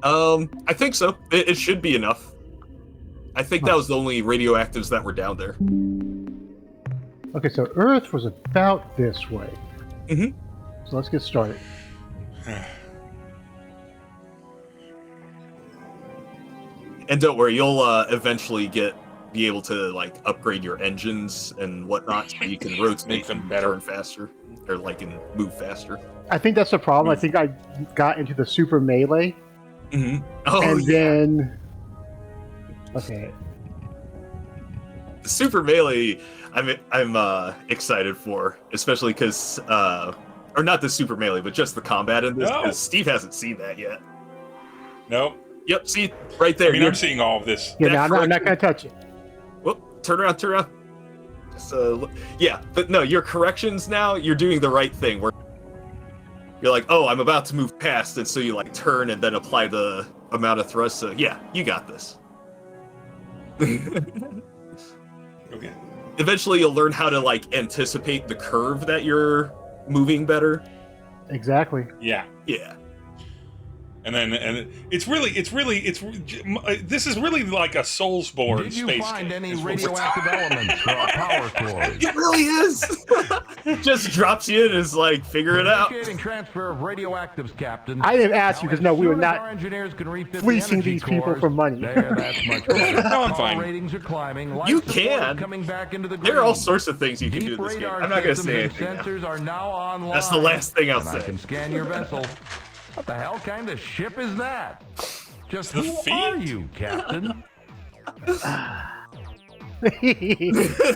I think so. It should be enough. I think that was the only radioactives that were down there. Okay, so Earth was about this way. Mm-hmm. So let's get started. And don't worry, you'll eventually be able to like upgrade your engines and whatnot, so you can rotate Make them and better. turn faster, or like and move faster. I think that's the problem. I think I got into the super melee, Mm-hmm. Oh, and yeah. then okay, The Super Melee, I'm excited for, especially because or not the Super Melee, but just the combat in this, No. because Steve hasn't seen that yet. Nope. Yep, see right there. I mean, I'm seeing all of this. yeah, That no, I'm not correction- going to touch it. Whoop, turn around. Just, yeah, but no, your corrections now, you're doing the right thing. Where you're like, oh, I'm about to move past, and so you like turn and then apply the amount of thrust. So yeah, you got this. Okay. Eventually, you'll learn how to like anticipate the curve that you're moving better. Exactly. Yeah. Yeah. And this is really like a Soulsborne Did you space find game. any Is what we're- radioactive elements for our power cores? It really is. Just drops you in and is like, figure it out. Initiating transfer of radioactives, Captain. I didn't ask you because no, we were As soon as our not engineers can refit the fleecing energy these people cores, for money. There, that's much better. No, I'm Power fine. ratings are climbing. Life You support is can. coming back into the There are all green. sorts of things you can do Deep in this game. radar I'm not going to systems say and anything now. sensors are now online. That's the last thing I'll and I say. can scan your vessel. What the hell kind of ship is that? Just The who Fiend? are you, Captain? I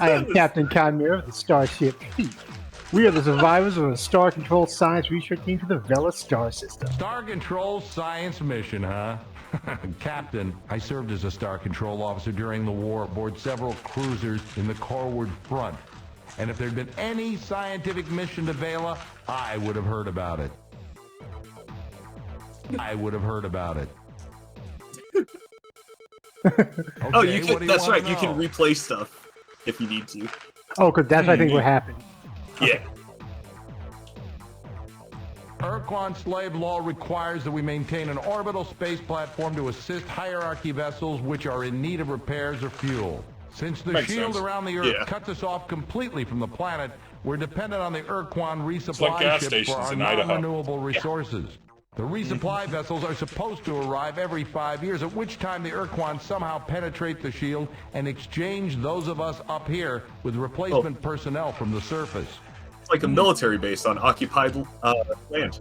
am Captain Chimera of the Starship Fleet. We are the survivors of a star-controlled science research team for the Vela star system. Star Control science mission, huh? Captain, I served as a Star Control officer during the war aboard several cruisers in the Corward Front. And if there'd been any scientific mission to Vela, I would have heard about it. Oh, Okay, you what can. do That's wanna right. You can know? replay stuff if you need to. Oh, because that's I think what happened. Yeah. Ur-Quan slave law requires that we maintain an orbital space platform to assist hierarchy vessels which are in need of repairs or fuel. Since the Makes shield sense. around the Earth Yeah. cuts us off completely from the planet, we're dependent on the Ur-Quan like resupply gas ships for stations our in Idaho. non-renewable resources. The resupply vessels are supposed to arrive every 5 years, at which time the Ur-Quan somehow penetrate the shield and exchange those of us up here with replacement personnel from the surface. It's like a military base on occupied land.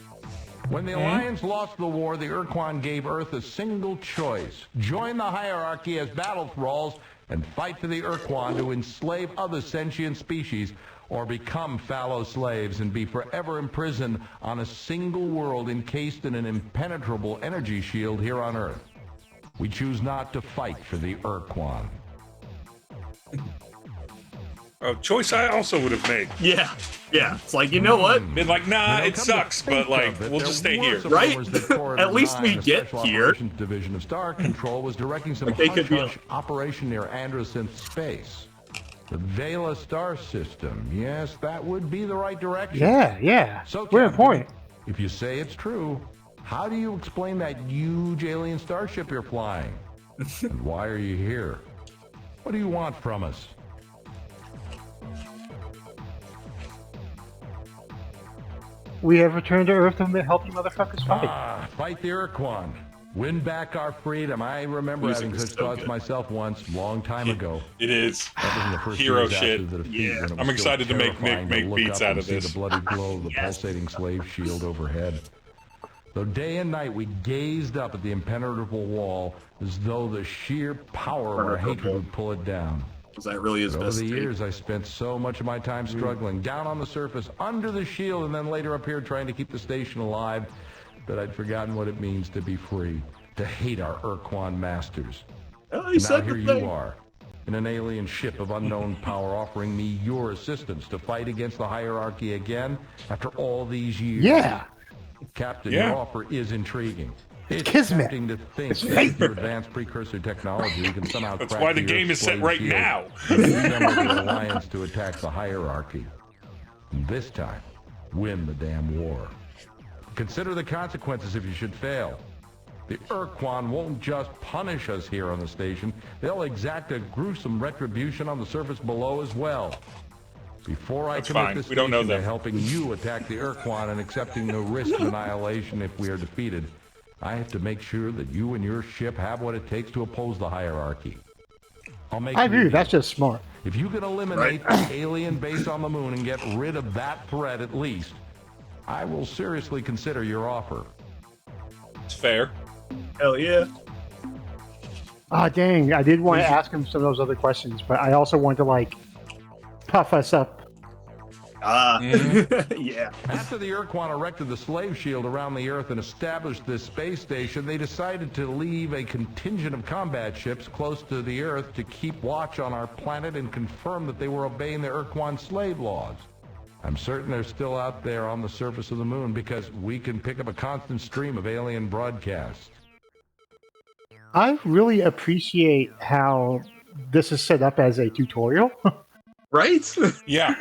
When the Alliance lost the war, the Ur-Quan gave Earth a single choice. Join the hierarchy as battle thralls and fight for the Ur-Quan to enslave other sentient species, or become fallow slaves and be forever imprisoned on a single world encased in an impenetrable energy shield here on Earth. We choose not to fight for the Ur-Quan. A choice I also would have made. Yeah. Yeah. It's like, you know what? Been like, nah, You know, it come sucks, to think but like, of it, we'll there just stay were here. some Right? rumors that Corridor At least we 9, the get Special here. Operations Division of Star Control was directing some Like they could be hush-hush operation near Androsynth Space. The Vela star system. Yes, that would be the right direction. Yeah. So, We're Captain, important. if you say it's true, how do you explain that huge alien starship you're flying? And why are you here? What do you want from us? We have returned to Earth to help you motherfuckers fight. Fight the Ur-Quan. Win back our freedom. I remember Music having is such so thoughts good. myself once, long time ago. It is. That was in the first Hero years after shit. the defeat, Yeah. when it was I'm still excited to make terrifying make look beats up out and of see this. the bloody glow of the pulsating slave shield overhead. So day and night we gazed up at the impenetrable wall as though the sheer power of our hatred would pull it down. Because that really is Over best. the take. years, I spent so much of my time struggling, down on the surface, under the shield, and then later up here trying to keep the station alive, that I'd forgotten what it means to be free, to hate our Ur-Quan Masters. Oh, he Now said here the you thing. are, in an alien ship of unknown power, offering me your assistance to fight against the hierarchy again after all these years. Yeah. Captain, Yeah. your offer is intriguing. It's kismet. tempting to think It's that fate. with your advanced precursor technology, you can somehow That's crack why the Earth's game is set slave right shield now. and assemble the alliance to attack the hierarchy. And this time, win the damn war. Consider the consequences if you should fail. The Ur-Quan won't just punish us here on the station. They'll exact a gruesome retribution on the surface below as well. Before I That's commit fine. this We don't know station to them. helping you attack the Ur-Quan and accepting the risk of annihilation if we are defeated, I have to make sure that you and your ship have what it takes to oppose the hierarchy. I'll make I it agree. easy. That's just smart. If you can eliminate the alien base on the moon and get rid of that threat at least, I will seriously consider your offer. It's fair. Hell yeah. Ah, dang. I did want to ask him some of those other questions, but I also want to, like, puff us up. Yeah. After the Ur-Quan erected the slave shield around the Earth and established this space station, they decided to leave a contingent of combat ships close to the Earth to keep watch on our planet and confirm that they were obeying the Ur-Quan slave laws. I'm certain they're still out there on the surface of the moon because we can pick up a constant stream of alien broadcasts. I really appreciate how this is set up as a tutorial. Right? Yeah.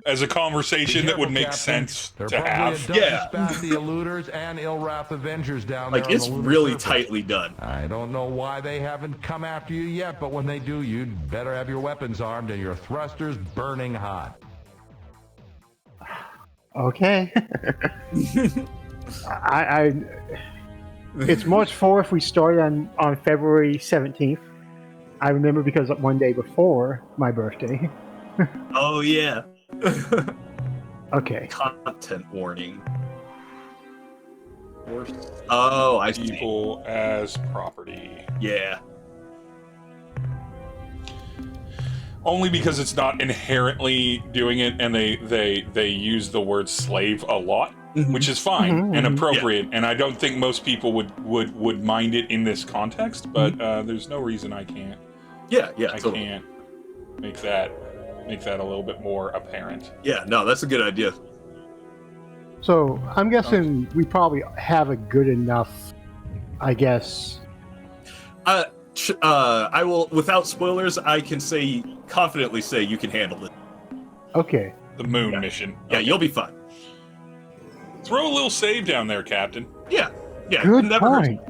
As a conversation that would Be make careful, Captain. sense There are to probably have. a dozen Yeah. Spathi eluders and Ilrath Avengers down there Like, on it's the lunar really surface. tightly done. I don't know why they haven't come after you yet, but when they do, you'd better have your weapons armed and your thrusters burning hot. Okay. It's March 4th. We started on February 17th. I remember because one day before my birthday. Oh, yeah. Okay. Content warning. Oh, I see. People as property. Yeah. Only because it's not inherently doing it, and they use the word slave a lot, which is fine and appropriate. And I don't think most people would mind it in this context. But there's no reason I can't. Yeah, I totally. can't make that a little bit more apparent. Yeah, no, that's a good idea. So I'm guessing we probably have a good enough, I guess. I will, without spoilers, I can confidently say you can handle it. Okay. The moon mission. Yeah, you'll be fine. Throw a little save down there, Captain. Yeah, Good never hurts. point.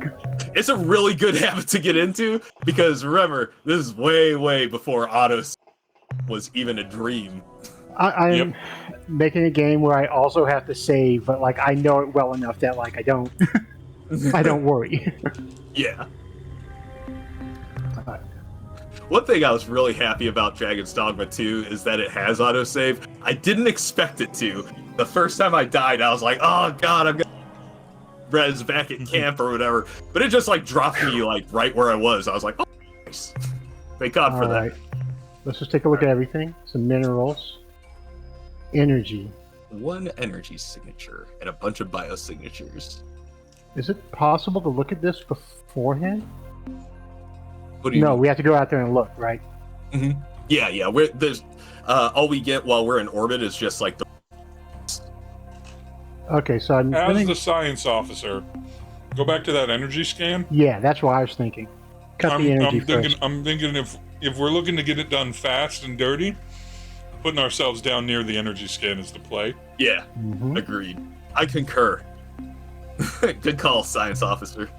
It's a really good habit to get into because remember, this is way before auto was even a dream. I'm making a game where I also have to save, but like I know it well enough that like I don't worry. Yeah. One thing I was really happy about Dragon's Dogma 2 is that it has autosave. I didn't expect it to. The first time I died, I was like, oh god, I'm gonna res back at camp or whatever. But it just like dropped me like right where I was. I was like, oh, nice. Thank God for Alright. Let's just take a look at everything. Some minerals. Energy. that. One energy signature and a bunch of biosignatures. Is it possible to look at this beforehand? What do you No, mean? we have to go out there and look, right? Yeah. There's all we get while we're in orbit is just like the Okay, so I'm As gonna... the science officer, go back to that energy scan. Yeah, that's what I was thinking. Cut the energy first. I'm thinking if we're looking to get it done fast and dirty, putting ourselves down near the energy scan is the play. Yeah, Mhm. agreed. I concur. Good call, science officer.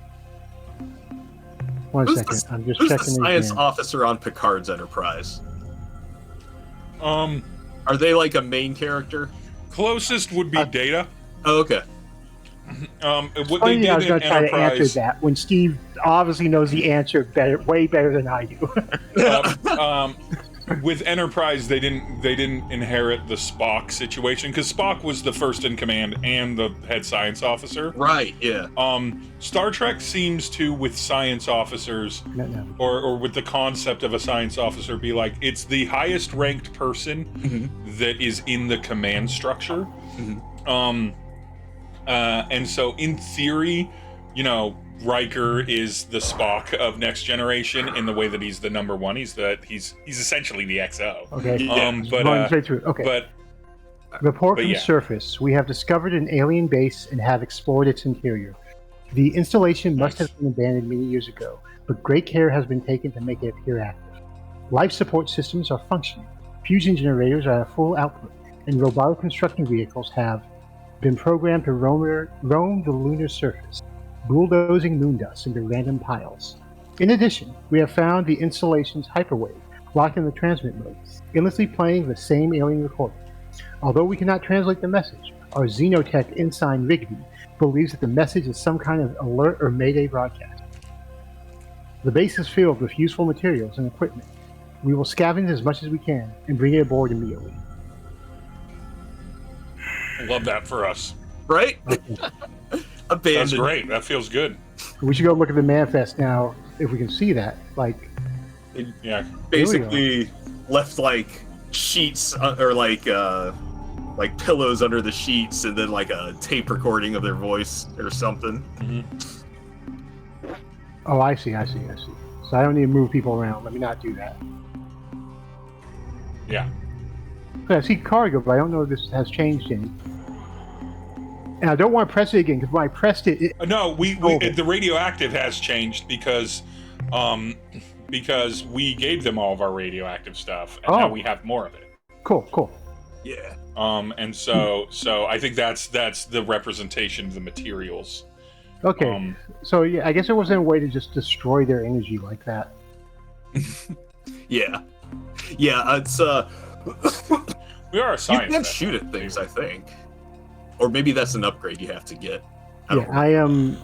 One Who's second. I'm just Who's the checking science again. officer on Picard's Enterprise? Um, Are they like a main character? closest would be Data. Oh, okay. What Funny they I was did going in to try to answer Enterprise. that when Steve obviously knows the answer way better than I do. With Enterprise, they didn't inherit the Spock situation because Spock was the first in command and the head science officer. Right, yeah. Star Trek seems to, with science officers, No. or with the concept of a science officer, be like it's the highest ranked person that is in the command structure. And so in theory, Riker is the Spock of Next Generation in the way that he's the number one. He's essentially the XO. Okay. But straight through. Okay. but Report but from yeah. surface. We have discovered an alien base and have explored its interior. The installation must Nice. have been abandoned many years ago, but great care has been taken to make it appear active. Life support systems are functioning. Fusion generators are at full output, and robotic construction vehicles have been programmed to roam the lunar surface. bulldozing moon dust into random piles. In addition, we have found the installation's hyperwave locked in the transmit mode, endlessly playing the same alien recording. Although we cannot translate the message, our Xenotech ensign Rigby believes that the message is some kind of alert or mayday broadcast. The base is filled with useful materials and equipment. We will scavenge as much as we can and bring it aboard immediately. Love that for us. Right? That's great. That feels good. We should go look at the manifest now if we can see that. Like, Yeah. Basically left like sheets or like pillows under the sheets, and then like a tape recording of their voice or something. Mm-hmm. oh, I see. So I don't need to move people around. Let me not do that. Yeah. I see cargo, but I don't know if this has changed any. And I don't want to press it again, because when I pressed it... No, the radioactive has changed because we gave them all of our radioactive stuff, and now we have more of it. Cool. Yeah. And so I think that's the representation of the materials. Okay. So yeah, I guess there wasn't a way to just destroy their energy like that. Yeah. It's we are a science. You can shoot at things, I think, or maybe that's an upgrade you have to get. I am.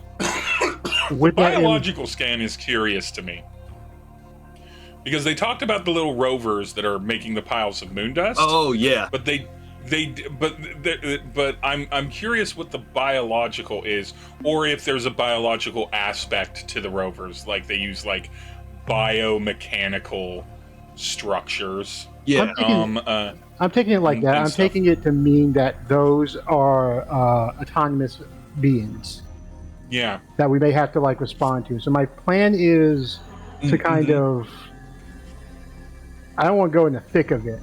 The biological scan is curious to me because they talked about the little rovers that are making the piles of moon dust. Oh yeah, but but I'm curious what the biological is, or if there's a biological aspect to the rovers, like they use like biomechanical structures. Yeah. I'm taking it like that. I'm taking it to mean that those are autonomous beings. Yeah. That we may have to like respond to. So my plan is to kind of. I don't want to go in the thick of it,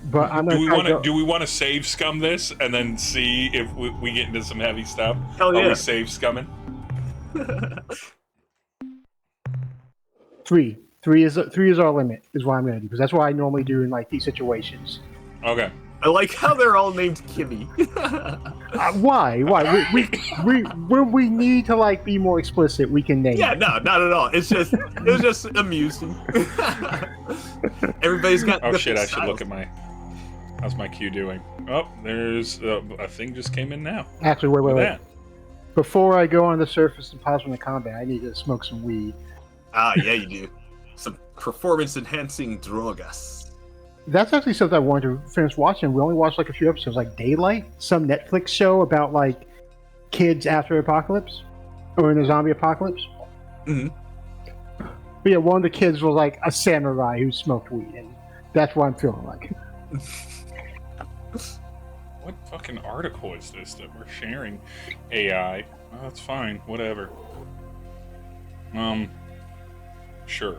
but I'm going to. Do we want to save scum this and then see if we get into some heavy stuff? Hell yeah. Are we save scumming? 3. 3 is our limit. Is what I'm going to do, because that's what I normally do in like these situations. Okay. I like how they're all named Kimmy. Why? When we need to like be more explicit, we can name. Yeah, it. no, not at all. It was just amusing. Everybody's got. Oh shit! I should look at my. How's my queue doing? Oh, there's a thing just came in now. Actually, wait. Before I go on the surface and pause from the combat, I need to smoke some weed. Ah, yeah, you do. Some performance-enhancing drogas. That's actually something I wanted to finish watching. We only watched like a few episodes, like Daylight, some Netflix show about like kids after apocalypse or in a zombie apocalypse. Mm-hmm. But yeah, one of the kids was like a samurai who smoked weed, and that's what I'm feeling like. What fucking article is this that we're sharing? AI. Oh, that's fine. Whatever. Sure.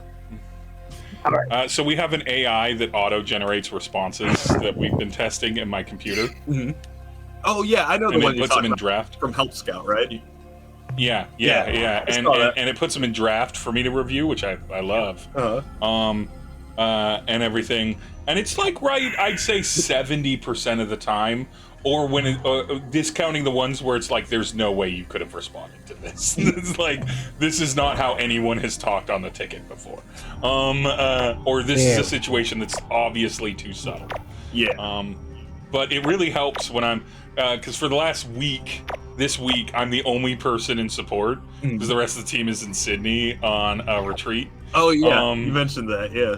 All right. So we have an AI that auto-generates responses that we've been testing in my computer. Mm-hmm. Oh yeah, I know the one you puts them in about draft from Help Scout, right? Yeah. And it puts them in draft for me to review, which I love. Uh-huh. And everything. And it's like I'd say 70% of the time, or when discounting the ones where it's like there's no way you could have responded to this. It's like this is not how anyone has talked on the ticket before. Or this is a situation that's obviously too subtle. Yeah. But it really helps when I'm because for the last week, this week I'm the only person in support because the rest of the team is in Sydney on a retreat. Oh yeah, you mentioned that. Yeah.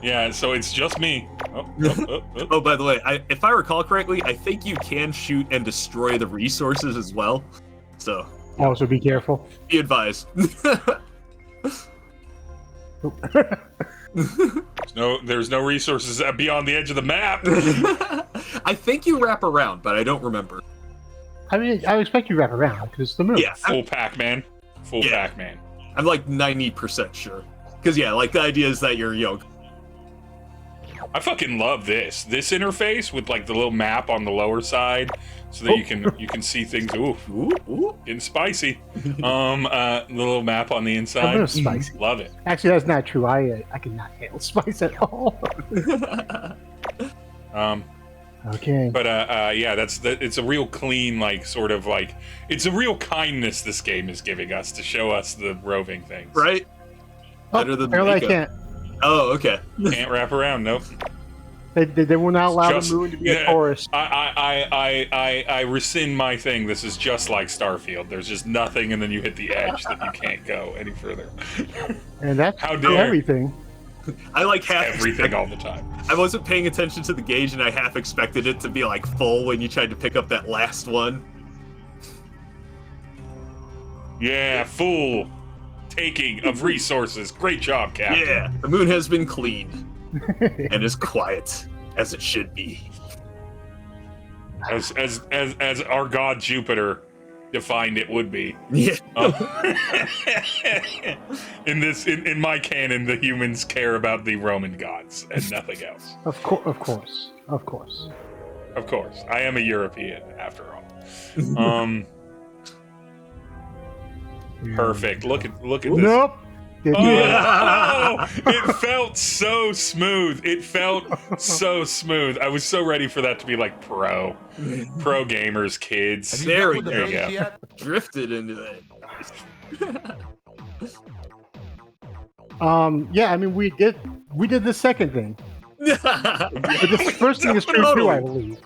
Yeah, so it's just me. Oh, by the way, if I recall correctly, I think you can shoot and destroy the resources as well. So. Also, be careful. Be advised. There's no resources beyond the edge of the map. I think you wrap around, but I don't remember. I mean, I expect you wrap around because it's the moon. Yeah, full Pac-Man. Pac-Man. I'm like 90% sure. Because like the idea is that you're I fucking love this interface with like the little map on the lower side, so that you can see things. Ooh, getting spicy. The little map on the inside. A little spicy. Love it. Actually, that's not true. I cannot handle spice at all. Okay. But yeah, it's a real clean, like, sort of like, it's a real kindness this game is giving us to show us the roving things. Right? Better than apparently I makeup. can't. Oh, okay. Can't wrap around, nope. They will not allow the moon to be a tourist. I rescind my thing. This is just like Starfield. There's just nothing, and then you hit the edge that you can't go any further. And that's How dare everything. I like half everything all the time. I wasn't paying attention to the gauge, and I half expected it to be like full when you tried to pick up that last one. Yeah, full taking of resources. Great job, Captain. Yeah, the moon has been cleaned and is quiet as it should be. As our god Jupiter defined it would be. Yeah. In my canon, the humans care about the Roman gods and nothing else. Of course. Of course. I am a European after all. Perfect. Look at this. Nope. Oh, it felt so smooth. It felt so smooth. I was so ready for that to be like pro gamers, kids. There you go. Yet? Drifted into that. Yeah, I mean we did the second thing. But this first thing is true too, I believe.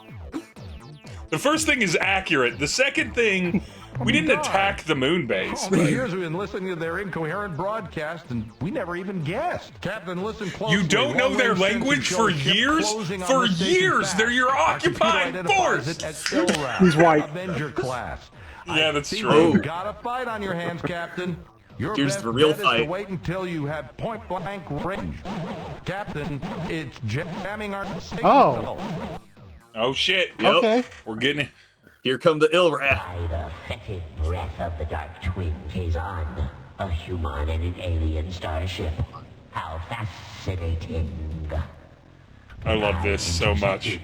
The first thing is accurate. The second thing, we didn't attack the moon base. For years we've been listening to their incoherent broadcast, and we never even guessed. Captain, listen closely. You don't know their language for years? For years! They're your occupying force! He's white. Avenger class. Yeah, that's See, true. you've got a fight on your hands, Captain. Your Here's best the real bet is fight. to wait until you have point-blank range. Captain, it's jamming our signal. Oh shit. Yep. Okay. We're getting it. Here come the ill rat. By the fetid breath of the Dark Twin Kazon, a human and an alien starship. How fascinating. I love this so much.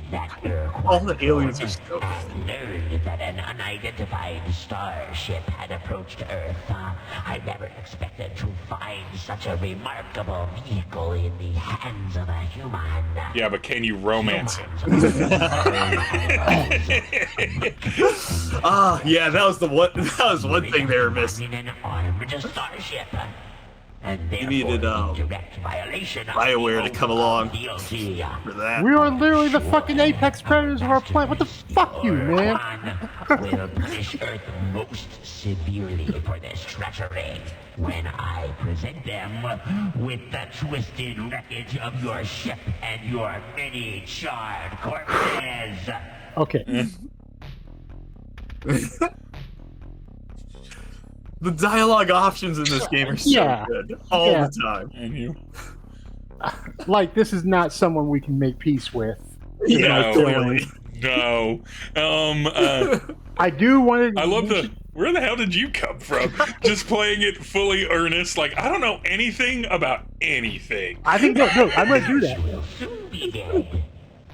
All the aliens are so. And learned that an unidentified starship had approached Earth. I never expected to find such a remarkable vehicle in the hands of a human. Yeah, but can you romance it? Yeah, that was the one. That was one thing they were missing. In an armed starship. And You needed direct violation of BioWare the to come along DLC. for that. We are literally the fucking apex predators of our planet. What the fuck, you man? Will punish Earth most severely for this treachery when I present them with the twisted wreckage of your ship and your many charred corpses. Okay. The dialogue options in this game are so good all the time. And you. Like this is not someone we can make peace with. No, clearly. no. I do want to. I love the. Where the hell did you come from? Just playing it fully earnest, like I don't know anything about anything. I think no, I'm gonna do that. Will soon be dead.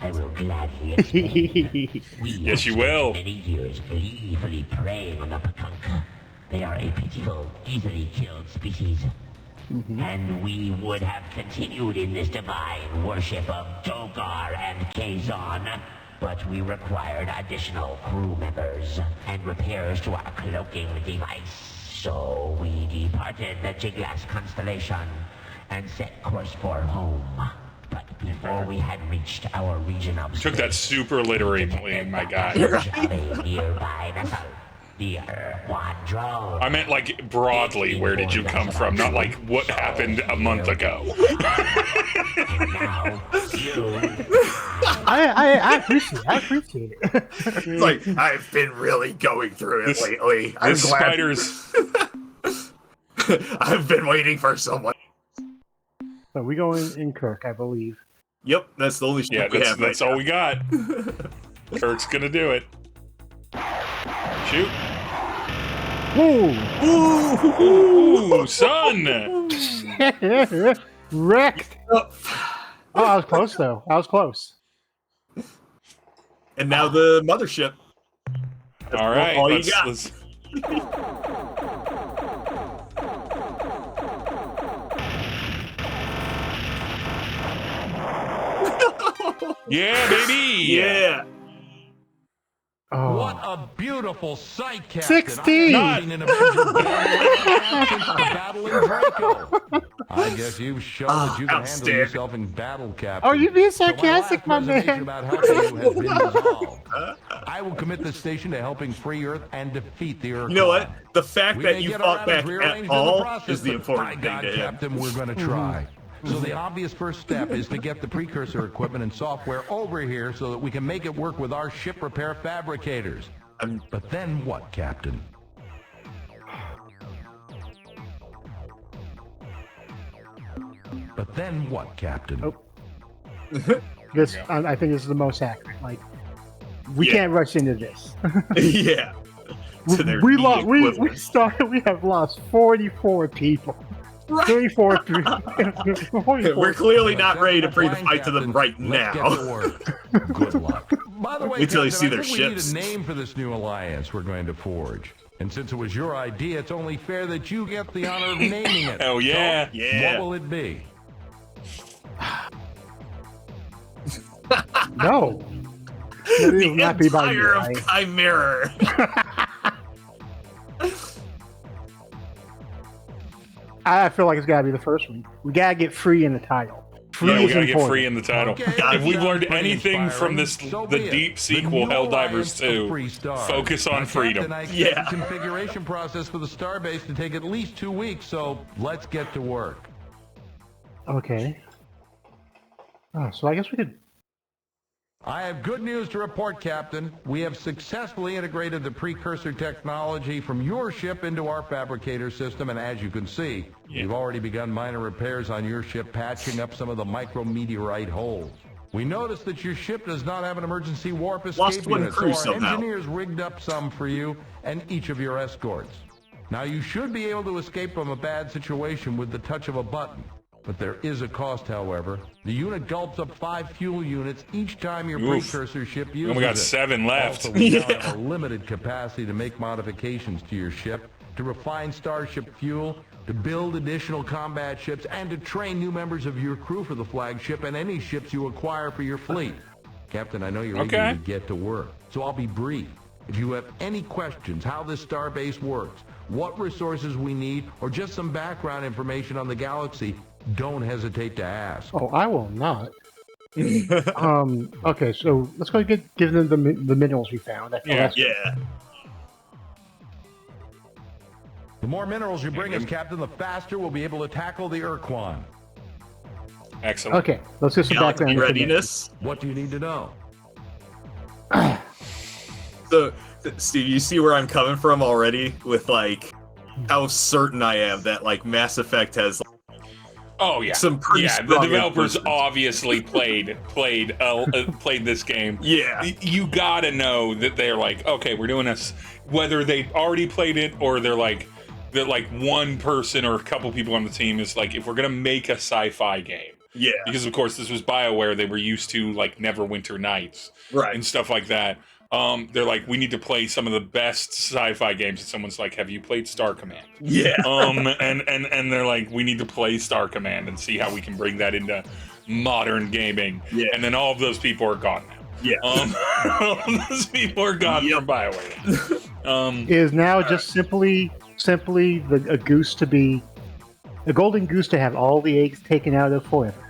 I will gladly explain. Yes, you will. Many years gleefully preying on the Pakunka. They are a pitiful, easily killed species. And we would have continued in this divine worship of Dogar and Kazon, but we required additional crew members and repairs to our cloaking device. So we departed the Jiglass constellation and set course for home. But before we had reached our region of Took that super literary plan, my guy. a nearby vessel. The Ur-Quan drone. I meant like broadly, where did you come from? Not like what happened a month ago. And now, you I appreciate it. It's like, I've been really going through it lately. I'm The glad. spiders. I've been waiting for someone. So we go in Kirk, I believe. Yep, that's the only shit Yeah, we that's, have that's right all we got. Kirk's gonna do it. Shoot. Ooh! Ooh, son! Wrecked! now. Oh, I was close though. I was close. And now the mothership. That's All right, all you let's, got. let's... Yeah, baby. Yeah. Oh. What a beautiful sight, Captain. 16! I haven't seen an Avenger born like that since the battle in Draco. I guess you've shown that you can handle outstanding. yourself in battle, Captain. Oh, you're being So sarcastic, my my last reservation man. about helping you has been resolved. I will commit this station to helping free Earth and defeat the Ur-Quan. You know what? The fact We that may you get fought our back atoms at rearranged in the all process, is the but important by thing God, to him. Captain, we're going to try. So the obvious first step is to get the precursor equipment and software over here so that we can make it work with our ship repair fabricators. But then what, Captain? But then what, Captain? Oh. This, I think this is the most accurate. Like, we Yeah. can't rush into this. Yeah. To their we knee equivalent. started. We have lost 44 people. 34. 44. We're clearly Well, not ready to bring the fine, fight to them Captain. right Let's get now. to work. Good luck. By the way, Wait till you Captain, see their I think ships. we need a name for this new alliance we're going to forge. And since it was your idea, it's only fair that you get the honor of naming it. Hell yeah. So, Yeah. what will it be? No. It will not be by Empire you. of Chimera. I feel like it's got to be the first one. We got to get free in the title. Free Yeah, we is gotta get important. free in the title. Okay, If we've learned sounds pretty anything from inspiring. this, So the be it. deep The sequel, new Helldivers alliance of 2, free stars. focus on Now, freedom. Captain, I expect Yeah. the configuration process for the starbase to take at least 2 weeks, so let's get to work. Okay. Oh, so I guess we could. I have good news to report, Captain. We have successfully integrated the precursor technology from your ship into our fabricator system, and as you can see, we've already begun minor repairs on your ship, patching up some of the micrometeorite holes. We noticed that your ship does not have an emergency warp Lost escape one unit, crew so our somehow. engineers rigged up some for you and each of your escorts. Now, you should be able to escape from a bad situation with the touch of a button. But there is a cost, however. The unit gulps up 5 fuel units each time your Oof. precursor ship uses We only got it. 7 left. Also, we now have a limited capacity to make modifications to your ship, to refine starship fuel, to build additional combat ships, and to train new members of your crew for the flagship and any ships you acquire for your fleet. Captain, I know you're eager Okay. to get to work, so I'll be brief. If you have any questions how this starbase works, what resources we need, or just some background information on the galaxy, don't hesitate to ask. Oh, I will not. Okay, so let's go give them the minerals we found. I feel Yeah. that's- Yeah. The more minerals you bring us, Captain, the faster we'll be able to tackle the Ur-Quan. Excellent. Okay, let's get some Galaxy background information. readiness. What do you need to know? So, Steve, you see where I'm coming from already with like how certain I am that like Mass Effect has Oh yeah, some pretty yeah. The strong developers influences. obviously played this game. Yeah. You gotta know that they're like, okay, we're doing this. Whether they already played it or they're like one person or a couple people on the team is like, if we're gonna make a sci-fi game, Yeah. because of course this was BioWare, they were used to like Neverwinter Nights Right. and stuff like that. They're like, we need to play some of the best sci-fi games. And someone's like, have you played Star Command? Yeah. And they're like, we need to play Star Command and see how we can bring that into modern gaming. Yeah. And then all of those people are gone now. Yeah. All of those people are gone from BioWare. It is now just simply a goose to be a golden goose to have all the eggs taken out of forever.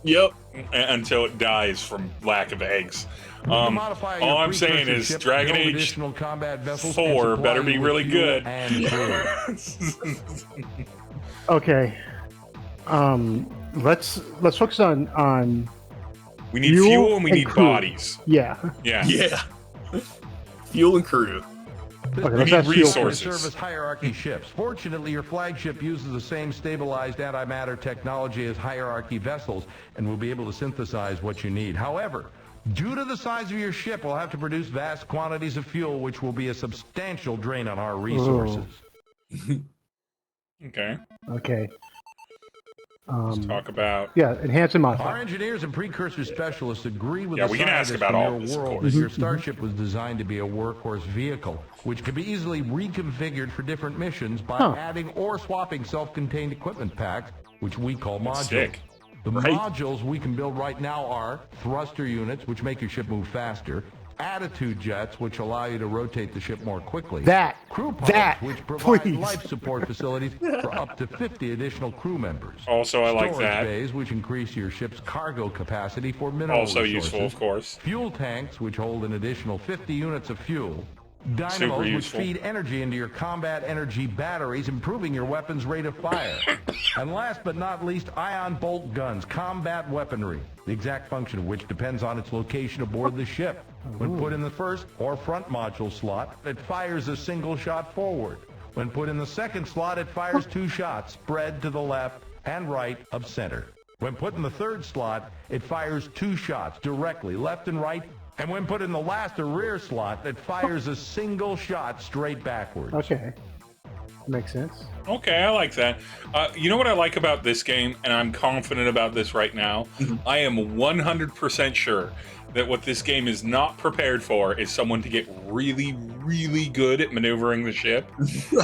Yep. Until it dies from lack of eggs. You can modify your All I'm saying precursor is ship, Dragon build Age additional combat vessels, 4 and supply better be you with really fuel good. and crew. Okay. Let's focus on We need Fuel fuel and we and need crew. bodies. yeah. Yeah. Yeah. Fuel and crew. Okay, We let's need have fuel first. resources. Service hierarchy ships. Fortunately, your flagship uses the same stabilized antimatter technology as hierarchy vessels and will be able to synthesize what you need. However, due to the size of your ship, we'll have to produce vast quantities of fuel, which will be a substantial drain on our resources. Okay. Okay. Let's talk about. Yeah, enhance and modify. Our engineers and precursor specialists agree with Yeah, the we can ask scientists about from all your this, of world course. that your starship was designed to be a workhorse vehicle, which can be easily reconfigured for different missions by Huh. adding or swapping self-contained equipment packs, which we call modules. Sick. The Right. modules we can build right now are thruster units, which make your ship move faster, attitude jets, which allow you to rotate the ship more quickly, crew pods, which provide please. life support facilities for up to 50 additional crew members. Also, I like Storage that. bays, which increase your ship's cargo capacity for mineral Also resources. useful, of course. Fuel tanks, which hold an additional 50 units of fuel. Super Dynamos, which useful. feed energy into your combat energy batteries, improving your weapon's rate of fire. And last but not least, ion bolt guns, combat weaponry, the exact function of which depends on its location aboard the ship. When put in the first or front module slot, it fires a single shot forward. When put in the second slot, it fires 2 shots, spread to the left and right of center. When put in the third slot, it fires 2 shots directly, left and right. And when put in the last or rear slot, it fires a single shot straight backwards. Okay. Makes sense. Okay, I like that. You know what I like about this game, and I'm confident about this right now? I am 100% sure that what this game is not prepared for is someone to get really, really good at maneuvering the ship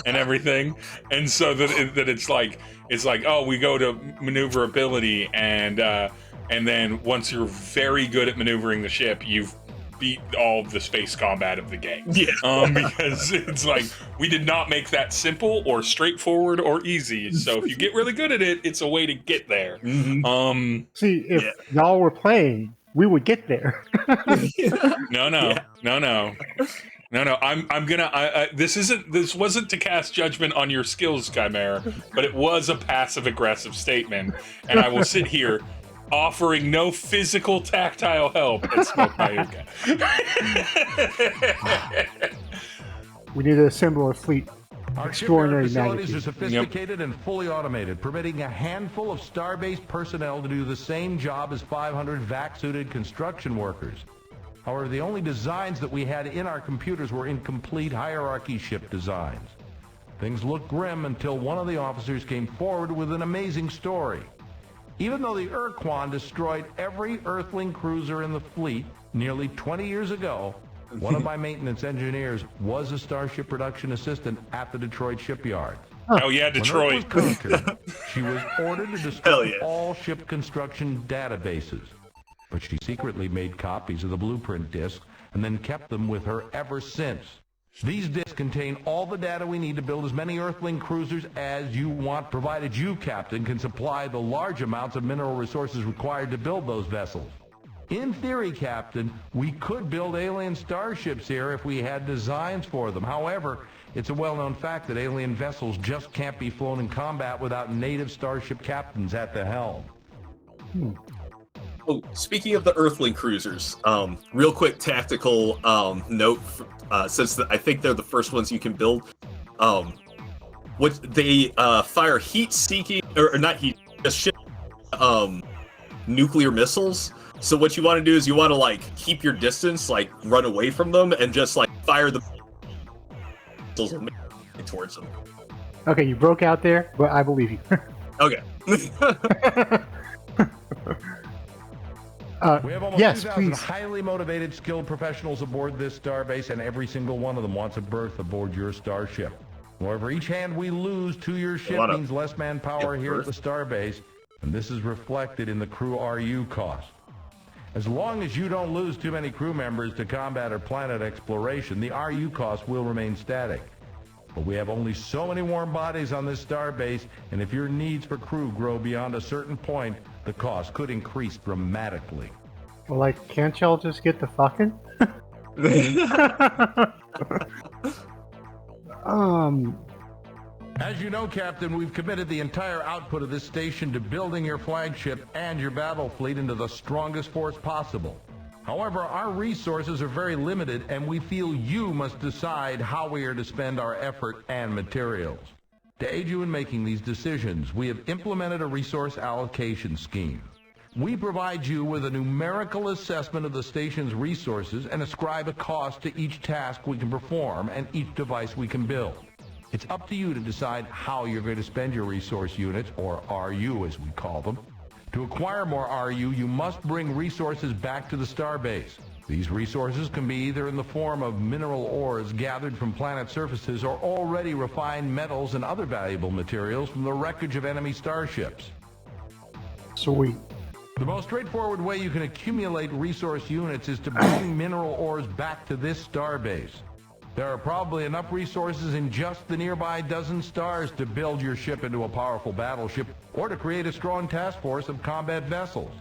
and everything. And so that it's like, oh, we go to maneuverability, and then once you're very good at maneuvering the ship, you've beat all of the space combat of the game. Yeah. Because it's like, we did not make that simple or straightforward or easy. So if you get really good at it, it's a way to get there. Mhm. See, if y'all were playing, we would get there. No. This wasn't to cast judgment on your skills, Chimera, but it was a passive aggressive statement, and I will sit here offering no physical tactile help and smoke my hookah. We need to assemble a fleet. Our Extraordinary shipyard facilities are magnitude. sophisticated and fully automated, permitting a handful of Starbase personnel to do the same job as 500 vac-suited construction workers. However, the only designs that we had in our computers were incomplete hierarchy ship designs. Things looked grim until one of the officers came forward with an amazing story. Even though the Ur-Quan destroyed every Earthling cruiser in the fleet nearly 20 years ago, one of my maintenance engineers was a Starship production assistant at the Detroit shipyard. Oh yeah, When Detroit. Earth was conquered, she was ordered to Hell destroy yeah. all ship construction databases. But she secretly made copies of the blueprint discs and then kept them with her ever since. These discs contain all the data we need to build as many Earthling cruisers as you want, provided you, Captain, can supply the large amounts of mineral resources required to build those vessels. In theory, Captain, we could build alien starships here if we had designs for them. However, it's a well-known fact that alien vessels just can't be flown in combat without native starship captains at the helm. Oh, speaking of the Earthling cruisers, real quick tactical note, since I think they're the first ones you can build. What they fire heat-seeking, or not heat, just ship, nuclear missiles. So what you want to do is you want to like keep your distance, like run away from them, and just like fire the missiles towards them. Okay, you broke out there, but I believe you. Okay. We have almost yes, 2,000 please. highly motivated, skilled professionals aboard this starbase, and every single one of them wants a berth aboard your starship. However, each hand we lose to your ship What a- means less manpower Yeah, here at the berth. starbase, and this is reflected in the crew RU cost. As long as you don't lose too many crew members to combat or planet exploration, the RU cost will remain static. But we have only so many warm bodies on this starbase, and if your needs for crew grow beyond a certain point, the cost could increase dramatically. Well, like, can't y'all just get the fucking? As you know, Captain, we've committed the entire output of this station to building your flagship and your battle fleet into the strongest force possible. However, our resources are very limited, and we feel you must decide how we are to spend our effort and materials. To aid you in making these decisions, we have implemented a resource allocation scheme. We provide you with a numerical assessment of the station's resources and ascribe a cost to each task we can perform and each device we can build. It's up to you to decide how you're going to spend your resource units, or RU as we call them. To acquire more RU, you must bring resources back to the starbase. These resources can be either in the form of mineral ores gathered from planet surfaces or already refined metals and other valuable materials from the wreckage of enemy starships. Sweet. The most straightforward way you can accumulate resource units is to bring mineral ores back to this starbase. There are probably enough resources in just the nearby dozen stars to build your ship into a powerful battleship or to create a strong task force of combat vessels.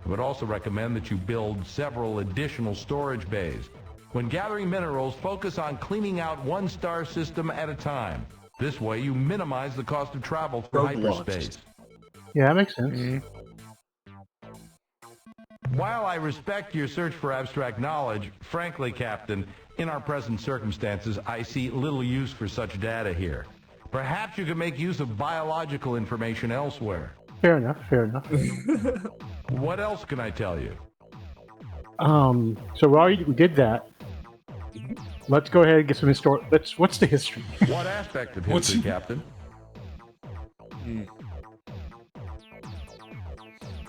I would also recommend that you build several additional storage bays. When gathering minerals, focus on cleaning out one star system at a time. This way you minimize the cost of travel through hyperspace. Yeah, that makes sense. While I respect your search for abstract knowledge, frankly, Captain, in our present circumstances, I see little use for such data here. Perhaps you could make use of biological information elsewhere. Fair enough, fair enough. What else can I tell you? So we did that. Let's go ahead and get some history. What's the history? What aspect of history, Captain?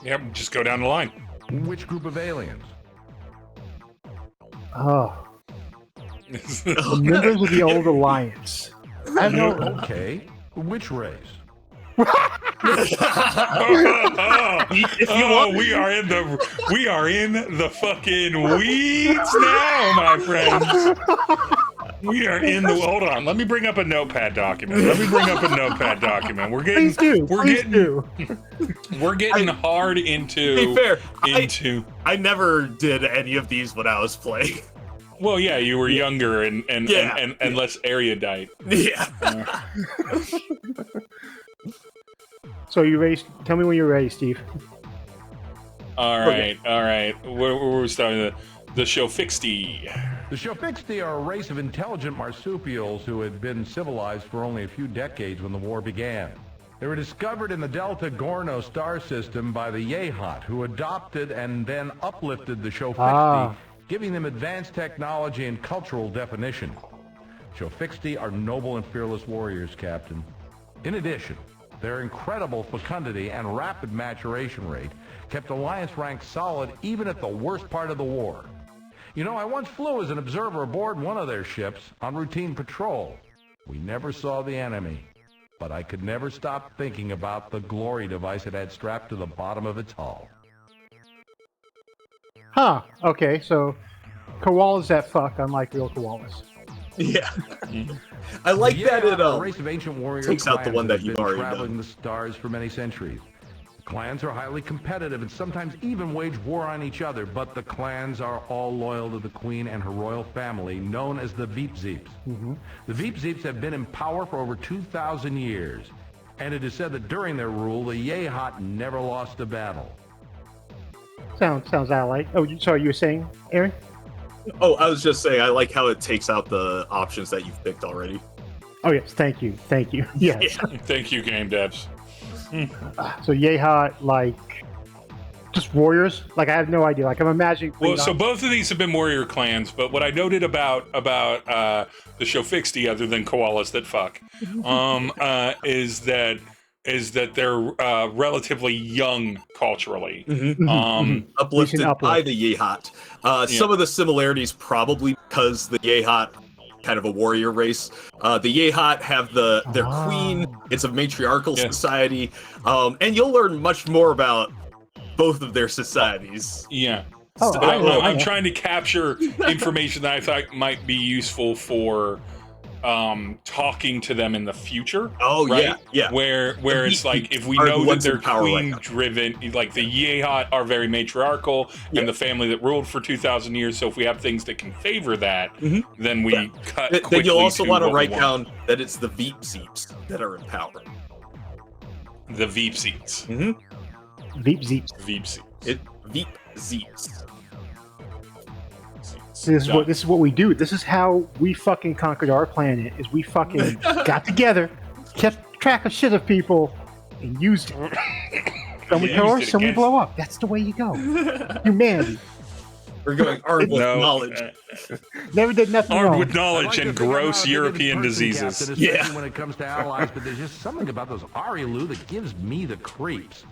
Yep, just go down the line. Which group of aliens? Oh. The members of the Old Alliance. I know. Okay. Which race? We are in the fucking weeds now, my friends. We are in the. Hold on. Let me bring up a notepad document. We're getting. We're getting hard into. To be fair, I never did any of these when I was playing. Well, yeah, you were younger and less erudite. Yeah. So you ready? Tell me when you're ready, Steve. All right. Where were we starting? The Shofixti. The Shofixti are a race of intelligent marsupials who had been civilized for only a few decades when the war began. They were discovered in the Delta Gorno star system by the Yehat, who adopted and then uplifted the Shofixti, giving them advanced technology and cultural definition. Shofixti are noble and fearless warriors, Captain. In addition, their incredible fecundity and rapid maturation rate kept Alliance ranks solid even at the worst part of the war. You know, I once flew as an observer aboard one of their ships on routine patrol. We never saw the enemy, but I could never stop thinking about the glory device it had strapped to the bottom of its hull. Huh. Okay, so koalas that fuck, unlike real koalas. Yeah. I like that it a race of ancient warrior takes out the one that you've you've been already traveling done. the stars for many centuries. Clans are highly competitive and sometimes even wage war on each other, but the clans are all loyal to the queen and her royal family, known as the Veepzeeps. The Veepzeeps have been in power for over 2,000 years, and it is said that during their rule, the Yehat never lost a battle. Sounds alright. Oh, sorry, you were saying, Aaron? Oh, I was just saying, I like how it takes out the options that you've picked already. Oh yes, thank you. Yes. Thank you, game devs. So Yehat, like, just warriors? Like, I have no idea. Like, I'm imagining. Well, so both of these have been warrior clans, but what I noted about the Shofixti, other than koalas that fuck, is that they're relatively young culturally. Uplifted by the Yehat. Some of the similarities probably because the Yehat kind of a warrior race. The Yehat have their queen. It's a matriarchal society. And you'll learn much more about both of their societies. Yeah. Oh, I'm trying to capture information that I thought might be useful for talking to them in the future. Oh, right? Yeah. Where it's like, if we know that they're queen-driven, like the Yehat are very matriarchal, and the family that ruled for 2,000 years, so if we have things that can favor that, then we cut quickly. Then you'll also want to write down that it's the Veepzeeps that are in power. The Veepzeeps. Veepzeeps. Veepzeeps. This is what we do. This is how we fucking conquered our planet. Is we fucking got together, kept track of shit of people, and used it. Some we coerce, some we blow up. That's the way you go. Humanity. We're going armed with knowledge. Never did nothing armed wrong. with knowledge and gross European diseases. Especially when it comes to allies, but there's just something about those Arielu that gives me the creeps.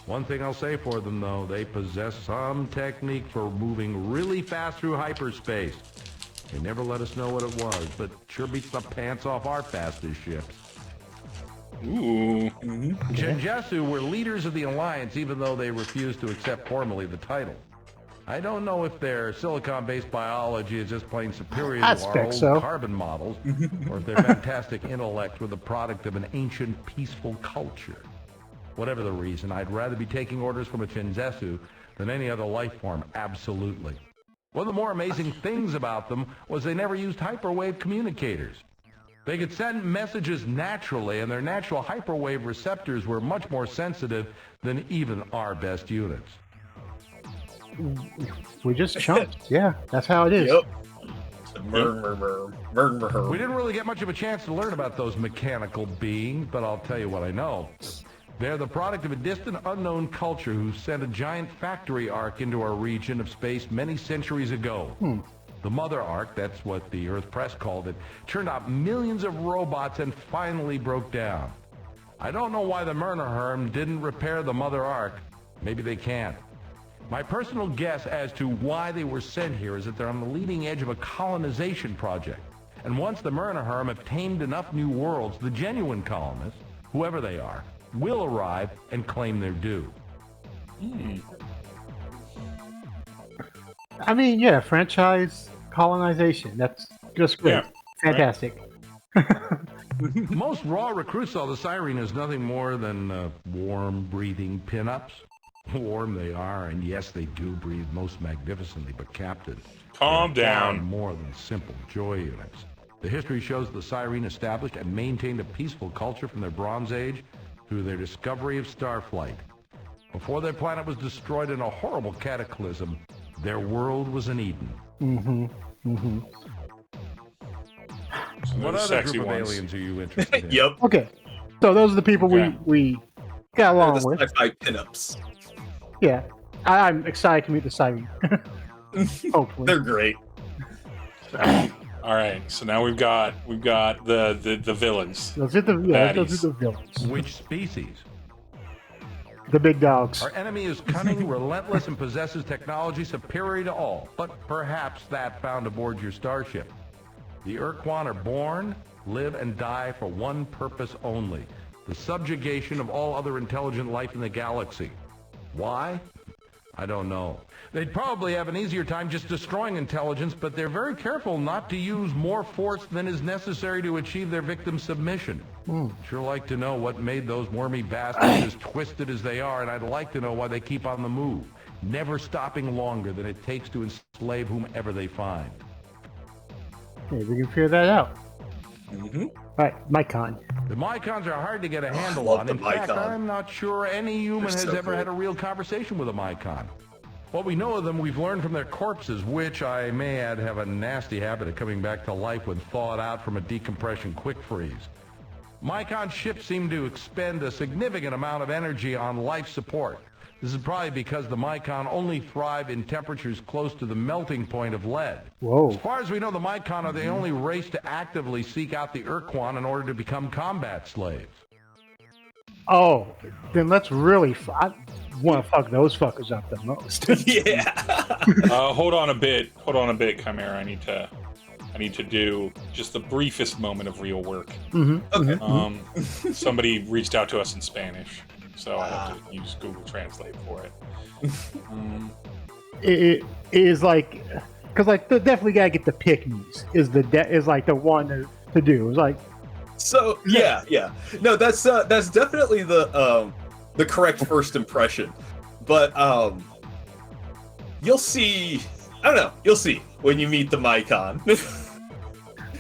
One thing I'll say for them, though, they possess some technique for moving really fast through hyperspace. They never let us know what it was, but sure beats the pants off our fastest ships. Ooh. Genjutsu were leaders of the Alliance, even though they refused to accept formally the title. I don't know if their silicon-based biology is just plain superior I to our expect old so. carbon models, or if their fantastic intellect were the product of an ancient, peaceful culture. Whatever the reason, I'd rather be taking orders from a Genjutsu than any other life form, absolutely. One of the more amazing things about them was they never used hyperwave communicators. They could send messages naturally, and their natural hyperwave receptors were much more sensitive than even our best units. We're just chumps. Yeah, that's how it is. Yep. Murmur. We didn't really get much of a chance to learn about those mechanical beings, but I'll tell you what I know. They're the product of a distant, unknown culture who sent a giant factory arc into our region of space many centuries ago. The Mother Arc, that's what the Earth Press called it, turned out millions of robots and finally broke down. I don't know why the Murnaherm didn't repair the Mother Arc. Maybe they can't. My personal guess as to why they were sent here is that they're on the leading edge of a colonization project. And once the Murnaherm have tamed enough new worlds, the genuine colonists, whoever they are, will arrive and claim their due. I mean, yeah, franchise colonization. That's just great. Yeah, Fantastic. Most raw recruits saw the Siren as nothing more than warm, breathing pinups. Warm they are, and yes, they do breathe most magnificently, but Captain, Calm they're far down. more than simple joy units. The history shows the Siren established and maintained a peaceful culture from their Bronze Age through their discovery of starflight. Before their planet was destroyed in a horrible cataclysm, their world was an Eden. So What those other sexy group of ones. aliens are you interested in? Yep. Okay, so those are the people Okay. we got They're along the with. sci-fi pinups. Yeah, I'm excited to meet the Siren. Hopefully. They're great. All right, so now we've got the villains. Those are the Baddies. villains. Which species? The big dogs. Our enemy is cunning, relentless, and possesses technology superior to all, but perhaps that found aboard your starship. The Ur-Quan are born, live, and die for one purpose only: the subjugation of all other intelligent life in the galaxy. Why? I don't know. They'd probably have an easier time just destroying intelligence, but they're very careful not to use more force than is necessary to achieve their victim's submission. Sure like to know what made those wormy bastards as twisted as they are, and I'd like to know why they keep on the move, never stopping longer than it takes to enslave whomever they find. Okay, we can figure that out. All right, Mycon. The Mycons are hard to get a handle love on. the In fact, Mycon. I'm not sure any human They're has so ever cool. had a real conversation with a Mycon. What we know of them, we've learned from their corpses, which, I may add, have a nasty habit of coming back to life when thawed out from a decompression quick freeze. Mycon ships seem to expend a significant amount of energy on life support. This is probably because the Mycon only thrive in temperatures close to the melting point of lead. Whoa. As far as we know, the Mycon are the only race to actively seek out the Ur-Quan in order to become combat slaves. Oh, then let's really. I want to fuck those fuckers up the most. Yeah. Hold on a bit, Chimera. I need to do just the briefest moment of real work. Okay. Somebody reached out to us in Spanish, so I have to use Google Translate for it. It is like, because like definitely gotta get the pick-me's is like the one to do. It's like, So yeah. No, that's definitely the correct first impression, but you'll see. I don't know. You'll see when you meet the Mycon.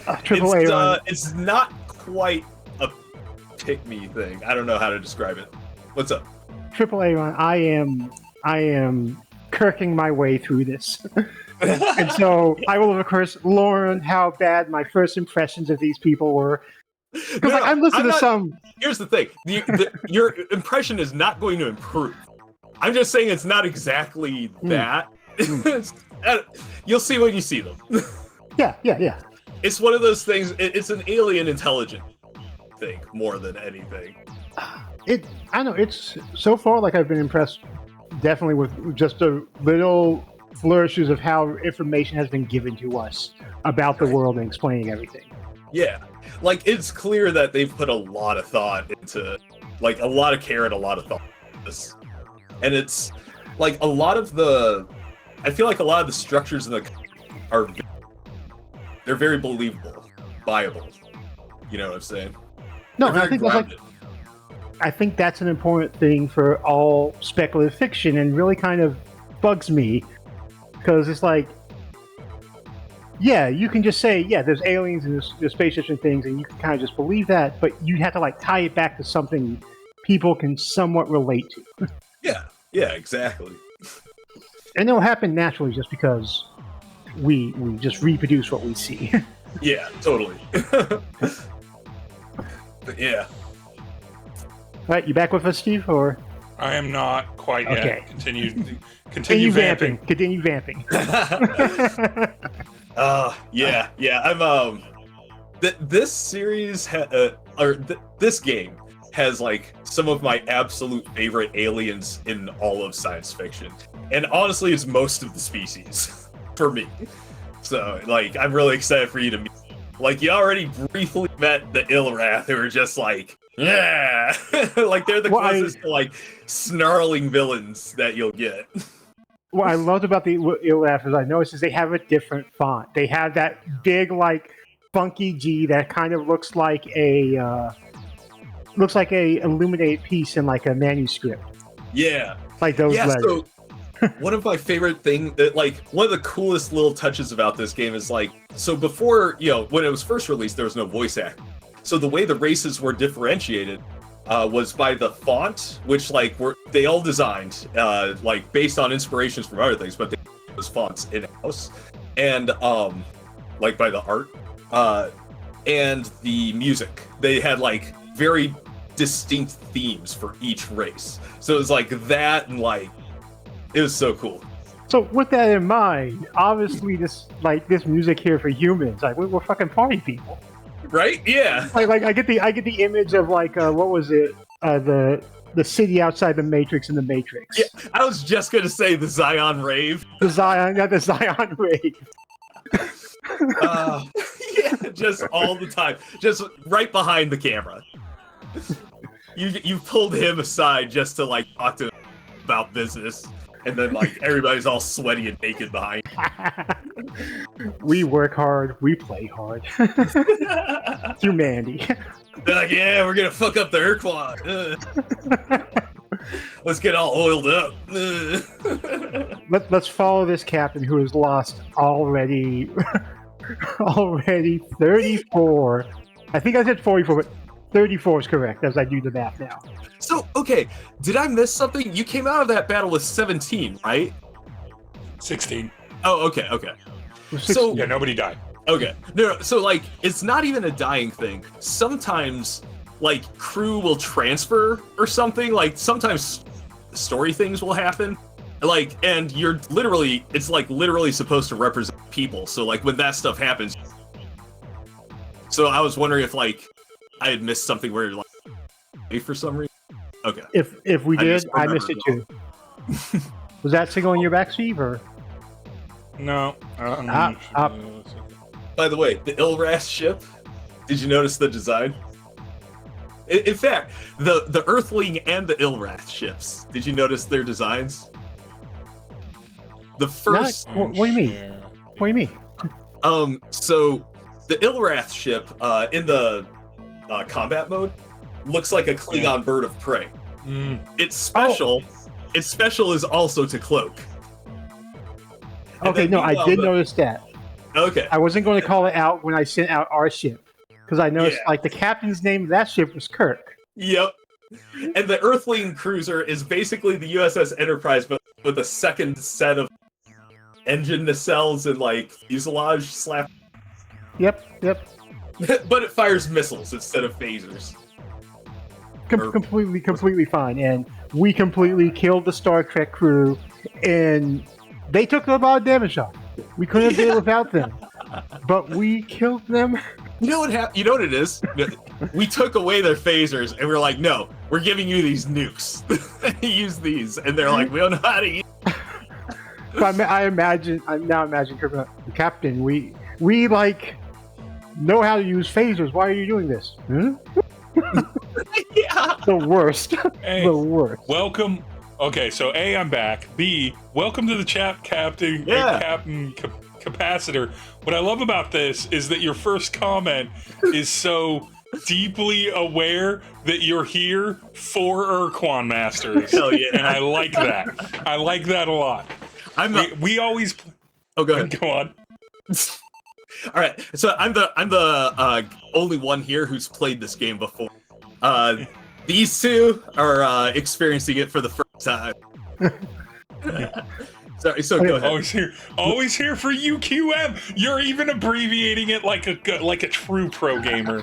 AAA run. It's not quite a pick-me thing. I don't know how to describe it. What's up? AAA run. I am kirking my way through this, and so I will of course learn how bad my first impressions of these people were. Because No, I'm listening I'm to not- some. Here's the thing: your impression is not going to improve. I'm just saying it's not exactly that. You'll see when you see them. Yeah. It's one of those things. It's an alien intelligent thing more than anything. I know it's so far like I've been impressed, definitely with just the little flourishes of how information has been given to us about the world and explaining everything. Yeah, like it's clear that they've put a lot of thought into, like a lot of care and a lot of thought into this, and it's like a lot of the. I feel like a lot of the structures in the are they're very believable, viable. You know what I'm saying? No, I think I think that's an important thing for all speculative fiction, and really kind of bugs me because it's like, yeah, you can just say, yeah, there's aliens and there's spaceships and things, and you can kind of just believe that, but you have to like tie it back to something people can somewhat relate to. Yeah, exactly. And it'll happen naturally just because we just reproduce what we see. Yeah, totally. But yeah. All right, you back with us, Steve, or? I am not quite yet. Okay. Continue vamping. Continue vamping. Yeah. I'm this series this game has like some of my absolute favorite aliens in all of science fiction, and honestly, it's most of the species for me. So like, I'm really excited for you to meet. Like, you already briefly met the Ilrath, who are just like, yeah, like they're the closest to like snarling villains that you'll get. What I loved about the Ilrath is I noticed is they have a different font. They have that big, like, funky G that kind of looks like a illuminated piece in like a manuscript. Yeah, like those letters. So one of my favorite things, that like one of the coolest little touches about this game is like, so before, you know, when it was first released, there was no voice acting. So the way the races were differentiated was by the font, which like they all designed like based on inspirations from other things, but they had those fonts in house, and like by the art and the music. They had like very distinct themes for each race. So it was like that, and like it was so cool. So with that in mind, obviously this music here for humans, like we're fucking party people. Right? Yeah. Like I get the image of like what was it? The city outside the Matrix in the Matrix. Yeah, I was just gonna say the Zion rave. The Zion rave. Yeah, just all the time, just right behind the camera. You pulled him aside just to like talk to him about business, and then like everybody's all sweaty and naked behind. We work hard, we play hard. Humanity. They're like, yeah, we're gonna fuck up the Ur-Quan. Let's get all oiled up. Let's follow this captain who has lost already 34. I think I said 44, but 34 is correct as I do the math now. So, okay, did I miss something? You came out of that battle with 17, right? 16. Oh, okay. So yeah, nobody died. Okay. No, so like, it's not even a dying thing. Sometimes, like, crew will transfer or something. Like, sometimes story things will happen. Like, and it's like literally supposed to represent people. So like, when that stuff happens. So I was wondering if like, I had missed something where you're like, for some reason. Okay. If we did, I missed it too. Was that signal in your back, Steve, or? No. By the way, the Ilrath ship, did you notice the design? In fact, the Earthling and the Ilrath ships, did you notice their designs? The first... What do you mean? What do you mean? So, the Ilrath ship, in the combat mode, looks like a Klingon bird of prey. Its special is also to cloak. Okay, no, I did notice that. Okay. I wasn't going to call it out when I sent out our ship, because I noticed like the captain's name of that ship was Kirk. Yep. And the Earthling cruiser is basically the USS Enterprise, but with a second set of engine nacelles and like fuselage slap. Yep. But it fires missiles instead of phasers. Completely fine. And we completely killed the Star Trek crew, and they took a lot of damage off. We couldn't have been without them, but we killed them. You know what happened? You know what it is? We took away their phasers, and we were like, "No, we're giving you these nukes. Use these." And they're like, "We don't know how to use." I'm now imagining Kirk, the captain. We know how to use phasers. Why are you doing this? Hmm? Yeah. The worst. Hey, The worst. welcome. Okay, so A, I'm back. B, welcome to the chat, Captain. Yeah. Captain Capacitor. What I love about this is that your first comment is so deeply aware that you're here for Ur-Quan Masters. Hell yeah. And I like that. I like that a lot. We always. Oh, go ahead. Go on. All right, so I'm the only one here who's played this game before. These two are experiencing it for the first time. Sorry, so go ahead. Always here for UQM. You're even abbreviating it like a true pro gamer,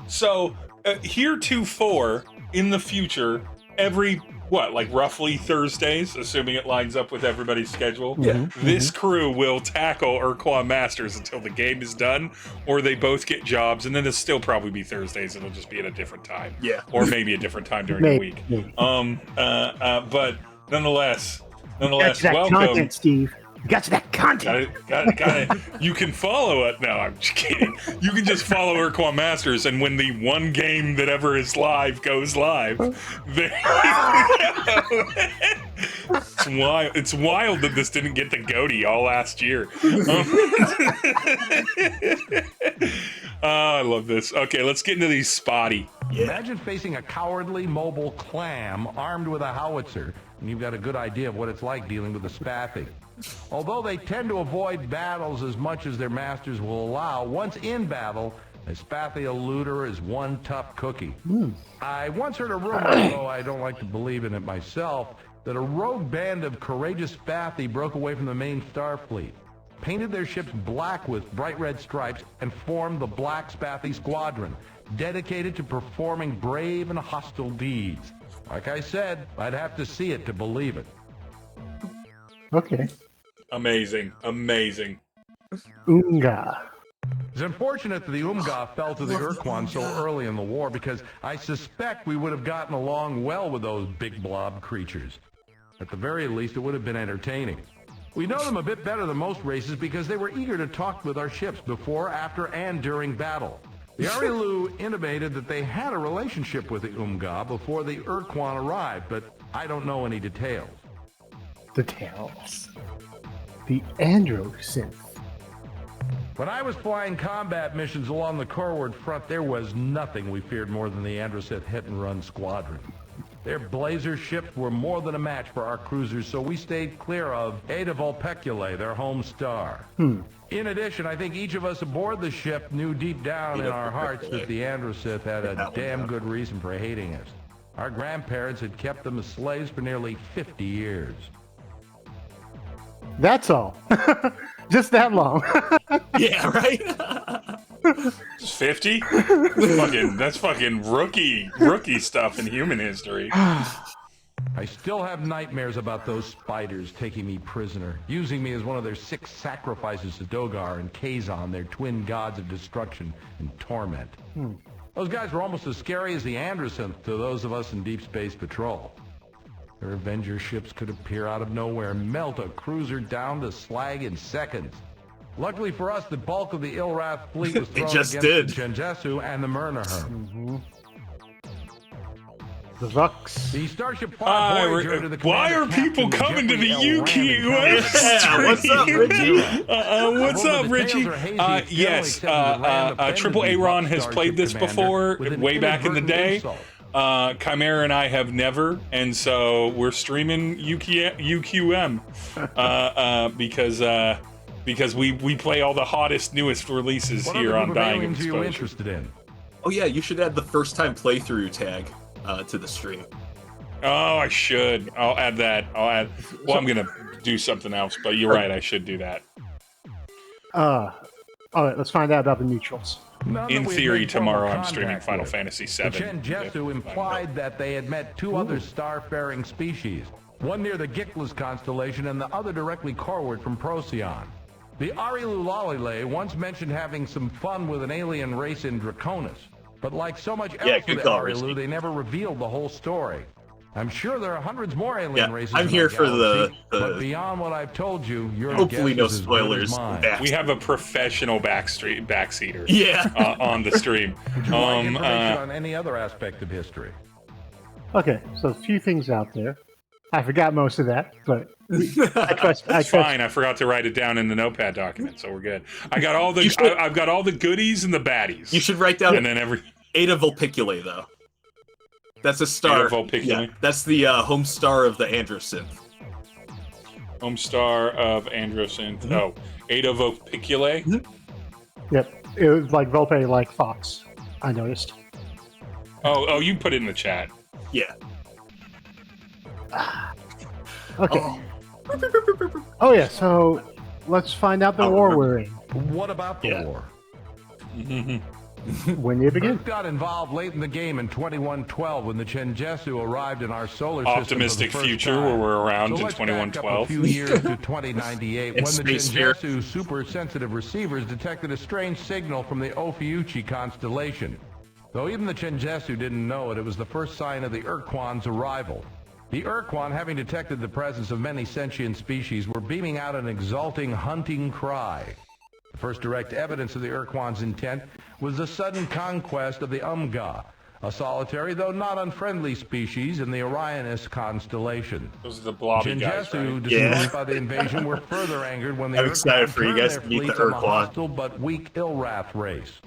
So heretofore in the future, every roughly Thursdays, assuming it lines up with everybody's schedule. Yeah. This crew will tackle Ur-Quan Masters until the game is done, or they both get jobs, and then it'll still probably be Thursdays. It'll just be at a different time. Yeah. Or maybe a different time during the week. But nonetheless, That's that welcome. content, Steve. You got that content. Got it. You can follow it. No, I'm just kidding. You can just follow Ur-Quan Masters, and when the one game that ever is live goes live, it's wild that this didn't get the GOTY all last year. I love this. Okay, let's get into these spotty. Yeah. Imagine facing a cowardly mobile clam armed with a howitzer, and you've got a good idea of what it's like dealing with a spathy. Although they tend to avoid battles as much as their masters will allow, once in battle, a spathy eluder is one tough cookie. I once heard a rumor, although I don't like to believe in it myself, that a rogue band of courageous spathy broke away from the main Starfleet, painted their ships black with bright red stripes, and formed the Black Spathy Squadron, dedicated to performing brave and hostile deeds. Like I said, I'd have to see it to believe it. Okay. Amazing. Unga. It's unfortunate that the Umga fell to the Ur-Quan so early in the war, because I suspect we would have gotten along well with those big blob creatures. At the very least, it would have been entertaining. We know them a bit better than most races because they were eager to talk with our ships before, after, and during battle. The Arilu intimated that they had a relationship with the Umga before the Ur-Quan arrived, but I don't know any details. Details. The Androsynth. When I was flying combat missions along the Corward front, there was nothing we feared more than the Androsynth hit-and-run squadron. Their blazer ships were more than a match for our cruisers, so we stayed clear of Ada Vulpeculae, their home star. In addition, I think each of us aboard the ship knew deep down in our hearts that the Androsynth had a damn good reason for hating us. Our grandparents had kept them as slaves for nearly 50 years. That's all. Just that long. Yeah, right? 50? That's fucking rookie stuff in human history. I still have nightmares about those spiders taking me prisoner, using me as one of their 6 sacrifices to Dogar and Kazon, their twin gods of destruction and torment. Those guys were almost as scary as the Androsynth to those of us in Deep Space Patrol. Their Avenger ships could appear out of nowhere and melt a cruiser down to slag in seconds. Luckily for us, the bulk of the Ilrath fleet was thrown against the Genjesu and the Murnaher. The Vux. The Starship Voyager to the why are people coming to the UQ? What's up, Richie? What's up, Richie? Yes, Triple Aaron has played this before, way back in the day. Chimera and I have never, and so we're streaming UQM because we play all the hottest, newest releases here on Dying of Exposure. What are you interested in? Oh yeah, you should add the first time playthrough tag to the stream. Oh, I should. I'll add that. Well, I'm gonna do something else, but you're right. I should do that. All right, let's find out about the neutrals. In theory, tomorrow I'm streaming Final Fantasy VII. The Genjesu implied that they had met 2 other star-faring species, one near the Gickless constellation and the other directly corward from Procyon. The Arilu Lalile once mentioned having some fun with an alien race in Draconis, but like so much else with the Arilu, they never revealed the whole story. I'm sure there are hundreds more alien races. I'm in here our for galaxy, the but beyond what I've told you, your hopefully guess no is as good as spoilers. mine. We have a professional backseater. Yeah. On the stream. Would you like information on any other aspect of history? Okay, so a few things out there. I forgot most of that, but I trust. It's fine. I forgot to write it down in the notepad document, so we're good. I got all the. I've got all the goodies and the baddies. You should write down and then Ada Vulpiculae, though. That's a star. Ada Vulpiculae? Yeah, that's the home star of the Androsynth. Home star of Androsynth. Mm-hmm. Oh, Ada Vulpiculae? Mm-hmm. Yep. It was like Vulpe, like Fox, I noticed. Oh, you put it in the chat. Yeah. Okay. Oh, yeah, so let's find out the war we're in. What about the war? When did it begin? Earth got involved late in the game in 2112 when the Chenjesu arrived in our solar system. Optimistic for the first future time. where we're around So in let's back up 2112. a few years to 2098 when the Space Fear. Chenjesu super-sensitive receivers detected a strange signal from the Ophiuchi constellation. Though even the Chenjesu didn't know it, it was the first sign of the Ur-Quan's arrival. The Ur-Quan, having detected the presence of many sentient species, were beaming out an exulting hunting cry. The first direct evidence of the Ur-Quan's intent was the sudden conquest of the Umga, a solitary though not unfriendly species in the Orionis constellation. Those are the blobby guys, Jinjetsu, right? distraught by the invasion, were further angered when the I'm excited Ur-Quan for you turned guys their to meet the fleets on the Ur-Quan. hostile but weak Ilrath race.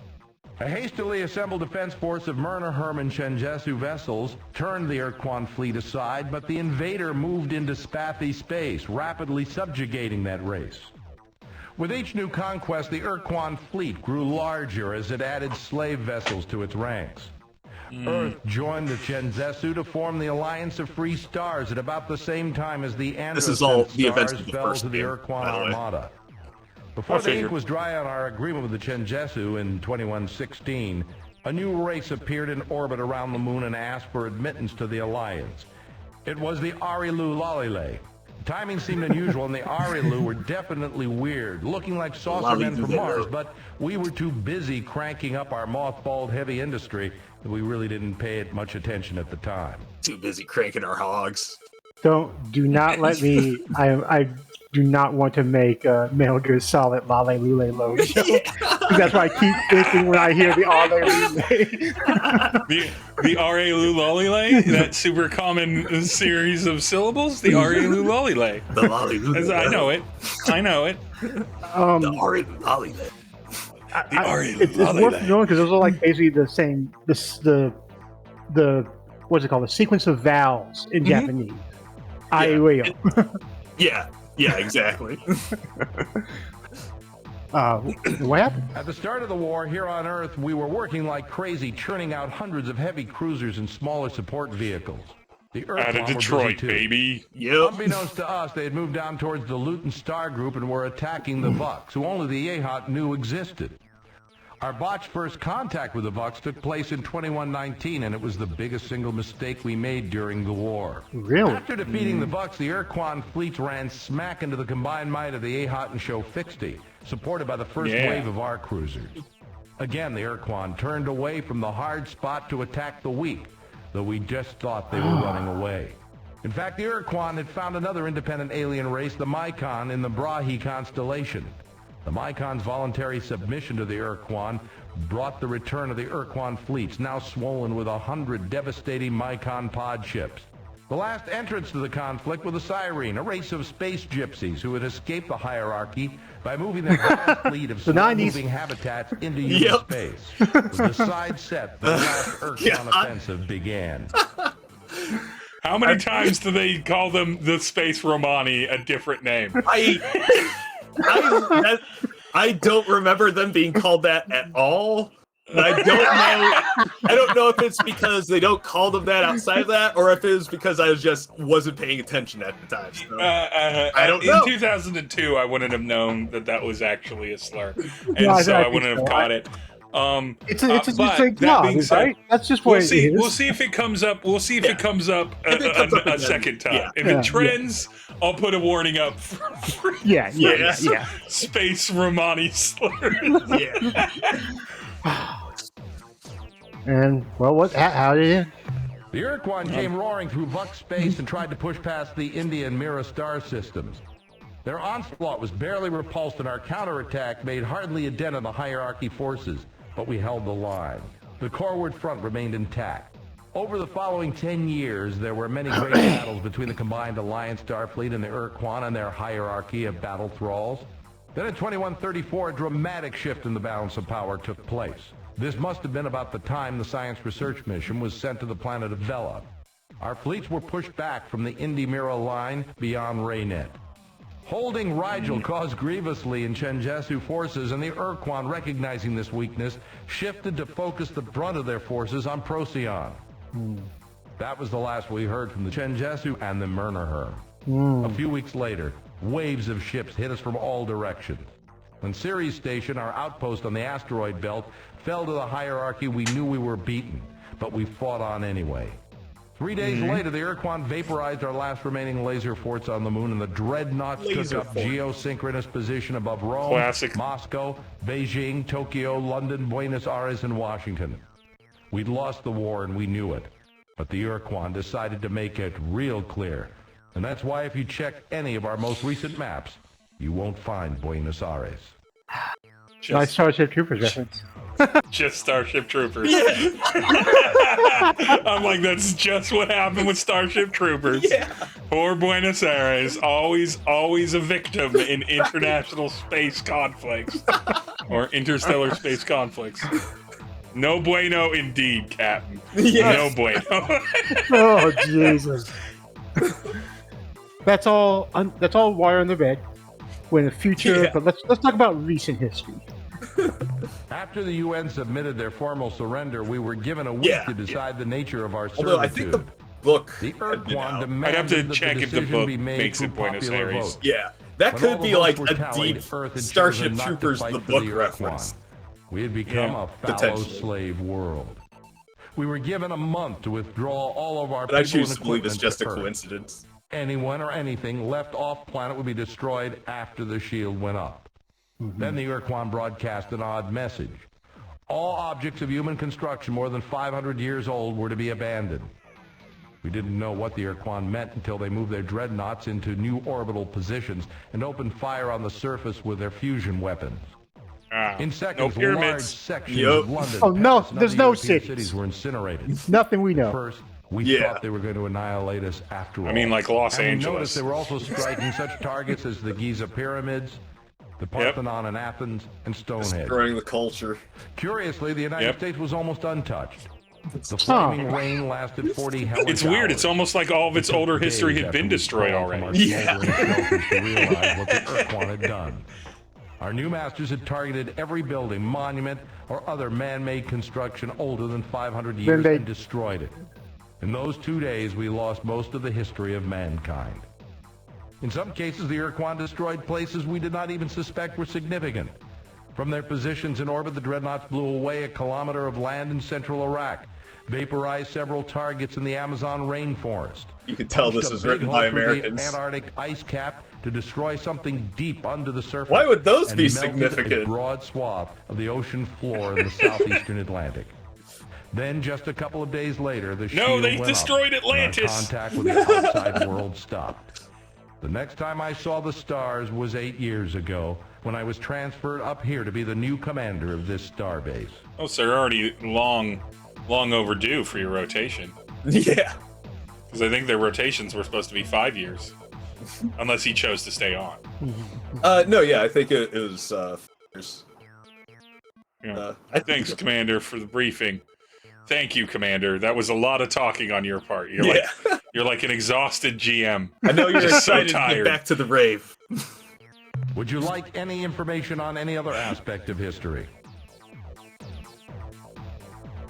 A hastily assembled defense force of Myrna Herman Chenjesu vessels turned the Ur-Quan fleet aside, but the invader moved into Spathi space, rapidly subjugating that race. With each new conquest, the Ur-Quan fleet grew larger as it added slave vessels to its ranks. Earth joined the Chenjesu to form the Alliance of Free Stars at about the same time as the This is all Androsynth the events stars of the fell first to the game, Ur-Quan by the way. Armada. Before the figured. ink was dry on our agreement with the Chenjesu in 2116, a new race appeared in orbit around the moon and asked for admittance to the Alliance. It was the Arilu Lalile. Timing seemed unusual, and the Arilu were definitely weird, looking like saucer men from Mars, but we were too busy cranking up our mothballed heavy industry that we really didn't pay it much attention at the time. Too busy cranking our hogs. Do not let me. I do not want to make Metal Gear Solid Lale Lule Load show. That's why I keep thinking when I hear the Ale Lule. The R.A. Lulolile, that super common series of syllables, the R.A. Lulolile. The Lolly. I know it. I know it. The Ori Lolly. It's worth knowing because those are like basically the same. The what's it called? The sequence of vowels in Japanese. Aiweo. Yeah, exactly. What happened? At the start of the war, here on Earth, we were working like crazy, churning out hundreds of heavy cruisers and smaller support vehicles. The Out Ur-Quan of were busy Detroit, too. baby. Yep. Unbeknownst to us, they had moved down towards the Luton Star Group and were attacking the Vux, who only the Yehat knew existed. Our botched first contact with the Vux took place in 2119, and it was the biggest single mistake we made during the war. Really? After defeating the Vux, the Ur-Quan fleets ran smack into the combined might of the Yehat and Shofixti, supported by the first wave of our cruisers. Again, the Ur-Quan turned away from the hard spot to attack the weak, though we just thought they were running away. In fact, the Ur-Quan had found another independent alien race, the Mycon, in the Brahi constellation. The Mycon's voluntary submission to the Ur-Quan brought the return of the Ur-Quan fleets, now swollen with 100 devastating Mycon pod ships. The last entrants to the conflict were the Cyrene, a race of space gypsies who had escaped the hierarchy by moving their vast fleet of slow-moving habitats into human space. With the side set, the last Ur-Quan offensive began. How many times do they call them the Space Romani a different name? I don't remember them being called that at all. And I don't know if it's because they don't call them that outside of that, or if it was because I wasn't paying attention at the time. So, I don't know. In 2002, I wouldn't have known that was actually a slur, and so I wouldn't have caught it. It's just a job, right? That's just what it is. We'll see if it comes up. We'll see if it comes up a second time. Yeah. If it trends, I'll put a warning up for Yeah. Space Romani slurs. Yeah. And well, how did it end? The Ur-Quan came roaring through Vux space and tried to push past the India and Mira star systems. Their onslaught was barely repulsed, and our counterattack made hardly a dent on the hierarchy forces, but we held the line. The Corward front remained intact. Over the following 10 years, there were many great battles between the combined Alliance Starfleet and the Ur-Quan and their hierarchy of battle thralls. Then in 2134, a dramatic shift in the balance of power took place. This must have been about the time the science research mission was sent to the planet of Vela. Our fleets were pushed back from the Indy-Mira line beyond Raynet. Holding Rigel caused grievously in Chenjesu forces, and the Ur-Quan, recognizing this weakness, shifted to focus the brunt of their forces on Procyon. That was the last we heard from the Chenjesu and the Murnaher. A few weeks later, waves of ships hit us from all directions. When Ceres Station, our outpost on the asteroid belt, fell to the hierarchy, we knew we were beaten, but we fought on anyway. 3 days later, the Ur-Quan vaporized our last remaining laser forts on the moon, and the dreadnoughts took up geosynchronous position above Rome, Moscow, Beijing, Tokyo, London, Buenos Aires, and Washington. We'd lost the war, and we knew it. But the Ur-Quan decided to make it real clear. And that's why if you check any of our most recent maps, you won't find Buenos Aires. Nice Starship Troopers reference. Just Starship Troopers. I'm like, that's just what happened with Starship Troopers. Yeah. Poor Buenos Aires, always a victim in international space conflicts. Or interstellar space conflicts. No bueno indeed, Captain. Yes. No bueno. Oh, Jesus. That's all wire on the bed. We're in the future, but let's talk about recent history. After the UN submitted their formal surrender, we were given a week to decide the nature of our servitude. Although I think the book... The Ur-Quan demanded I'd have to that check the if the decision book be made makes it through Buenos popular Aires. vote. Yeah, that When could all be the like votes were a tallied, deep Earth had Starship chosen not to Troopers fight the for book Ur-Quan. reference. We had become a fallow potentially. slave world. We were given a month to withdraw all of our But I people choose and to believe it's equipment just a to Earth. coincidence. Anyone or anything left off planet would be destroyed after the shield went up. Then the Ur-Quan broadcast an odd message. All objects of human construction more than 500 years old were to be abandoned. We didn't know what the Ur-Quan meant until they moved their dreadnoughts into new orbital positions and opened fire on the surface with their fusion weapons. In seconds, no large pyramids. sections of London, Oh, no, Paris, and there's other no European cities. cities were incinerated. Nothing we know. First, we thought they were going to annihilate us after all. I mean, like Los and Angeles. We noticed they were also striking such targets as the Giza pyramids, the Parthenon in Athens, and Stonehenge. Destroying the culture. Curiously, the United States was almost untouched. The flaming rain lasted 40 hellish It's weird. hours. It's almost like all of its older history had been destroyed already. Yeah. To realize what the Ur-Quan had done. Our new masters had targeted every building, monument, or other man-made construction older than 500 years and destroyed it. In those 2 days, we lost most of the history of mankind. In some cases, the Ur-Quan destroyed places we did not even suspect were significant. From their positions in orbit, the dreadnoughts blew away a kilometer of land in central Iraq, vaporized several targets in the Amazon rainforest. You can tell this was written by Americans. The Antarctic ice cap to destroy something deep under the surface. Why would those be and melted significant? A broad swath of the ocean floor in the southeastern Atlantic. Then, just a couple of days later, the shield they went destroyed up, Atlantis. and our contact with the outside world stopped. The next time I saw the stars was 8 years ago, when I was transferred up here to be the new commander of this starbase. Oh, so you're already long overdue for your rotation. Yeah. Because I think their rotations were supposed to be 5 years. Unless he chose to stay on. No, yeah, I think it was, years. Yeah. Thanks, Commander, for the briefing. Thank you, Commander. That was a lot of talking on your part. You're like an exhausted GM. I know you're Just excited so to get tired. back to the rave. Would you like any information on any other aspect of history?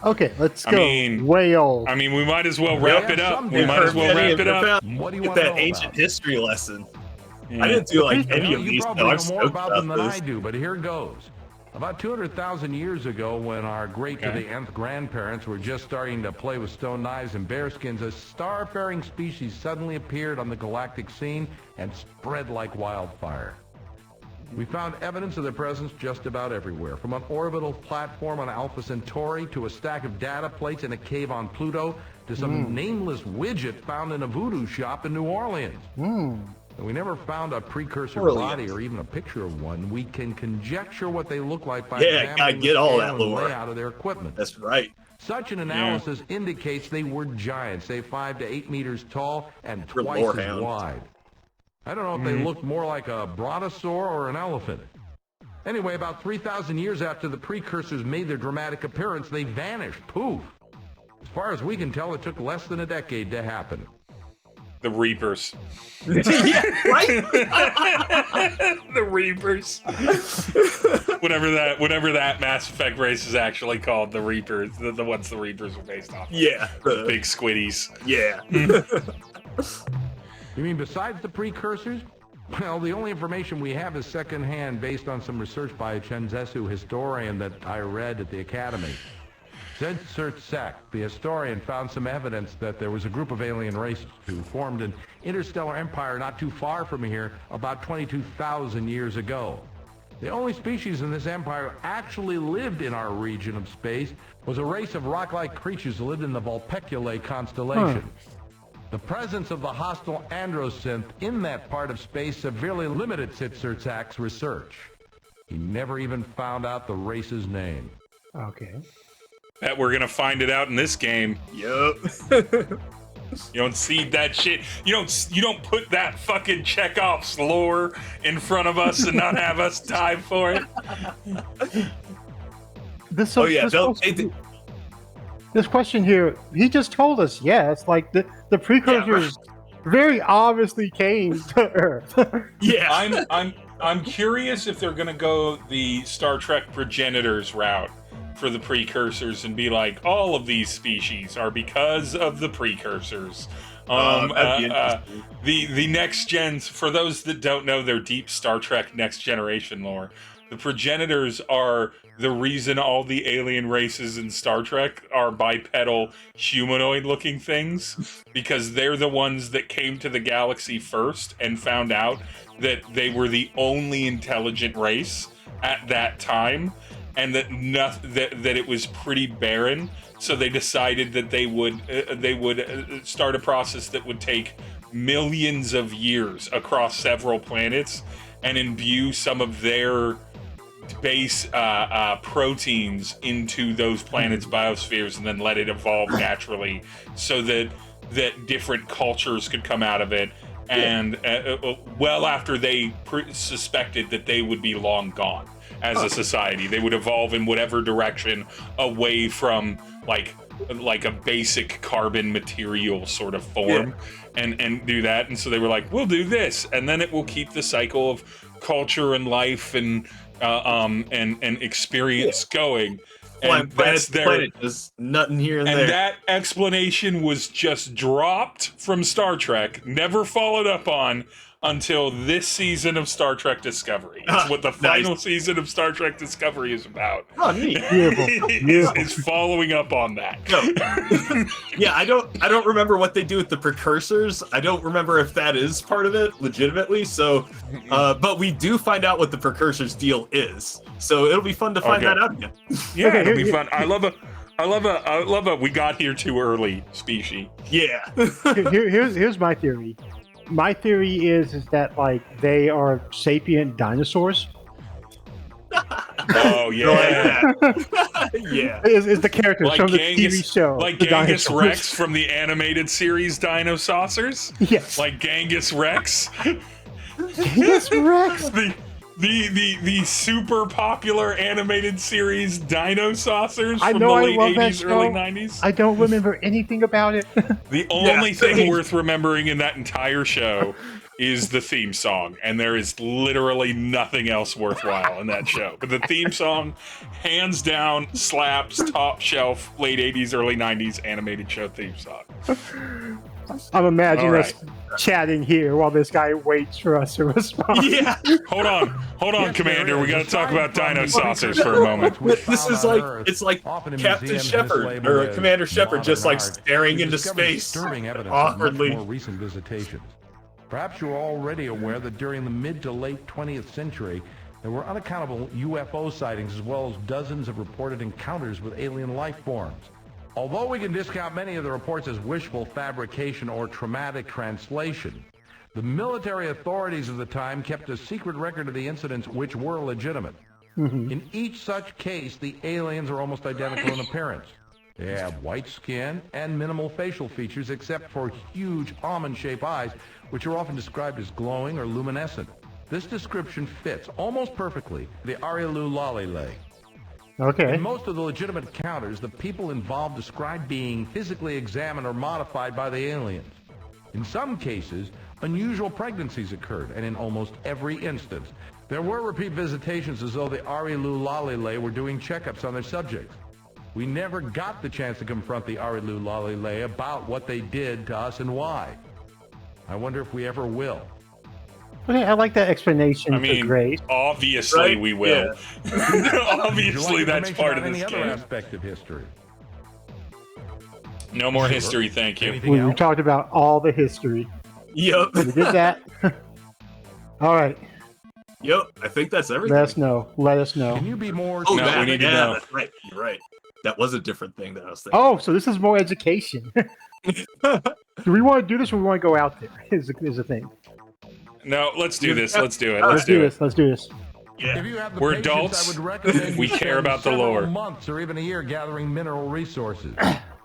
Okay, let's go. Way old. I mean, we might as well wrap it up. We might as well Any wrap it up. What do you Get want to that know ancient about? history lesson. Yeah. I didn't do like any You of these, probably so I'm know more stoked about them than about I this. do, but here goes. About 200,000 years ago, when our great to the nth grandparents were just starting to play with stone knives and bearskins, a star-faring species suddenly appeared on the galactic scene and spread like wildfire. We found evidence of their presence just about everywhere, from an orbital platform on Alpha Centauri to a stack of data plates in a cave on Pluto to some nameless widget found in a voodoo shop in New Orleans. We never found a precursor body or even a picture of one. We can conjecture what they look like by examining the all scale that and lore. layout of their equipment. That's right. Such an analysis indicates they were giants, say 5 to 8 meters tall and twice as wide. I don't know if they looked more like a brontosaur or an elephant. Anyway, about 3,000 years after the precursors made their dramatic appearance, they vanished. Poof. As far as we can tell, it took less than a decade to happen. The Reapers. Yeah, right? The Reapers. whatever that Mass Effect race is actually called, the Reapers. The ones the Reapers are based off. Yeah. The big squiddies. Yeah. You mean besides the precursors? Well, the only information we have is secondhand based on some research by a Chenzetsu historian that I read at the Academy. Zensurtsek, the historian, found some evidence that there was a group of alien races who formed an interstellar empire not too far from here about 22,000 years ago. The only species in this empire actually lived in our region of space was a race of rock-like creatures who lived in the Vulpeculae constellation. The presence of the hostile androsynth in that part of space severely limited Zensurtsek's research. He never even found out the race's name. Okay. Bet we're gonna find it out in this game. Yup. You don't seed that shit. You don't put that fucking Chekhov's lore in front of us and not have us die for it. This question here, he just told us yes. Like the precursors very obviously came to Earth. Yeah. I'm curious if they're gonna go the Star Trek progenitors route for the precursors and be like, all of these species are because of the precursors. The next gens, for those that don't know their deep Star Trek Next Generation lore, the progenitors are the reason all the alien races in Star Trek are bipedal humanoid looking things, because they're the ones that came to the galaxy first and found out that they were the only intelligent race at that time, and that it was pretty barren. So they decided that they would start a process that would take millions of years across several planets and imbue some of their base proteins into those planets' biospheres, and then let it evolve naturally, so that different cultures could come out of it. And well after they suspected that they would be long gone as a society, they would evolve in whatever direction away from like a basic carbon material sort of form, and do that. And so they were like, we'll do this, and then it will keep the cycle of culture and life and experience going. And that's their just nothing here and there. there. That explanation was just dropped from Star Trek, never followed up on until this season of Star Trek Discovery. It's what the final season of Star Trek Discovery is about. Oh, neat. Is following up on that. No. Yeah, I don't remember what they do with the precursors. I don't remember if that is part of it legitimately. So, but we do find out what the precursors deal is. So it'll be fun to find that out again. Yeah, it'll be fun. I love a we got here too early species. Yeah. Here's my theory. My theory is that like they are sapient dinosaurs. Oh yeah, yeah. Is the characters like from the Genghis, TV show, like the Genghis dinosaurs. Rex from the animated series Dino-Saucers? Yes, like Genghis Rex. Genghis Rex. The super popular animated series Dino-Saucers I from know, the I late love that 80s, show. early 90s. I don't remember anything about it. The only thing worth remembering in that entire show is the theme song, and there is literally nothing else worthwhile in that show. But the theme song, hands down, slaps, top shelf, late 80s, early 90s animated show theme song. I'm imagining All us chatting here while this guy waits for us to respond. Yeah. Hold on, Commander. We got to talk about Dino-Saucers for a moment. This is like, it's like Captain Shepard or Commander Shepard just like staring into space awkwardly. More recent visitations. Perhaps you're already aware that during the mid to late 20th century, there were unaccountable UFO sightings as well as dozens of reported encounters with alien life forms. Although we can discount many of the reports as wishful fabrication or traumatic translation, the military authorities of the time kept a secret record of the incidents which were legitimate. In each such case, the aliens are almost identical in appearance. They have white skin and minimal facial features except for huge almond-shaped eyes, which are often described as glowing or luminescent. This description fits almost perfectly the Arielu Lalile. Okay. In most of the legitimate encounters, the people involved describe being physically examined or modified by the aliens. In some cases, unusual pregnancies occurred, and in almost every instance, there were repeat visitations as though the Arielu Lalile were doing checkups on their subjects. We never got the chance to confront the Arielu Lalile about what they did to us and why. I wonder if we ever will. Okay, I like that explanation I mean, for Grace. obviously Right? we will. Obviously, Would you like that's part of information this on any other game. aspect of history? No more history, thank you. Anything We else? talked about all the history. Yep. We did that. All right. Yep. I think that's everything. Let us know. Let us know. Can you be more... Oh, No, that, we need to yeah, know. that's right. You're right. That was a different thing that I was thinking. Oh, so this is more education. Do we want to do this or we want to go out there? Is the thing. No, let's do this. Let's do it. Let's Let's do do it. this. Let's do this. Yeah. If you have the We're patience, adults. I would recommend We you care spend about the several lore. months or even a year gathering mineral resources.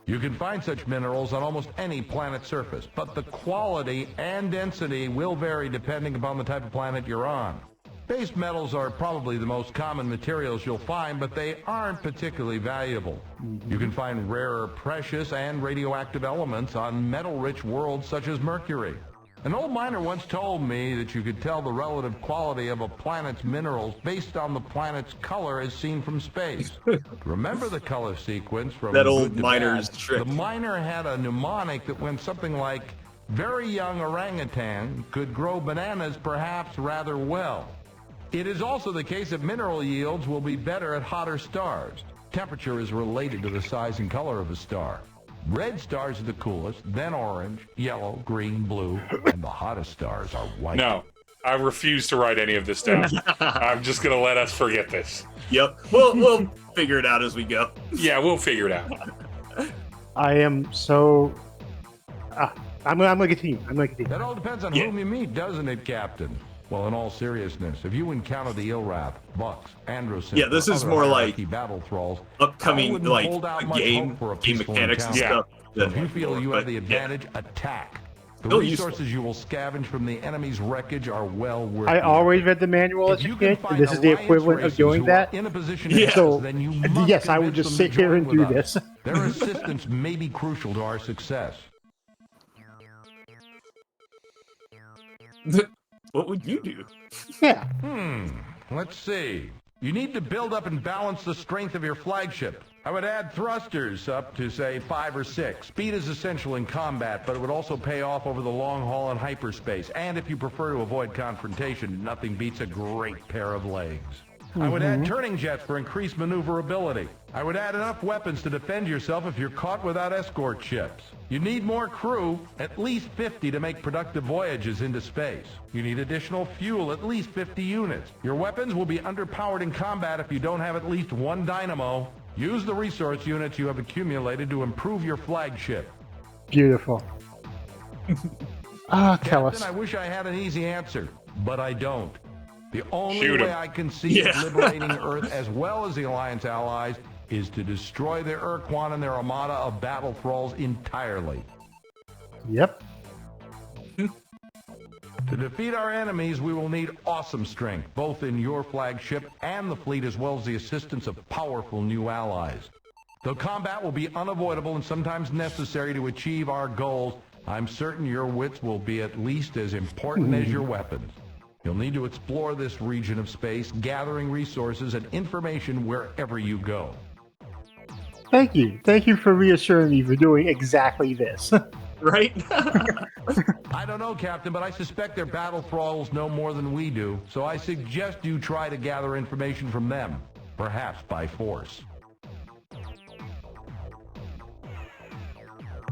You can find such minerals on almost any planet's surface, but the quality and density will vary depending upon the type of planet you're on. Base metals are probably the most common materials you'll find, but they aren't particularly valuable. You can find rarer precious and radioactive elements on metal-rich worlds such as Mercury. An old miner once told me that you could tell the relative quality of a planet's minerals based on the planet's color as seen from space. Remember the color sequence from That old Good to miner's Bad? trick. The miner had a mnemonic that went something like, very young orangutan could grow bananas perhaps rather well. It is also the case that mineral yields will be better at hotter stars. Temperature is related to the size and color of a star. Red stars are the coolest, then orange, yellow, green, blue, and the hottest stars are white. No, I refuse to write any of this down. I'm just going to let us forget this. Yep. We'll figure it out as we go. Yeah, we'll figure it out. I am so. I'm gonna continue. That all depends on Yeah. whom you meet, doesn't it, Captain? Well, in all seriousness, if you encounter the Ilrath, Bucks, Androsyn, Yeah, this or is other more hierarchy like battle thralls, Upcoming I wouldn't like hold out much game hope for a game peaceful mechanics and encounter. stuff. If you feel you have the But, yeah. advantage, attack. The Still resources useful. you will scavenge from the enemy's wreckage are well worth I it. always read the manual If as a you can kid, find and this is the alliance equivalent of races doing who that. are in a position to Yeah. help, So, then you must yes, I would convince just them to sit here join and with do us. this. Their assistance may be crucial to our success. What would you do? Yeah. Let's see. You need to build up and balance the strength of your flagship. I would add thrusters up to, say, 5 or 6. Speed is essential in combat, but it would also pay off over the long haul in hyperspace. And if you prefer to avoid confrontation, nothing beats a great pair of legs. I would add turning jets for increased maneuverability. I would add enough weapons to defend yourself if you're caught without escort ships. You need more crew, at least 50 to make productive voyages into space. You need additional fuel, at least 50 units. Your weapons will be underpowered in combat if you don't have at least 1 dynamo. Use the resource units you have accumulated to improve your flagship. Beautiful. Tell us. Captain, I wish I had an easy answer, but I don't. The only Shoot 'em. way I can see Yeah. of liberating Earth as well as the Alliance allies is to destroy the Ur-Quan and their armada of battle thralls entirely. Yep. To defeat our enemies, we will need awesome strength, both in your flagship and the fleet, as well as the assistance of powerful new allies. Though combat will be unavoidable and sometimes necessary to achieve our goals, I'm certain your wits will be at least as important as your weapons. You'll need to explore this region of space, gathering resources and information wherever you go. Thank you. Thank you for reassuring me for doing exactly this. Right? I don't know, Captain, but I suspect their battle thralls know more than we do, so I suggest you try to gather information from them, perhaps by force.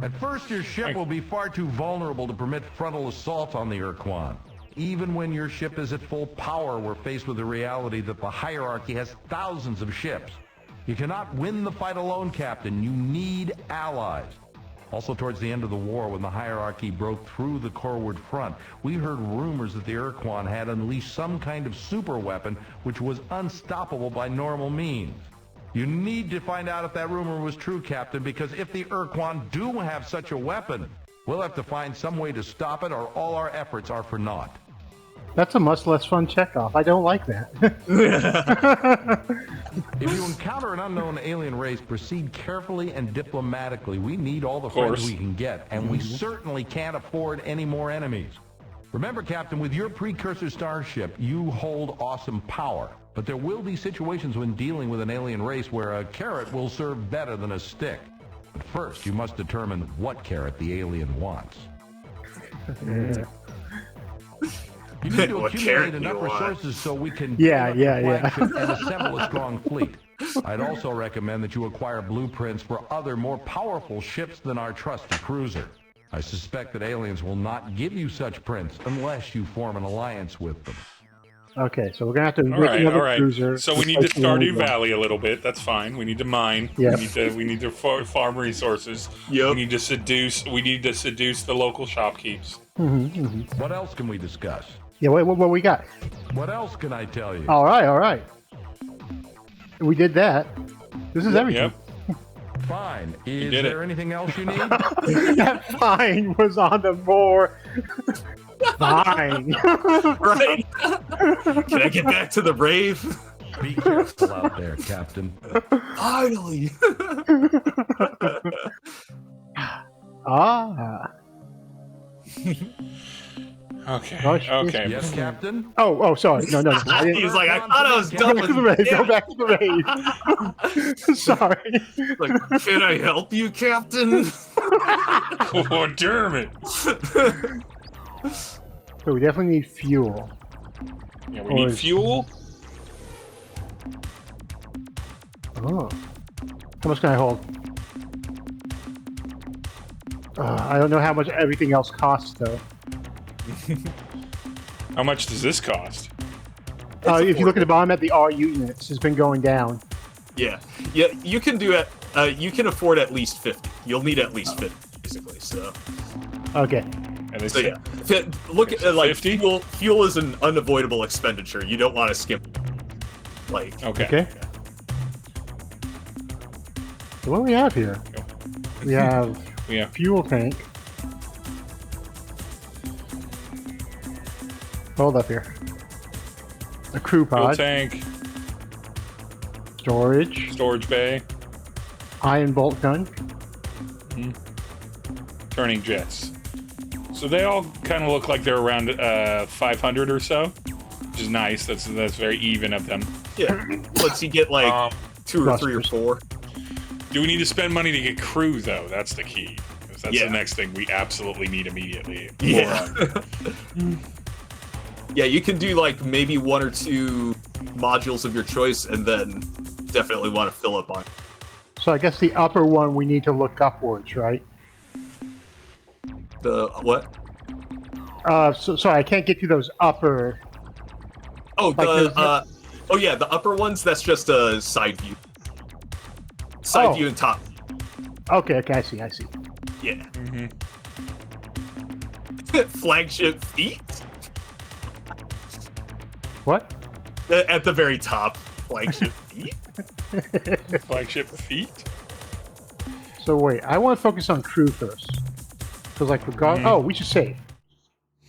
At first, your ship will be far too vulnerable to permit frontal assault on the Ur-Quan. Even when your ship is at full power, we're faced with the reality that the hierarchy has thousands of ships. You cannot win the fight alone, Captain. You need allies. Also, towards the end of the war, when the hierarchy broke through the Corward front, we heard rumors that the Ur-Quan had unleashed some kind of super weapon which was unstoppable by normal means. You need to find out if that rumor was true, Captain, because if the Ur-Quan do have such a weapon, we'll have to find some way to stop it, or all our efforts are for naught. That's a much less fun checkoff. I don't like that. If you encounter an unknown alien race, proceed carefully and diplomatically. We need all the friends we can get, and we certainly can't afford any more enemies. Remember, Captain, with your precursor starship, you hold awesome power. But there will be situations when dealing with an alien race where a carrot will serve better than a stick. But first, you must determine what carrot the alien wants. You need to accumulate enough resources so we can and assemble a strong fleet. I'd also recommend that you acquire blueprints for other, more powerful ships than our trusty cruiser. I suspect that aliens will not give you such prints unless you form an alliance with them. Okay, so we're gonna have to make another cruiser. So we need to Stardew Valley a little bit. That's fine. We need to mine. Yes. We need to farm resources. Yep. We need to seduce the local shopkeepers. What else can we discuss? Yeah, what we got? What else can I tell you? All right. We did that. This is everything. Yep. Fine. Is there anything else you need? That fine was on the more. Fine. Right? Can I get back to the rave? Be careful out there, Captain. Finally. Okay. Yes, Captain? Oh, sorry. No. He's like, I thought I was done with Go back to the rave. Sorry. Like, can I help you, Captain? Oh, damn it. So we definitely need fuel. Yeah, we need fuel. Oh. How much can I hold? I don't know how much everything else costs, though. How much does this cost? If you look at the bottom at the R units, it's been going down. Yeah, you can do it. You can afford at least 50. You'll need at least 50, basically. So. Okay. And So yeah, look at like 50? Fuel is an unavoidable expenditure. You don't want to skip. Like Okay. So what do we have here? We have fuel tank. Hold up here. A crew pod. Fuel tank. Storage Bay. Iron bolt gun. Turning jets. So they all kind of look like they're around 500 or so, which is nice. That's very even of them. Yeah, lets you get like 2 or 3 or 4. Do we need to spend money to get crew though? That's the key. Because that's the next thing we absolutely need immediately. Yeah. Yeah, you can do like maybe 1 or 2 modules of your choice, and then definitely want to fill up on. So I guess the upper one we need to look upwards, right? The what? Sorry, I can't get to those upper. Oh, the upper ones. That's just a side view. Side view and top. Okay, I see. Yeah. Flagship feet. What? At the very top, flagship feet. Flagship feet. So wait, I want to focus on crew first. Because like we should save.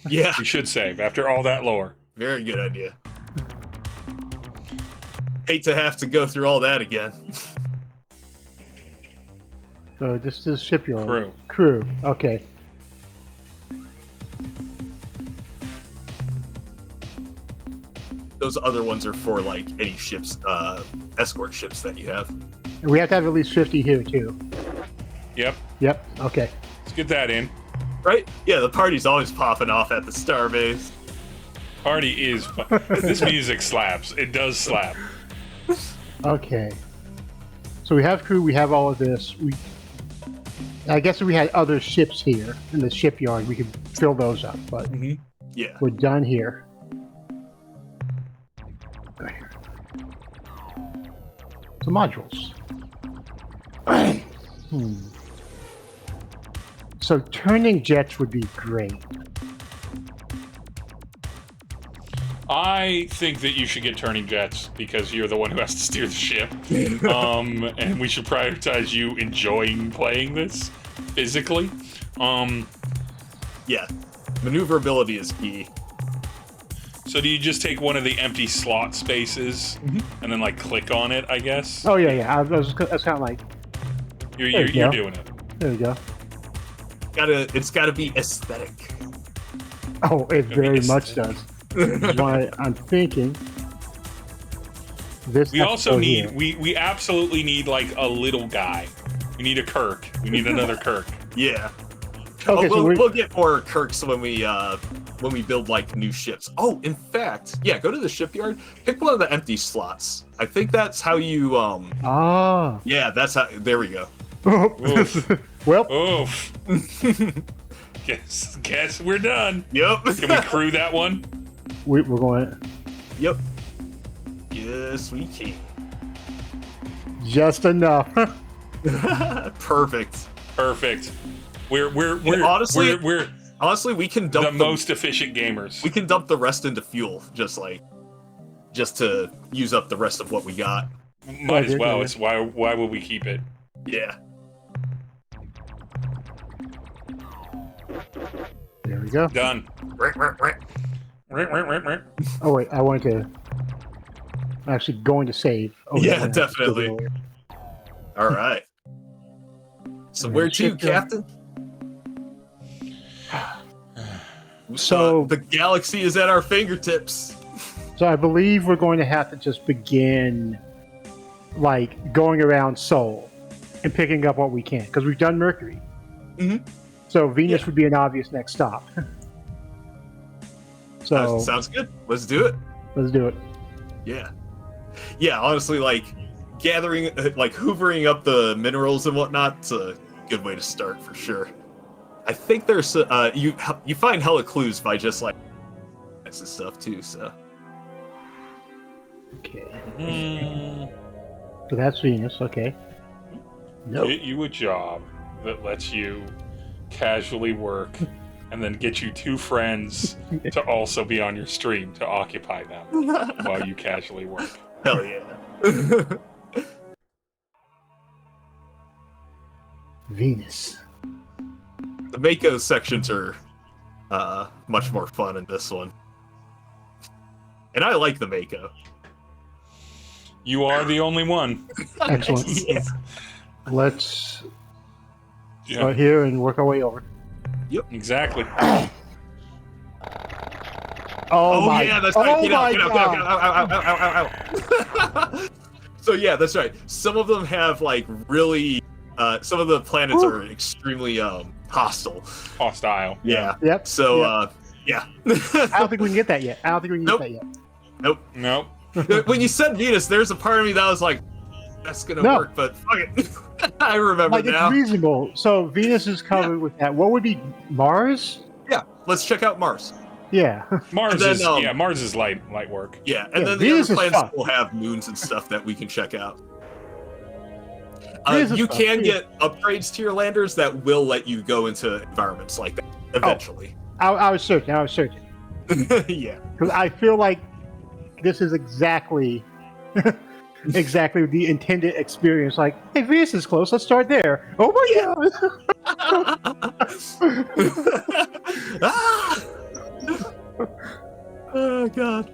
Yeah, we should save after all that lore. Very good idea. Hate to have to go through all that again. So this is shipyard. Crew. Okay. Those other ones are for like any ships, escort ships that you have. And we have to have at least 50 here too. Yep. Okay. Let's get that in. Right? Yeah, the party's always popping off at the starbase. Party is. This music slaps. It does slap. Okay. So we have crew. We have all of this. I guess if we had other ships here in the shipyard, we could fill those up. But yeah, we're done here. Some modules. So turning jets would be great. I think that you should get turning jets because you're the one who has to steer the ship. And we should prioritize you enjoying playing this physically. Yeah, maneuverability is key. So do you just take one of the empty slot spaces and then like click on it, I guess? Oh yeah. That's kind of like. You're doing it. There we go. It's gotta be aesthetic. Oh, it very much does. That's why I'm thinking. This. We also need. We absolutely need like a little guy. We need a Kirk. We need another Kirk. Yeah. Okay, we'll get more Kirks when we build like new ships. Oh, in fact, yeah, go to the shipyard, pick one of the empty slots. I think that's how you Yeah, that's how. There we go. Well. Oof. Guess we're done. Yep. Can we crew that one? We're going. Yep. Yes, we can. Just enough. Perfect. We're honestly, we're we can dump the most efficient gamers. We can dump the rest into fuel, just to use up the rest of what we got. Might as well. It's why would we keep it? Yeah. There we go. Done. Oh wait, I wanted to. I'm actually going to save. Oh, yeah, definitely. All right. So where to, Captain? So the galaxy is at our fingertips. So I believe we're going to have to just begin, like, going around Sol and picking up what we can, because we've done Mercury. Mm-hmm. So Venus would be an obvious next stop. So sounds good. Let's do it. Let's do it. Yeah. Yeah, honestly, like, gathering, like, hoovering up the minerals and whatnot, it's a good way to start, for sure. I think there's, you find hella clues by just, like, and stuff, too, so. Okay. So that's Venus, okay. Nope. Get you a job that lets you casually work and then get you two friends to also be on your stream to occupy them while you casually work. Hell yeah. Venus. The Mako sections are much more fun in this one. And I like the Mako. You are the only one. Excellent. Yeah. Let's start here and work our way over. Yep. Exactly. Oh my! Yeah, that's right. Oh Get out, my out. So yeah, that's right. Some of them have like really. Some of the planets are extremely hostile. Hostile. Yeah. Yep. So yeah. I don't think we can get that yet. Nope. When you said Venus, there's a part of me that was like, that's gonna work, but fuck it. I remember now. It's reasonable. So Venus is covered with that. What would be Mars? Yeah, let's check out Mars. Yeah. Mars is light work. Yeah, and then the other planets will have moons and stuff that we can check out. You can get upgrades to your landers that will let you go into environments like that eventually. I was searching. Yeah. Because I feel like this is exactly the intended experience. Like, hey, Venus is close. Let's start there. Oh my god! Oh god!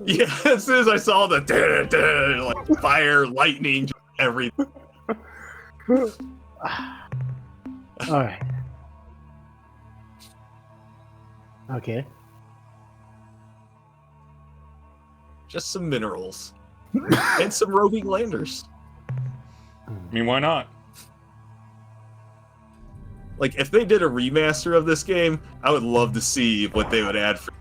Yeah, as soon as I saw the like fire, lightning, everything. All right. Okay. Just some minerals. And some roving landers. I mean, why not? Like, if they did a remaster of this game, I would love to see what they would add for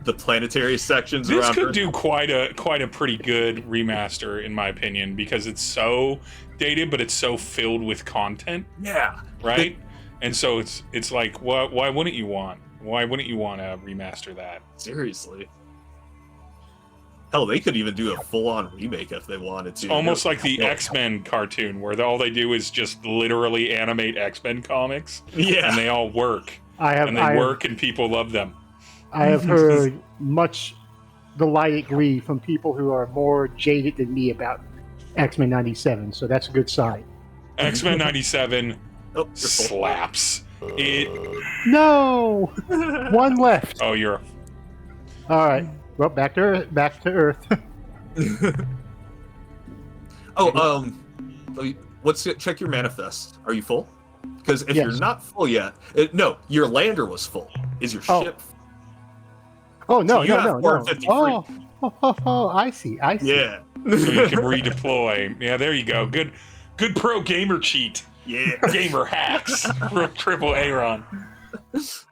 the planetary sections around. This could do quite a pretty good remaster, in my opinion, because it's so dated, but it's so filled with content. Yeah. Right? And so it's like, why wouldn't you want to remaster that? Seriously. Hell, they could even do a full-on remake if they wanted to. Almost like the X-Men cartoon, where all they do is just literally animate X-Men comics. Yeah. And they all work. And people love them. I have heard much delighted glee from people who are more jaded than me about X-Men 97, so that's a good sign. X-Men 97 slaps. No! One left. Oh, you're... All right. Well, back to Earth. Check your manifest. Are you full? Because if Yes. you're not full yet, no, your lander was full. Is your ship? Oh no, So you have no. 453. Oh, I see. Yeah. So you can redeploy. Yeah, there you go. Good pro gamer cheat. Yeah. Gamer hacks. Triple Aaron.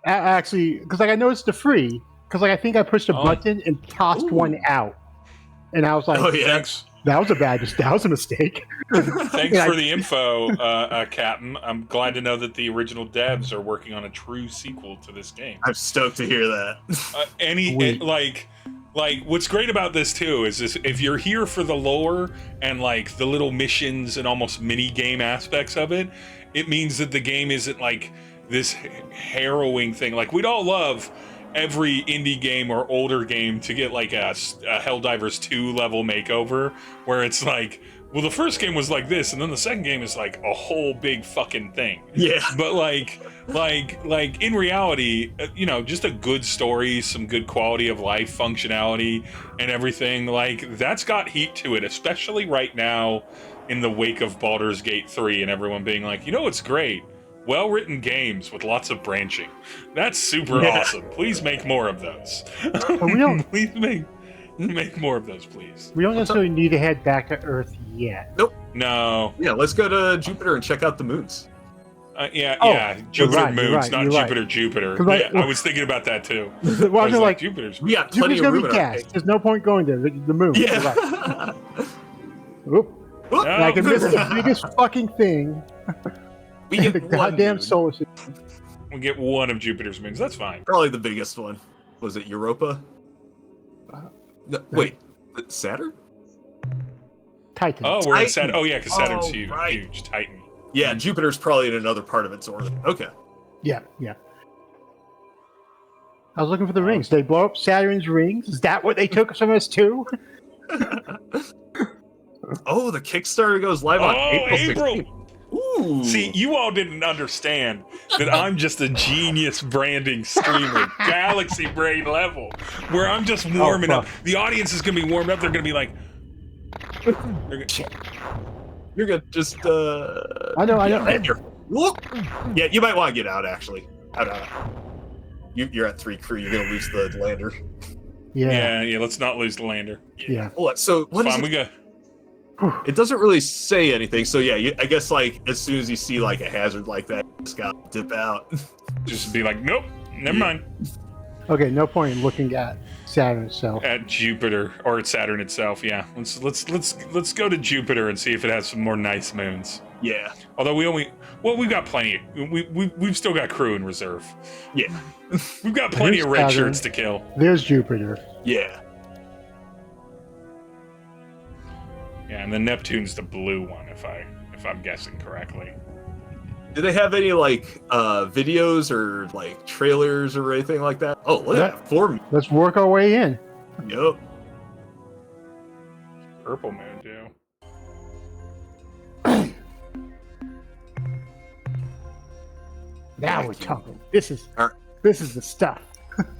Actually, because I noticed the free. Because I think I pushed a button and tossed one out, and I was like, Oh yeah. Thanks. That was a mistake. Thanks for the info, Captain. I'm glad to know that the original devs are working on a true sequel to this game. I'm stoked to hear that. What's great about this too is if you're here for the lore and like the little missions and almost mini game aspects of it, it means that the game isn't like this harrowing thing. Like we'd all love every indie game or older game to get like a Helldivers 2 level makeover where it's like, well, the first game was like this and then the second game is like a whole big fucking thing. Yeah. But like in reality, just a good story, some good quality of life functionality and everything, like that's got heat to it, especially right now in the wake of Baldur's Gate 3 and everyone being like, it's great. Well-written games with lots of branching. That's super awesome. Please make more of those. We don't. Please make more of those, please. We don't necessarily need to head back to Earth yet. Nope. No. Yeah, let's go to Jupiter and check out the moons. Jupiter moons, not Jupiter. Right. Jupiter. I was thinking about that too. Well, I was like, Jupiter's. We got plenty Jupiter's of gonna room be in our cast. cake. There's no point going to the moon. Yeah. Oop. Whoop. And I can miss the biggest fucking thing. We in get the one goddamn moon. solar system. We get one of Jupiter's moons. That's fine. Probably the biggest one. Was it Europa? No, wait, Saturn? Titan. Oh, we're in Titan. Saturn. Oh yeah, because Saturn's huge. Right. Huge. Titan. Yeah, Jupiter's probably in another part of its orbit. Okay. Yeah. I was looking for the rings. They blow up Saturn's rings. Is that what they took from us too? Oh, the Kickstarter goes live on April 16th. April. Ooh. See, you all didn't understand that I'm just a genius branding streamer, galaxy brain level, where I'm just warming up. The audience is going to be warmed up. They're going to be like, You're gonna just I know. Look. Yeah, you might want to get out actually. You're at 3 crew. You're gonna lose the lander. Yeah. let's not lose the lander. Yeah. So what is Fine, it? we go. It doesn't really say anything. So yeah, I guess like as soon as you see like a hazard like that, you just gotta dip out. Just be like, nope, never mind. Okay, no point in looking at Saturn itself. At Jupiter or at Saturn itself, yeah. Let's go to Jupiter and see if it has some more nice moons. Yeah. Although we've got plenty. We've still got crew in reserve. Yeah. We've got plenty Here's of red Saturn. shirts to kill. There's Jupiter. Yeah. Yeah, and then Neptune's the blue one, if I'm guessing correctly. Do they have any like videos or like trailers or anything like that? Oh, look at that for me. Let's work our way in. Yep. Purple moon too. Now we're talking. This is Alright. the stuff.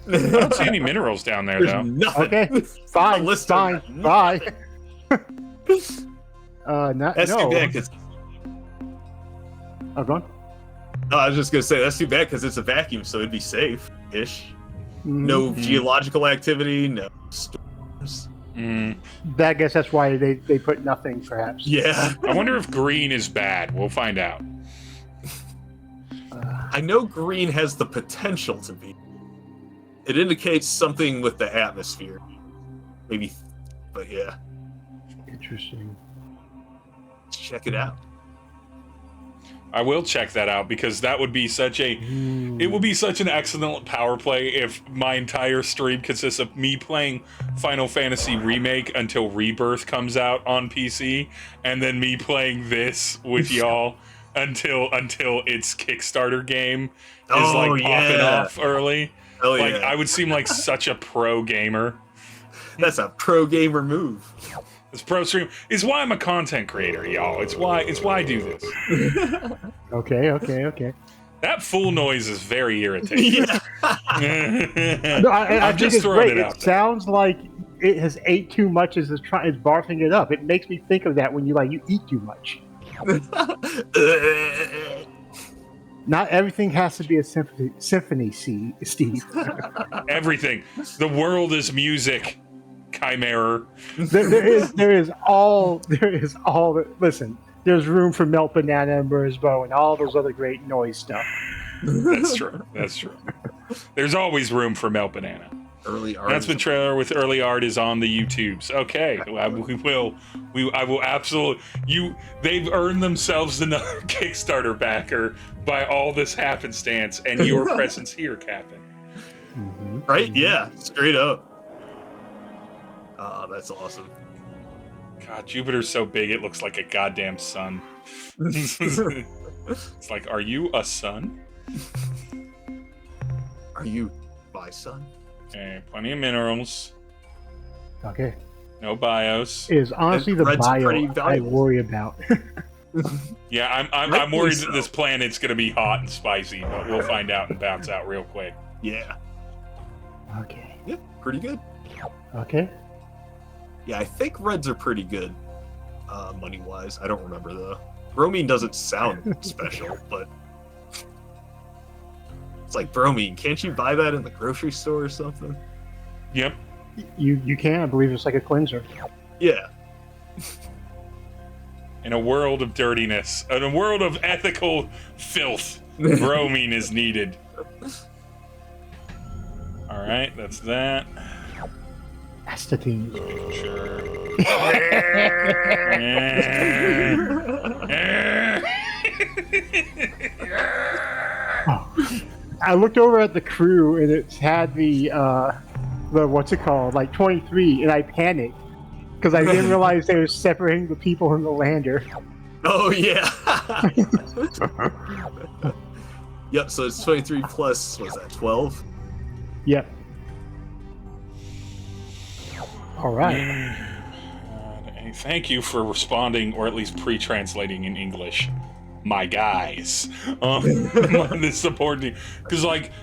I don't see any minerals down there There's though. nothing. Okay, fine, list fine, of- bye. That's no. too bad because Oh, go on. I was just gonna say that's too bad because it's a vacuum, so it'd be safe-ish. No Mhm. geological activity, no storms. I guess that's why they put nothing, perhaps. Yeah. I wonder if green is bad. We'll find out. I know green has the potential to be. It indicates something with the atmosphere. Maybe, but yeah. Interesting. Check it out. I will check that out because that would be such a. It would be such an excellent power play if my entire stream consists of me playing Final Fantasy Remake until Rebirth comes out on PC, and then me playing this with y'all until its Kickstarter game is popping off early. Hell Like yeah. I would seem like such a pro gamer. That's a pro gamer move. This pro stream is why I'm a content creator, y'all. It's why I do this. Okay. That full noise is very irritating. Yeah. No, I I'm think just it's throwing great. it out It there. sounds like it has ate too much as it's barfing it up. It makes me think of that when you eat too much. Not everything has to be a symphony, Steve. Everything. The world is music. Chimera. there is all. Listen, there's room for Melt Banana and Mersbo and all those other great noise stuff. That's true. There's always room for Melt Banana. Early art. Announcement trailer with early art is on the YouTubes. Okay, I will absolutely. They've earned themselves another Kickstarter backer by all this happenstance and your presence here, Captain. Right? Yeah. Straight up. Oh, that's awesome. God, Jupiter's so big it looks like a goddamn sun. It's like, are you a sun? Are you my son? Okay, plenty of minerals. Okay. No bios. It is honestly the Red's pretty bio I valuable. worry about. Yeah, I'm Rightfully worried so. that this planet's gonna be hot and spicy, but we'll find out and bounce out real quick. Yeah. Okay. Yeah, pretty good. Okay. Yeah, I think reds are pretty good, money-wise. I don't remember though. Bromine doesn't sound special, but it's like bromine. Can't you buy that in the grocery store or something? Yep. You can. I believe it's like a cleanser. Yeah. In a world of dirtiness, in a world of ethical filth, bromine is needed. All right, that's that. Astatine. Sure. I looked over at the crew and it had the what's it called, 23, and I panicked because I didn't realize they were separating the people in the lander. Oh yeah. Yep. So it's 23 plus. What's that? 12. Yep. All right. Thank you for responding, or at least pre-translating in English, my guys. This supporting, because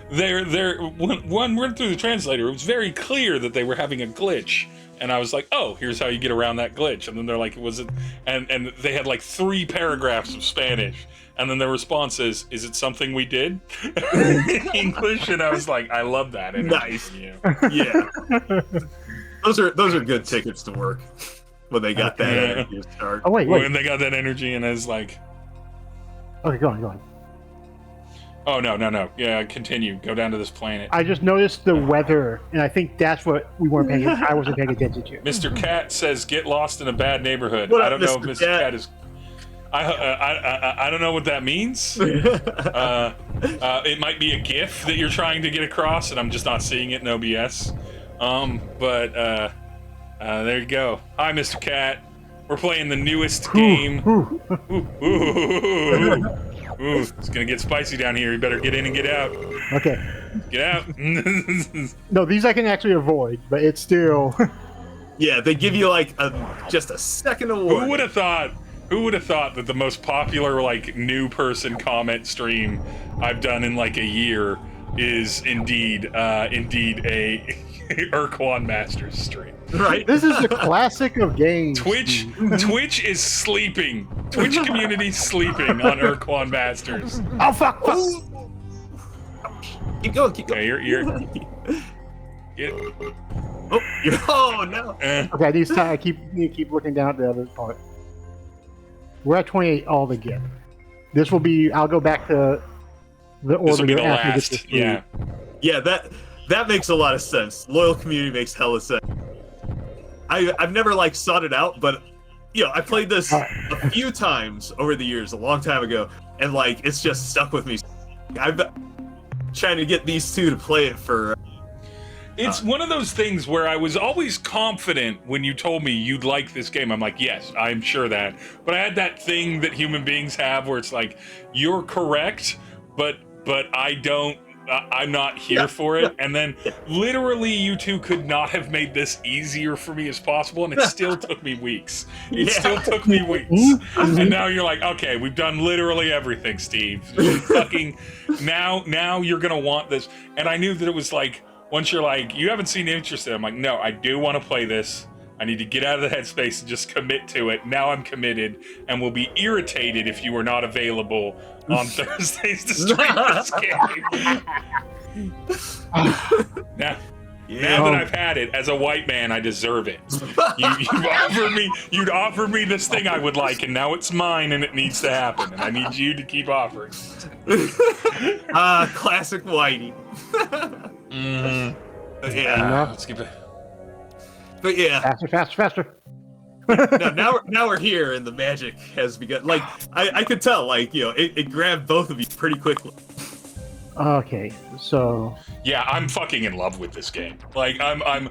they're one went through the translator. It was very clear that they were having a glitch, and I was like, oh, here's how you get around that glitch. And then they're like, was it? And they had 3 paragraphs of Spanish, and then their response is it something we did? English, and I was like, I love that. Nice. From you. Yeah. Those are good tickets to work when they got that energy to start. Oh wait. When they got that energy, and I was like, Okay, go on. oh no. Yeah, continue. Go down to this planet. I just noticed the weather, and I think that's what we weren't paying. I wasn't paying attention to. Mr. Cat says, "Get lost in a bad neighborhood." What I up, don't know if Mr. Mr. Cat is. I don't know what that means. It might be a GIF that you're trying to get across, and I'm just not seeing it. No BS. But there you go. Hi, Mr. Cat. We're playing the newest game. Ooh, it's gonna get spicy down here. You better get in and get out. Okay. Get out. No, these I can actually avoid, but it's still. Yeah, they give you just a second of warning. Who would have thought? Who would have thought that the most popular new person comment stream I've done in a year is indeed a Ur-Quan Masters stream? Right? This is the classic of games. Twitch is sleeping. Twitch community sleeping on Ur-Quan Masters. Oh fuck! Keep going. Okay, you're Oh no. Okay, I need to keep looking down at the other part. We're at 28 all together. This will be. I'll go back to the order. This will be the after last. this Yeah. Yeah, that makes a lot of sense. Loyal community makes hella sense. I've never sought it out, but I played this a few times over the years, a long time ago, and like it's just stuck with me. I've been trying to get these two to play it for. It's one of those things where I was always confident when you told me you'd like this game. I'm like, yes, I'm sure that. But I had that thing that human beings have where it's like, you're correct, but I don't. I'm not here for it. And then literally you two could not have made this easier for me as possible, and it still took me weeks. It still took me weeks. And now you're like, okay, we've done literally everything, Steve. Fucking now you're gonna want this. And I knew that it was like, once you're like, you haven't seen interest in it, I'm like, no, I do want to play this. I need to get out of the headspace and just commit to it. Now I'm committed, and will be irritated if you are not available on Thursdays to stream this game. Now that I've had it, as a white man, I deserve it. You'd offer me this thing I would like, and now it's mine, and it needs to happen, and I need you to keep offering. Classic Whitey. Yeah. Let's keep it. But yeah. Faster. now we're here, and the magic has begun. Like I could tell, like it grabbed both of you pretty quickly. Okay, so yeah, I'm fucking in love with this game. Like I'm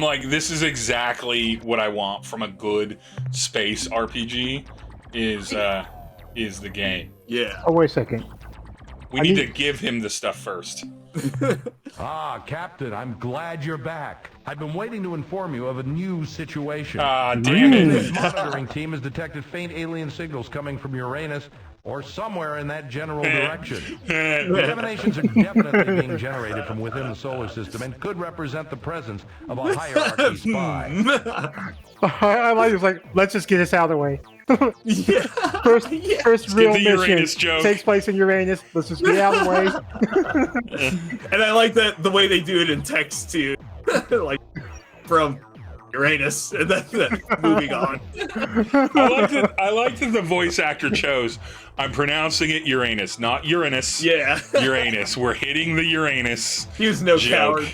like, this is exactly what I want from a good space RPG. Is the game? Yeah. Oh, wait a second. We need to give him the stuff first. Captain, I'm glad you're back. I've been waiting to inform you of a new situation. Damn it. This monitoring team has detected faint alien signals coming from Uranus or somewhere in that general direction. The emanations are definitely being generated from within the solar system and could represent the presence of a hierarchy spy. I like, let's just get this out of the way. Yeah. First real mission joke. takes place in Uranus. Let's just get it out of the way. And I like that the way they do it in text too, like from Uranus, and then moving on. I like that the voice actor chose. I'm pronouncing it Uranus, not Uranus. Yeah. Uranus. We're hitting the Uranus. He was no joke.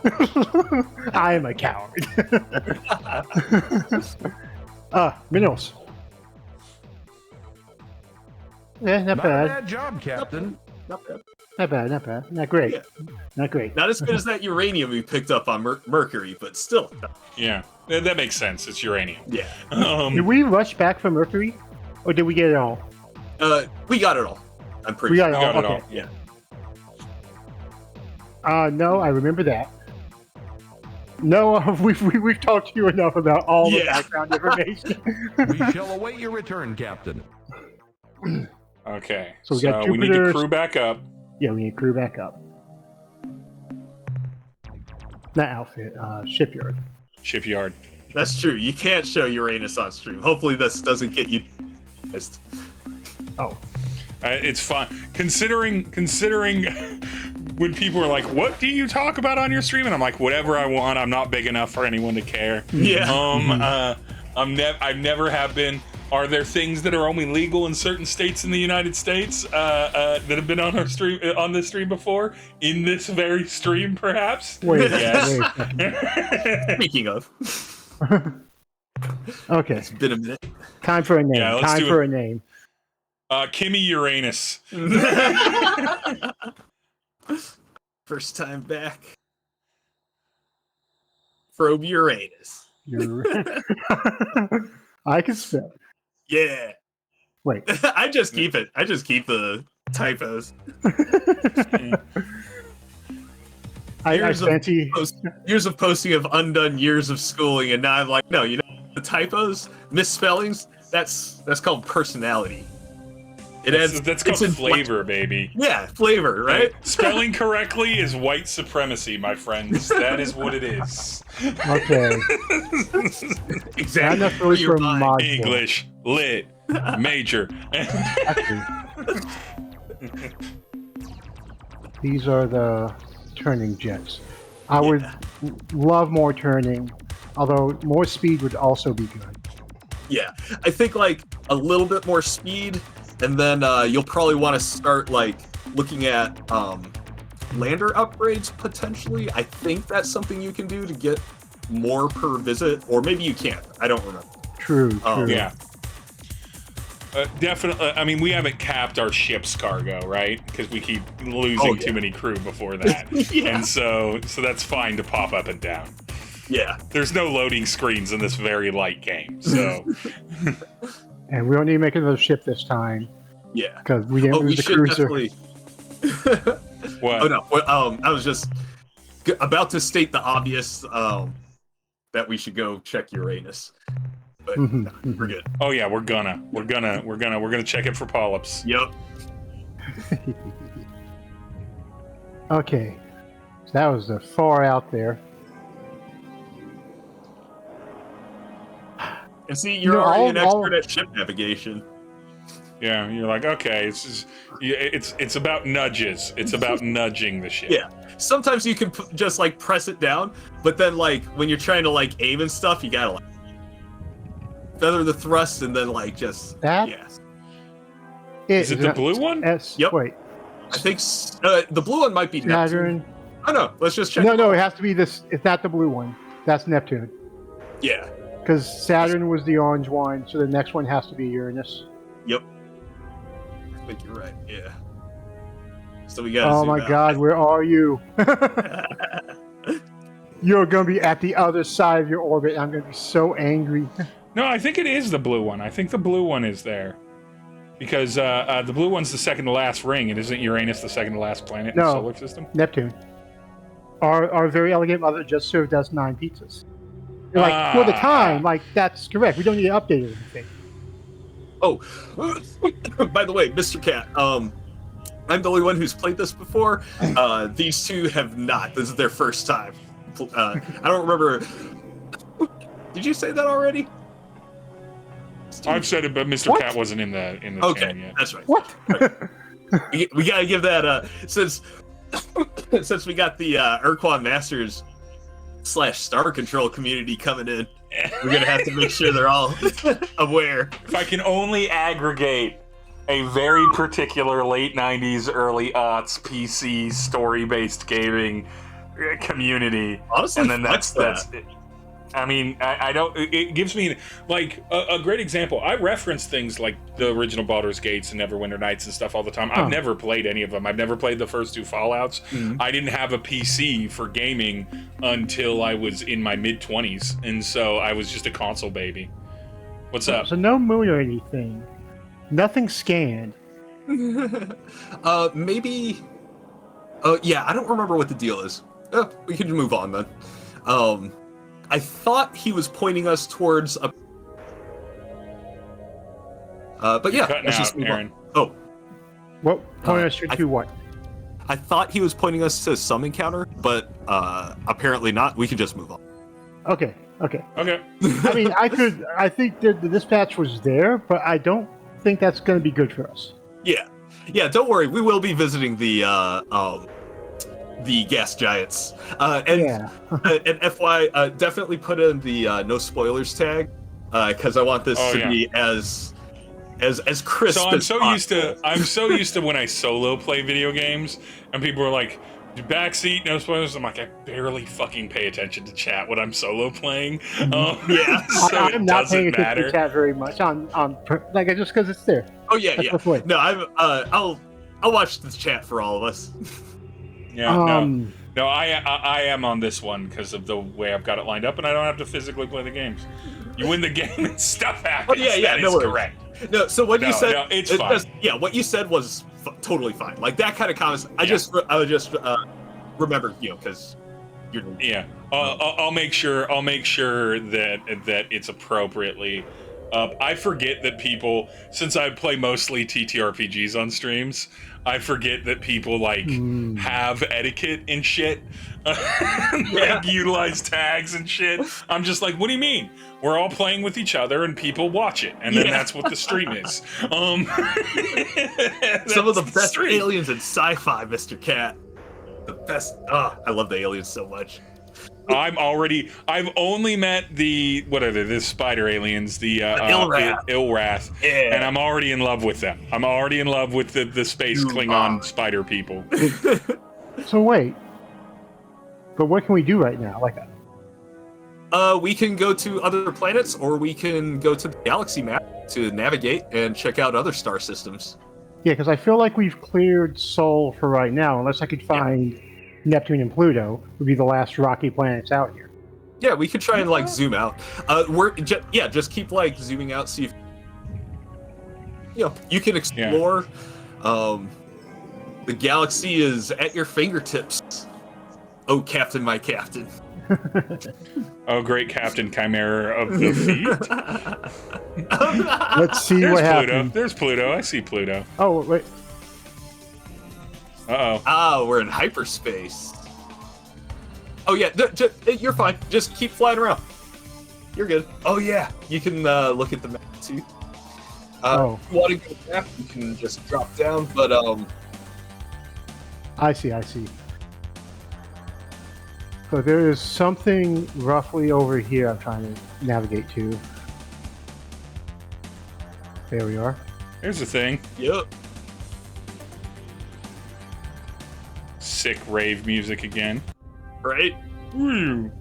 coward. I am a coward. Minerals. Yeah, not Not a bad. bad job, Captain. Not bad. Not bad. Not bad. Not great. Yeah. Not great. Not as good as that uranium we picked up on Mercury, but still. Yeah, that makes sense. It's uranium. Yeah. Did we rush back from Mercury, or did we get it all? We got it all. I'm pretty We sure. got it all. got it Okay. all. Yeah. No, I remember that. No, we've talked to you enough about all the background information. We shall await your return, Captain. Okay. So we got we need to Jupiter's- crew back up. Yeah, we need to crew back up. Not outfit, shipyard. Shipyard. That's true. You can't show Uranus on stream. Hopefully this doesn't get you pissed. Oh. It's fun. Considering when people are like, "What do you talk about on your stream?" and I'm like, "Whatever I want. I'm not big enough for anyone to care." Yeah. I've never have been. Are there things that are only legal in certain states in the United States that have been on our stream on this stream before? In this very stream, perhaps? Wait. Yes. Speaking of, Okay. it's been a minute. Time for a name. Yeah, let's Time do for it. a name. Kimmy Uranus. First time back. Probe Uranus. I can spell. Yeah. Wait. I just keep it. I just keep the typos. I Years of fancy. years of posting of undone years of schooling, and now I'm like, no, the typos, misspellings, that's called personality. That's called it's flavor, baby. Yeah, flavor, right? Spelling correctly is white supremacy, my friends. That is what it is. Okay. Exactly. Not enough really your for mind. mod. English, lit, major. These are the turning jets. I would love more turning, although more speed would also be good. Yeah, I think like a little bit more speed, and then you'll probably want to start like looking at lander upgrades potentially. I think that's something you can do to get more per visit, or maybe you can't. I don't remember. True. Oh, True. Yeah. definitely. I mean, we haven't capped our ship's cargo, right? Because we keep losing too many crew before that, and so that's fine to pop up and down. Yeah. There's no loading screens in this very light game, so. And we don't need to make another ship this time. Yeah. Because we didn't lose the cruiser. What? Oh no. I was just about to state the obvious. That we should go check Uranus. But we're good. Oh yeah, we're gonna check it for polyps. Yep. Okay. So that was far out there. And see, you're already an expert at ship navigation. Yeah, you're like, okay, it's about nudges. It's about nudging the ship. Yeah. Sometimes you can just like press it down, but then like when you're trying to like aim and stuff, you gotta like feather the thrust and then like just Is it the blue one? Yep. Wait. I think the blue one might be Saturn. Neptune. Oh no, let's just check. No, it has to be this. It's not the blue one. That's Neptune. Yeah. Because Saturn was the orange one, so the next one has to be Uranus. Yep. I think you're right. Yeah. So we got. Oh my God, where are you? You're gonna be at the other side of your orbit. I'm gonna be so angry. No, I think it is the blue one. I think the blue one is there. Because the blue one's the second to last ring, and isn't Uranus the second to last planet in the solar system? Neptune. Our very elegant mother just served us 9 pizzas. Like, for the time, like, that's correct. We don't need to update anything. Oh, by the way, Mr. Cat, I'm the only one who's played this before. These two have not. This is their first time. I don't remember. Did you say that already? I've said it, but Mr. Cat wasn't in the chain yet. That's right. What? we gotta give that since we got the Ur-Quan Masters / Star Control community coming in, we're gonna have to make sure they're all aware. If I can only aggregate a very particular late 90s, early aughts PC story-based gaming community, honestly, and then that's it. I mean, I don't. It gives me like a great example. I reference things like the original Baldur's Gates and Neverwinter Nights and stuff all the time. I've never played any of them. I've never played the first 2 Fallouts. I didn't have a PC for gaming until I was in my mid-20s, and so I was just a console baby. What's up? So no moon or anything. Nothing scanned. Maybe. Yeah, I don't remember what the deal is. We can move on then. I thought he was pointing us towards a. But yeah, let's just move on. Oh. What? Pointing us to what? I thought he was pointing us to some encounter, but apparently not. We can just move on. Okay. Okay. I mean, I think the dispatch was there, but I don't think that's going to be good for us. Yeah. Don't worry. We will be visiting the gas giants. And FY, definitely put in the no spoilers tag, because I want this to be as crisp as possible. I'm so used to when I solo play video games, and people are like, backseat, no spoilers. I'm like, I barely fucking pay attention to chat when I'm solo playing. So I'm not paying attention to chat very much on like just because it's there. Oh yeah. No, I'll watch this chat for all of us. Yeah, no, I am on this one because of the way I've got it lined up, and I don't have to physically play the games. You win the game and stuff happens. Oh, yeah, that no is worries. correct. No, so what you said, it's fine. What you said was totally fine. Like that kind of comments. I just remembered, because you're. Yeah, I'll make sure that it's appropriately. I forget that people, since I play mostly TTRPGs on streams, I forget that people have etiquette and shit, utilize tags and shit. I'm just like, what do you mean? We're all playing with each other and people watch it, and then that's what the stream is. Some of the best aliens in sci-fi, Mr. Cat. The best. I love the aliens so much. I've only met the spider aliens, the Ilrath, and I'm already in love with them. I'm already in love with the space Klingon spider people. So wait, but what can we do right now? We can go to other planets, or we can go to the galaxy map to navigate and check out other star systems. Yeah, because I feel like we've cleared Sol for right now, unless I could find Neptune and Pluto, would be the last rocky planets out here. Yeah, we could try and like zoom out. Just keep like zooming out, see if you can explore. The galaxy is at your fingertips. Oh, Captain, my Captain. Oh, great Captain Chimera of the Feet. Let's see what happens. There's Pluto. I see Pluto. Oh, wait. Uh-oh. Ah, we're in hyperspace. Oh, yeah, you're fine. Just keep flying around. You're good. Oh, yeah, you can look at the map, too. If you want to go to the map, you can just drop down, but... I see. So there is something roughly over here I'm trying to navigate to. There we are. Here's the thing. Yep. Sick rave music again. Right? Woo.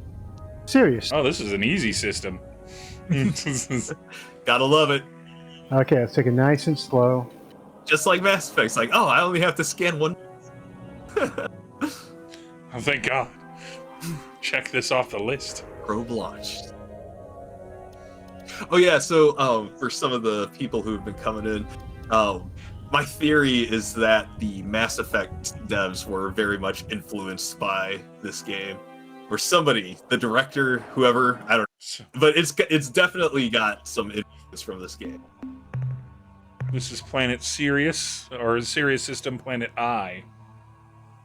Serious. Oh, this is an easy system. Gotta love it. Okay, let's take it nice and slow. Just like Mass Effect. It's like, oh, I only have to scan one. Oh, thank God. Check this off the list. Probe launched. Oh yeah, so for some of the people who've been coming in, my theory is that the Mass Effect devs were very much influenced by this game. Or somebody, the director, whoever, I don't know. But it's definitely got some influence from this game. This is Planet Sirius, or Sirius System Planet I.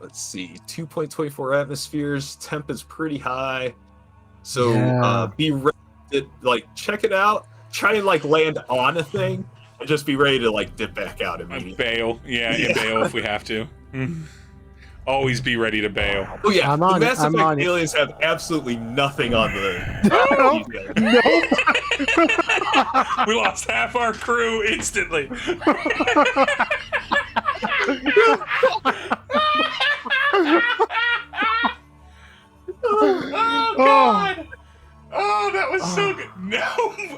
Let's see, 2.24 atmospheres, temp is pretty high. So be ready to, like, check it out, try and, like, land on a thing, and just be ready to, like, dip back out immediately. Bail. Yeah, bail if we have to. Always be ready to bail. Oh yeah, the Mass Effect aliens have absolutely nothing on the... We lost half our crew instantly. Oh God! Oh, that was so good. No,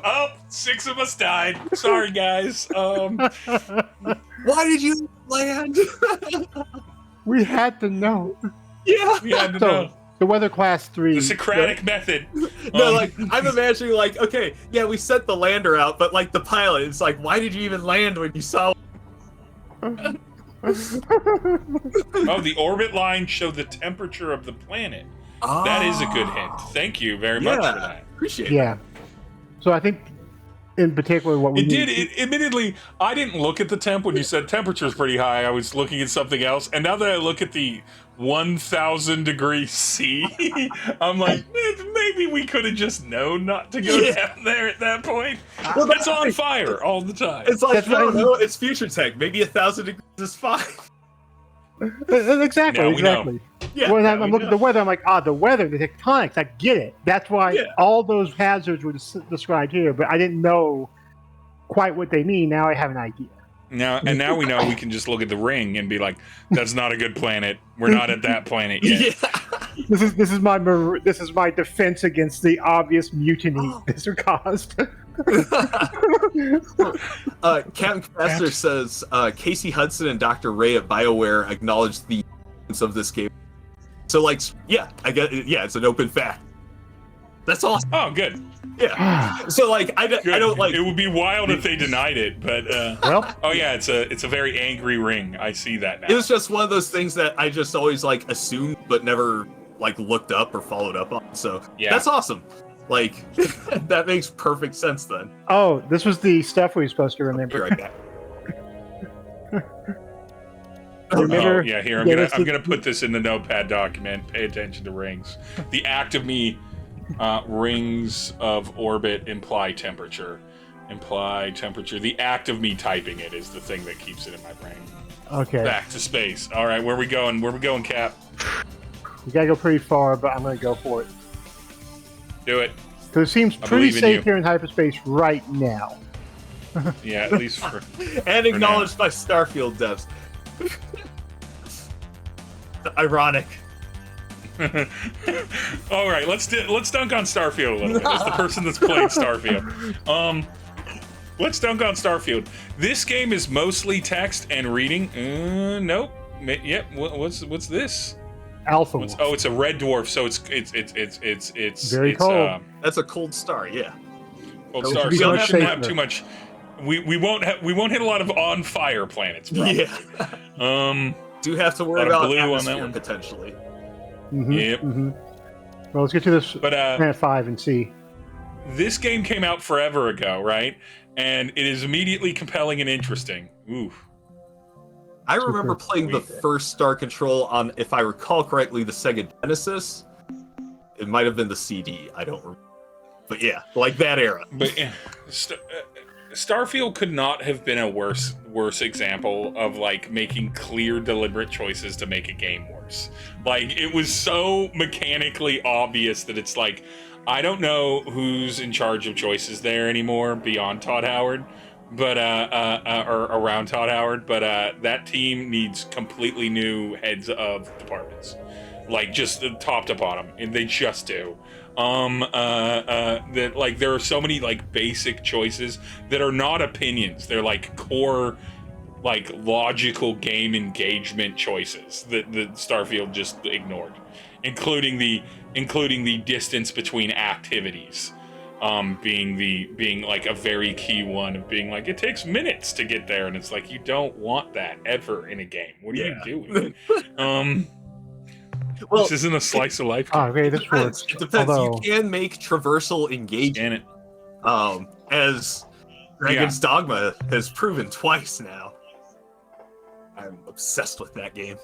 oh, 6 of us died. Sorry, guys. Why did you land? We had to know. Yeah, we had to know. The weather class 3. The Socratic method. No, like, I'm imagining, like, okay, yeah, we sent the lander out, but, like, the pilot, it's like, why did you even land when you saw... Oh, the orbit lines show the temperature of the planet. That is a good hint. Thank you very much for that. Appreciate it. Yeah. So I think, in particular, what we admittedly, I didn't look at the temp when you said temperature's pretty high. I was looking at something else, and now that I look at the 1,000 degrees C, I'm like, maybe we could have just known not to go down there at that point. Well, it's on fire all the time. It's like, no, it's future tech. Maybe 1,000 degrees is fine. Exactly. Yeah, when I'm looking at the weather, I'm like, the weather, the tectonics, I get it. That's why all those hazards were described here, but I didn't know quite what they mean. Now I have an idea. Now we know we can just look at the ring and be like, that's not a good planet. We're not at that planet yet. Yeah. This is my defense against the obvious mutiny this caused. Captain Master says Casey Hudson and Dr. Ray at BioWare acknowledged the importance of this game. So, like, I get it. Yeah, it's an open fact. That's awesome. Oh, good. Yeah. So, like, I don't like. It would be wild if they denied it, but oh yeah, it's a very angry ring. I see that now. It was just one of those things that I just always like assumed, but never like looked up or followed up on. So that's awesome. Like, that makes perfect sense then. Oh, this was the stuff we were supposed to remember. Be right back. Remember? Oh, yeah, here I'm gonna put this in the notepad document. Pay attention to rings. The act of me rings of orbit imply temperature. The act of me typing it is the thing that keeps it in my brain. Okay. Back to space. All right, where we going? Where we going, Cap? We gotta go pretty far, but I'm gonna go for it. Do it. Because it seems pretty safe here in hyperspace right now. Yeah, at least for. And acknowledged by Starfield devs. Ironic. All right, let's dunk on Starfield a little bit. As the person that's played Starfield, let's dunk on Starfield. This game is mostly text and reading. Nope. Yep. What's this? Alpha. It's a red dwarf. So it's very cold. That's a cold star. Yeah. Cold star. So we shouldn't have too much. We won't hit a lot of on fire planets. Probably. Yeah. Do have to worry about blue atmosphere on that one. potentially. Yep. Well, let's get to this Planet 5 and see. This game came out forever ago, right? And it is immediately compelling and interesting. Ooh. I remember playing the first Star Control on, if I recall correctly, the Sega Genesis. It might have been the CD. I don't remember. But yeah, like that era. But Starfield could not have been a worse example of like making clear, deliberate choices to make a game worse. Like it was so mechanically obvious that it's like, I don't know who's in charge of choices there anymore beyond Todd Howard, but or around Todd Howard, but that team needs completely new heads of departments, like just top to bottom, and they just do. That like there are so many like basic choices that are not opinions. They're like core, like logical game engagement choices that Starfield just ignored, including the distance between activities, being like a very key one of being like it takes minutes to get there, and it's like you don't want that ever in a game. What are you doing? Well, this isn't a slice of life. Okay, this works. It depends. You can make traversal engagement. As Dragon's Dogma has proven twice now. I'm obsessed with that game.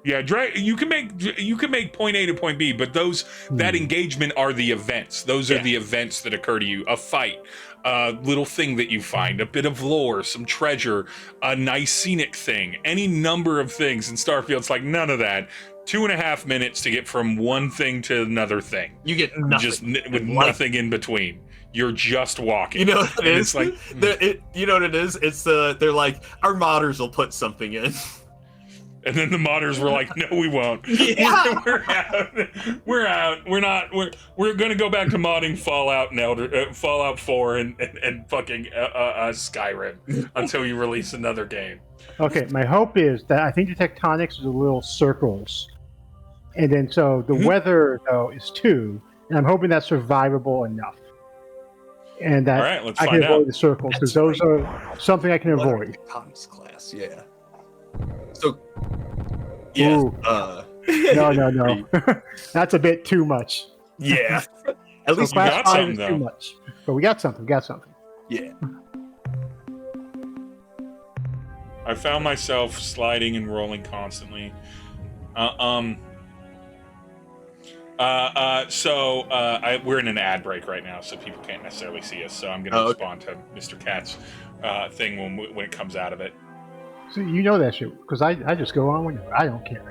Yeah, you can make point A to point B, but that engagement are the events. Those are the events that occur to you. A fight, a little thing that you find, a bit of lore, some treasure, a nice scenic thing, any number of things. In Starfield's like none of that. 2.5 minutes to get from one thing to another thing. You get nothing. Just with nothing in between. You're just walking. You know what it is? It's like, you know what it is? It's they're like, our modders will put something in. And then the modders were like, "No, we won't. Yeah. We're out. We're gonna go back to modding Fallout and Fallout 4 and fucking Skyrim until you release another game." Okay, my hope is that I think the tectonics are the little circles, and then so the weather though is 2, and I'm hoping that's survivable enough, and that I can avoid the circles because those are something I can avoid. Tectonics class, yeah. So, yeah. No. That's a bit too much. Yeah. At least we got something, though. Too much. But we got something. Yeah. I found myself sliding and rolling constantly. We're in an ad break right now, so people can't necessarily see us. So I'm going to respond to Mr. Cat's thing when it comes out of it. So you know that shit, because I just go on whenever. I don't care.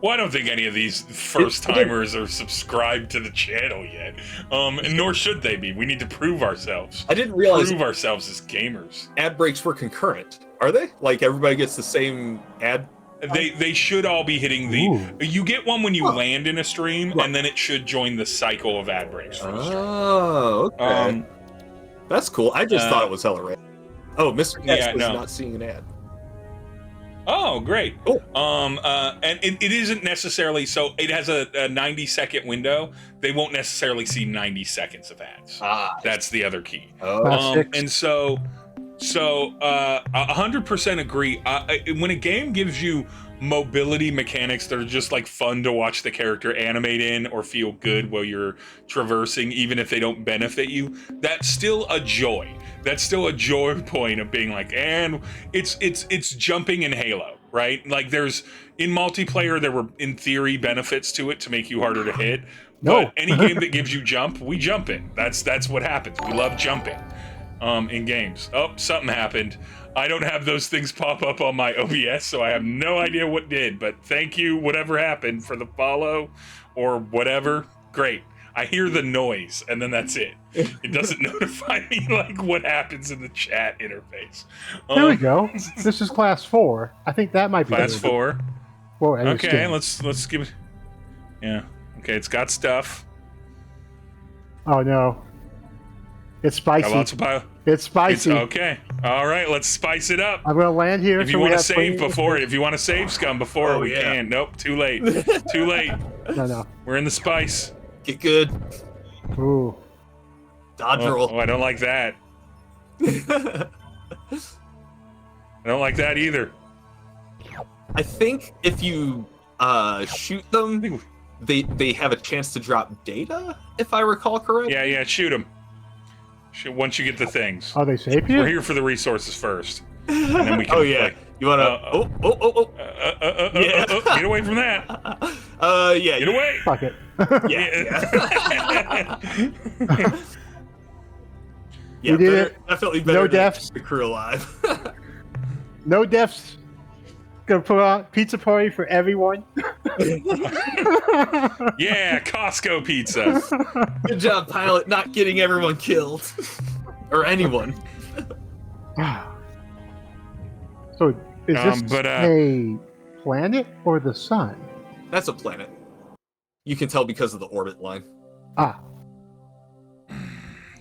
Well, I don't think any of these first-timers are subscribed to the channel yet. And nor should they be. We need to prove ourselves. I didn't realize... Prove ourselves as gamers. Ad breaks were concurrent. Are they? Like, everybody gets the same ad? They should all be hitting the... Ooh. You get one when you land in a stream, and then it should join the cycle of ad breaks for the stream. Oh, okay. That's cool. I just thought it was hella random. Oh, Mr. Cat's was not seeing an ad. Oh, great. Cool. And it isn't necessarily... So it has a 90-second window. They won't necessarily see 90 seconds of ads. That's the other key. And so 100% agree. When a game gives you mobility mechanics that are just like fun to watch the character animate in or feel good while you're traversing, even if they don't benefit you, that's still a joy. That's still a joy point of being like, and it's jumping in Halo, right? Like in multiplayer, there were in theory benefits to it to make you harder to hit. But any game that gives you jump, we jump in. That's what happens. We love jumping in games. Oh, something happened. I don't have those things pop up on my OBS, so I have no idea what did, but thank you, whatever happened, for the follow or whatever. Great. I hear the noise, and then that's it. It doesn't notify me like what happens in the chat interface. There we go. This is class 4. I think that might be class 4. Whoa, Okay, let's give it. Yeah. Okay, it's got stuff. Oh no. It's spicy. Got lots of It's spicy. It's okay. All right, let's spice it up. I'm gonna land here. If you want to save before, if you want to save scum before, we can. Nope, too late. Too late. No. We're in the spice. Get good. Ooh. Dodge roll. Oh, I don't like that. I don't like that either. I think if you shoot them, they have a chance to drop data, if I recall correctly. Yeah, shoot them. Once you get the things. Are they safe here? We're here for the resources first. And then we can You wanna get away from that. Yeah. Get away. Fuck it. Yeah, we did it. Definitely better No than deaths. the crew alive. No deaths. Gonna put on pizza party for everyone. Yeah, Costco pizza. Good job, pilot, not getting everyone killed. Or anyone. So, is this but, a planet or the sun? That's a planet. You can tell because of the orbit line. Ah.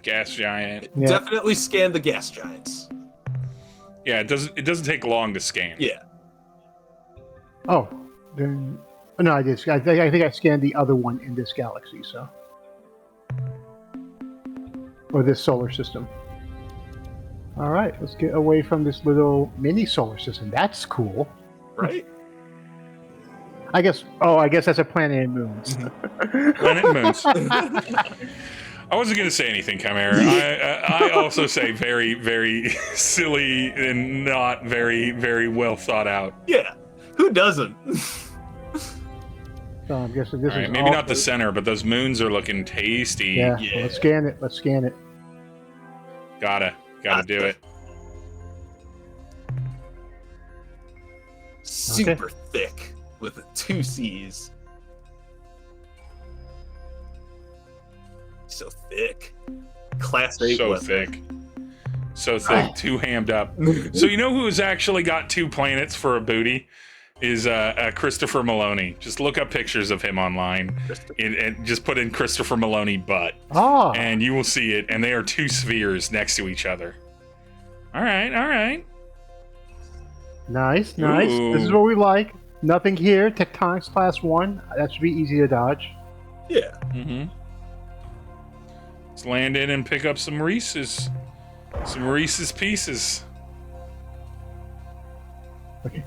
Gas giant. Yeah. Definitely scan the gas giants. Yeah, it doesn't take long to scan. Yeah. Oh. Then, no, I did. I think I scanned the other one in this galaxy, so. Or this solar system. All right, let's get away from this little mini solar system. That's cool. Right? I guess that's a planet and moons. Planet and moons. I wasn't going to say anything, Chimera. I also say very, very silly and not very, very well thought out. Yeah. Who doesn't? So I'm guessing this is maybe not the center, but those moons are looking tasty. Yeah. Well, let's scan it. Let's scan it. Gotta do it. Super thick with 2 C's. So thick. Class 8 So weapon. thick. So thick, too hammed up. So you know who's actually got 2 planets for a booty? Is Christopher Maloney. Just look up pictures of him online and just put in Christopher Maloney butt. Oh. And you will see it, and they are 2 spheres next to each other. All right. Nice. Ooh. This is what we like. Nothing here. Tectonics class 1. That should be easy to dodge. Yeah. Mm-hmm. Let's land in and pick up some Reese's. Some Reese's Pieces. Okay.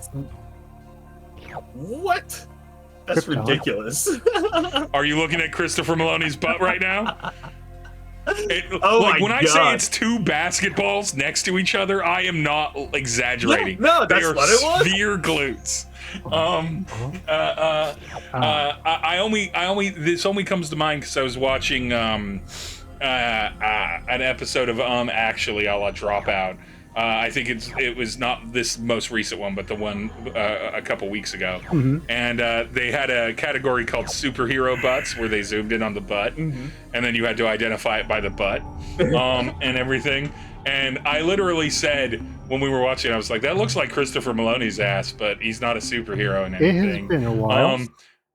What? That's Krypton. ridiculous. Are you looking at Christopher Maloney's butt right now? When I say God. it's 2 basketballs next to each other, I am not exaggerating. No, that's they are what it was. sphere glutes. This only comes to mind because I was watching an episode of Actually, I'll let drop out. I think it was not this most recent one, but the one a couple weeks ago. Mm-hmm. And they had a category called superhero butts, where they zoomed in on the butt, and then you had to identify it by the butt and everything. And I literally said when we were watching, I was like, "That looks like Christopher Maloney's ass, but he's not a superhero in anything." It has been a while.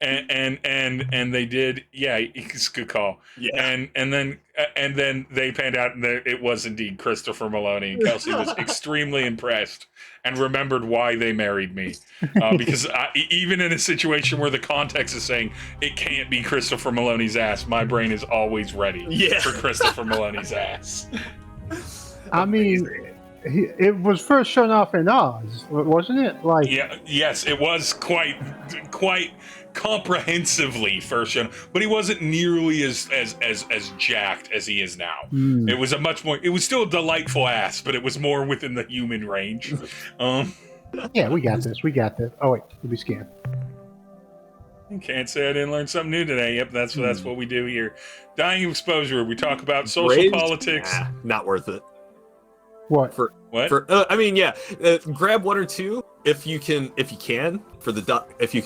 And they did, yeah, it's a good call. Yeah. And then they panned out and it was indeed Christopher Maloney. Kelsey was extremely impressed and remembered why they married me, because even in a situation where the context is saying it can't be Christopher Maloney's ass, my brain is always ready for Christopher Maloney's ass. I mean, it was first shown off in Oz, wasn't it? Like, Yes, it was quite comprehensively first shown, but he wasn't nearly as jacked as he is now. It was it was still a delightful ass, but it was more within the human range. Yeah, we got this. Oh wait, let me scan. Can't say I didn't learn something new today. Yep, that's what we do here. Dying of exposure. We talk about social Raised? politics. Nah, not worth it. What? What? I mean, yeah. Grab 1 or 2 if you can if you can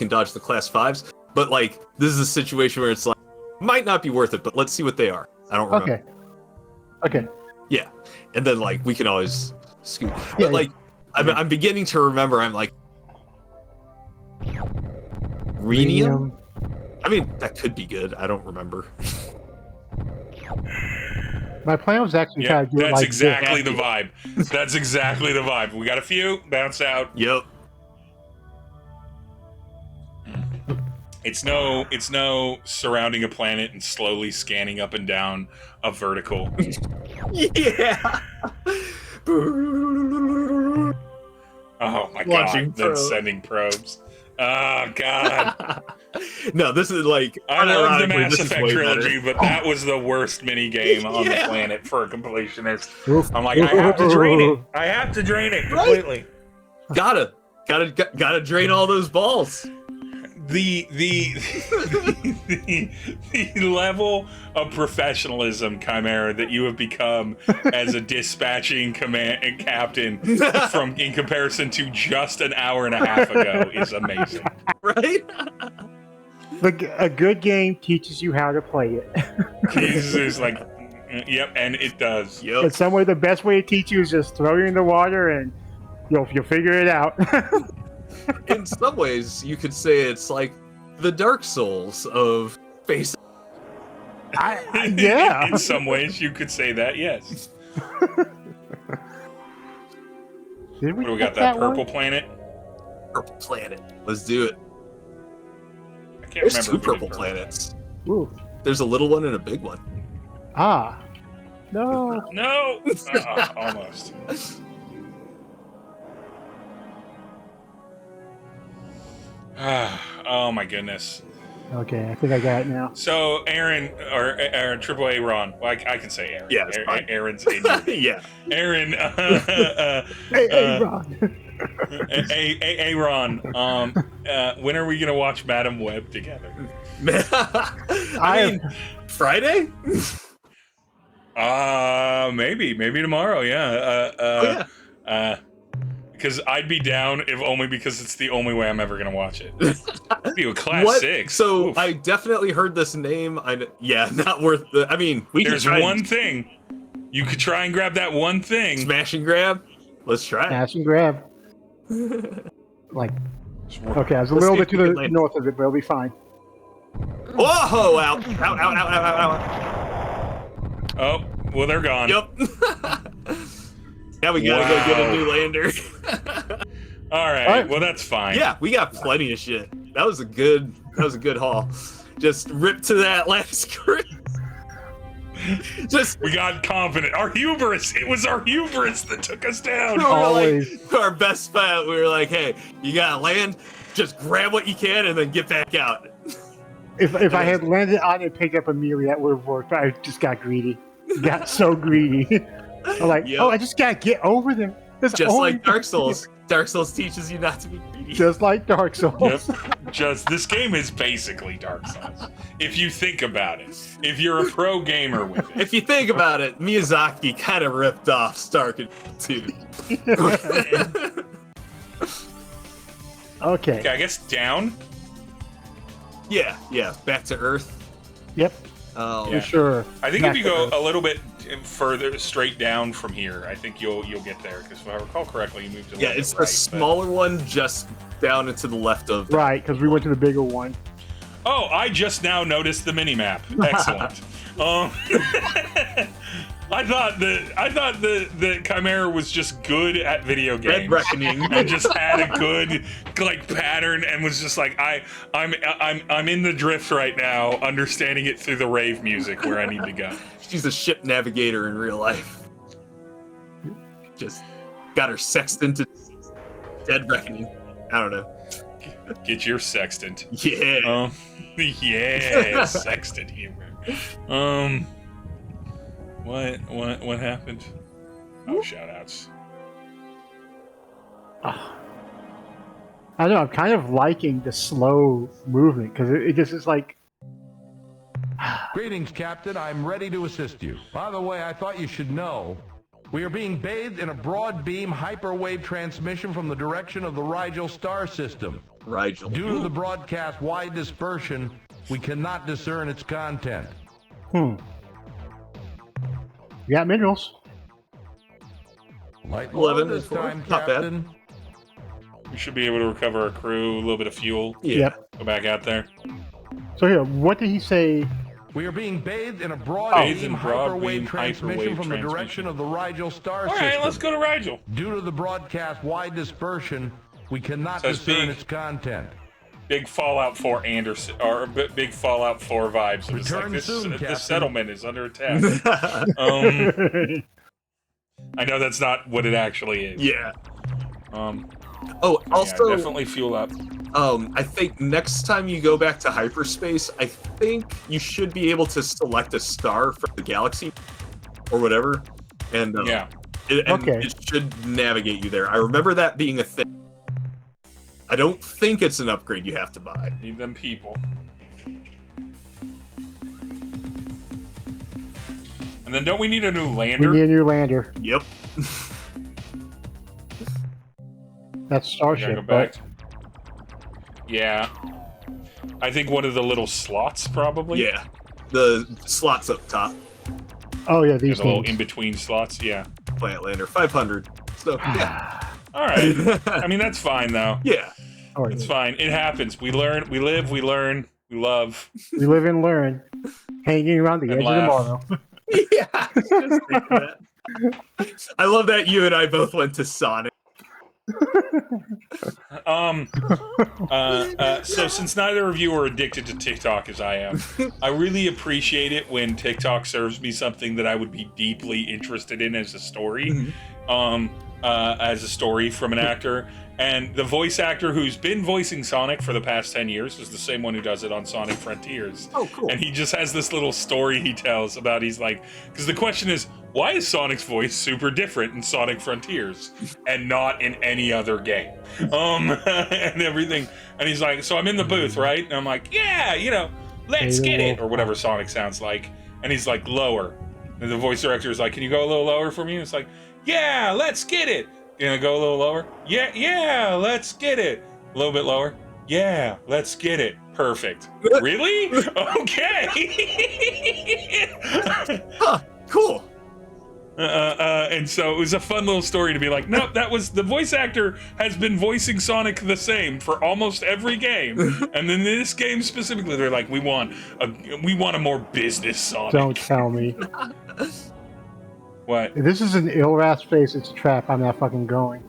dodge the class 5s. But like, this is a situation where it's like might not be worth it. But let's see what they are. I don't remember. Okay. Yeah, and then like we can always scoot. Yeah, But like, I'm beginning to remember. I'm like, Rhenium? I mean, that could be good. I don't remember. My plan was actually Yeah, try to do it that's like exactly the vibe. That's exactly the vibe. We got a few. Bounce out. Yep. It's no surrounding a planet and slowly scanning up and down a vertical. Yeah. Oh my Launching god! Then probes. sending probes. Oh god! No, this is like I love the unironically, Mass this is Effect way trilogy, better. but that was the worst mini game on the Yeah. planet for a completionist. Oof. I'm like, I have to drain it. I have to drain it completely. Gotta drain all those balls. The level of professionalism, Chimera, that you have become as a dispatching command and captain in comparison to just an hour and a half ago is amazing. Right? A good game teaches you how to play it. It's like, yep, and it does. Yep. In some way, the best way to teach you is just throw you in the water and you'll figure it out. In some ways, you could say it's like the Dark Souls of space. Yeah. In some ways, you could say that, yes. Did What do we got? get That one? purple planet? Purple planet. Let's do it. I can't There's remember. two if we did purple planets. Ooh. There's a little one and a big one. Ah. No. No! Almost. Oh my goodness. Okay, I think I got it now. So Aaron or Triple A Ron, well, I can say Aaron. Yeah, it's fine. Aaron's in your Yeah. Aaron. Hey, Ron. Ron. When are we gonna watch Madam Web together? I mean, Friday? Maybe tomorrow. Yeah. Because I'd be down if only because it's the only way I'm ever gonna watch it. It'd be a class 6. So Oof. I definitely heard this name. Yeah, not worth the. I mean, we There's can try one thing. You could try and grab that one thing. smash and grab. Let's try. it. Smash and grab. Like, okay, I was a Let's little see bit if to we the can land. north of it, but it'll be fine. Whoa! Ow! Ow! Oh, well, they're gone. Yep. Now we gotta go get a new lander. All right. Well, that's fine. Yeah, we got plenty of shit. That was a good haul. Just rip to that last script. Just We got confident. Our hubris. It was our hubris that took us down. we were Always. like our best bet. We were like, hey, you gotta land. Just grab what you can and then get back out. If I had landed on it and picked up immediately, that would have worked. But I just got greedy. Got so greedy. I'm like, Yep. oh, I just gotta get over there. There's Just only- like Dark Souls. Dark Souls teaches you not to be greedy. Just like Dark Souls. Yep. This game is basically Dark Souls. If you think about it. If you're a pro gamer with it. If you think about it, Miyazaki kind of ripped off Stark too. Okay. Okay, I guess down. Yeah, back to Earth. Yep. Oh, For sure. I think Back if you to go Earth. a little bit further straight down from here, I think you'll get there. Because if I recall correctly, you moved a yeah, little it's bit the right, smaller one just down and to the left of. Right, because we went to the bigger one. Oh, I just now noticed the mini map. Excellent. I thought the Chimera was just good at video Red games Reckoning. and just had a good like pattern and was just like I'm in the drift right now, understanding it through the rave music where I need to go. She's a ship navigator in real life. Just got her sextant to Dead Reckoning. I don't know. Get your sextant. Yeah. Yeah, sextant humor. What happened? Oh, shoutouts. I don't know. I'm kind of liking the slow movement because it just is like. Greetings, Captain. I'm ready to assist you. By the way, I thought you should know we are being bathed in a broad beam hyperwave transmission from the direction of the Rigel star system. Rigel. Due to the broadcast wide dispersion, we cannot discern its content. We got minerals. Light 11 load this is four. time, Not bad. Captain. We should be able to recover our crew, a little bit of fuel. Yeah. Yep. Go back out there. So here, what did he say? We are being bathed in a broad beam hyperwave transmission from the direction of the Rigel star system. All right, let's go to Rigel. Due to the broadcast wide dispersion, we cannot discern its content. Big Fallout 4 Anderson, or big Fallout 4 vibes. It's like this settlement is under attack. I know that's not what it actually is. Yeah. Also, also, definitely fuel up. I think next time you go back to hyperspace, I think you should be able to select a star from the galaxy or whatever, and it should navigate you there. I remember that being a thing. I don't think it's an upgrade you have to buy. Need them people. And then don't we need a new lander? We need a new lander. Yep. That's Starship, go back. Yeah. I think one of the little slots, probably. Yeah. The slots up top. Oh, yeah, these the little things. in-between slots, yeah. Plant lander, 500. So, yeah. All right. I mean, that's fine, though. Yeah. It's fine. It happens. We learn, we live, we learn, we love. We live and learn. Hanging around the edge of tomorrow. Yeah. I love that you and I both went to Sonic. So since neither of you are addicted to TikTok as I am, I really appreciate it when TikTok serves me something that I would be deeply interested in as a story. As a story from an actor. And the voice actor who's been voicing Sonic for the past 10 years is the same one who does it on Sonic Frontiers. Oh, cool. And he just has this little story he tells about, he's like, because the question is, why is Sonic's voice super different in Sonic Frontiers and not in any other game? And everything. And he's like, so I'm in the booth, right? And I'm like, yeah, let's get it, or whatever Sonic sounds like. And he's like, lower. And the voice director is like, can you go a little lower for me? And it's like, yeah, let's get it. You gonna go a little lower? Yeah, let's get it. A little bit lower? Yeah, let's get it. Perfect. Really? Okay. Huh, cool. And so it was a fun little story to be like, nope, that was the voice actor has been voicing Sonic the same for almost every game, and then this game specifically, they're like, we want a more business Sonic. Don't tell me. What? If this is an ill-rat space, it's a trap. I'm not fucking going.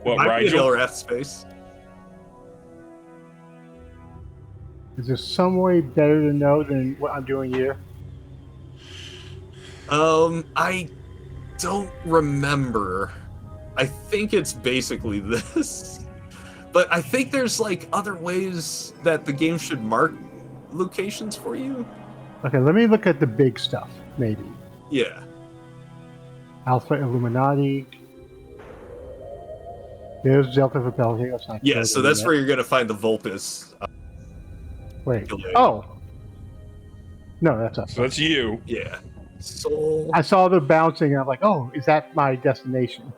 What, Might be an Rigel? LRF space. Is there some way better to know than what I'm doing here? I don't remember. I think it's basically this. But I think there's like other ways that the game should mark locations for you. Okay, let me look at the big stuff, maybe. Yeah. Alpha Illuminati. There's Delta Rebellion. That's not Yeah, so that's yet. where you're gonna find the Vulpes. Wait. Affiliate. Oh! No, that's us. So that's you. Yeah. Soul. I saw the bouncing and I'm like, oh, is that my destination?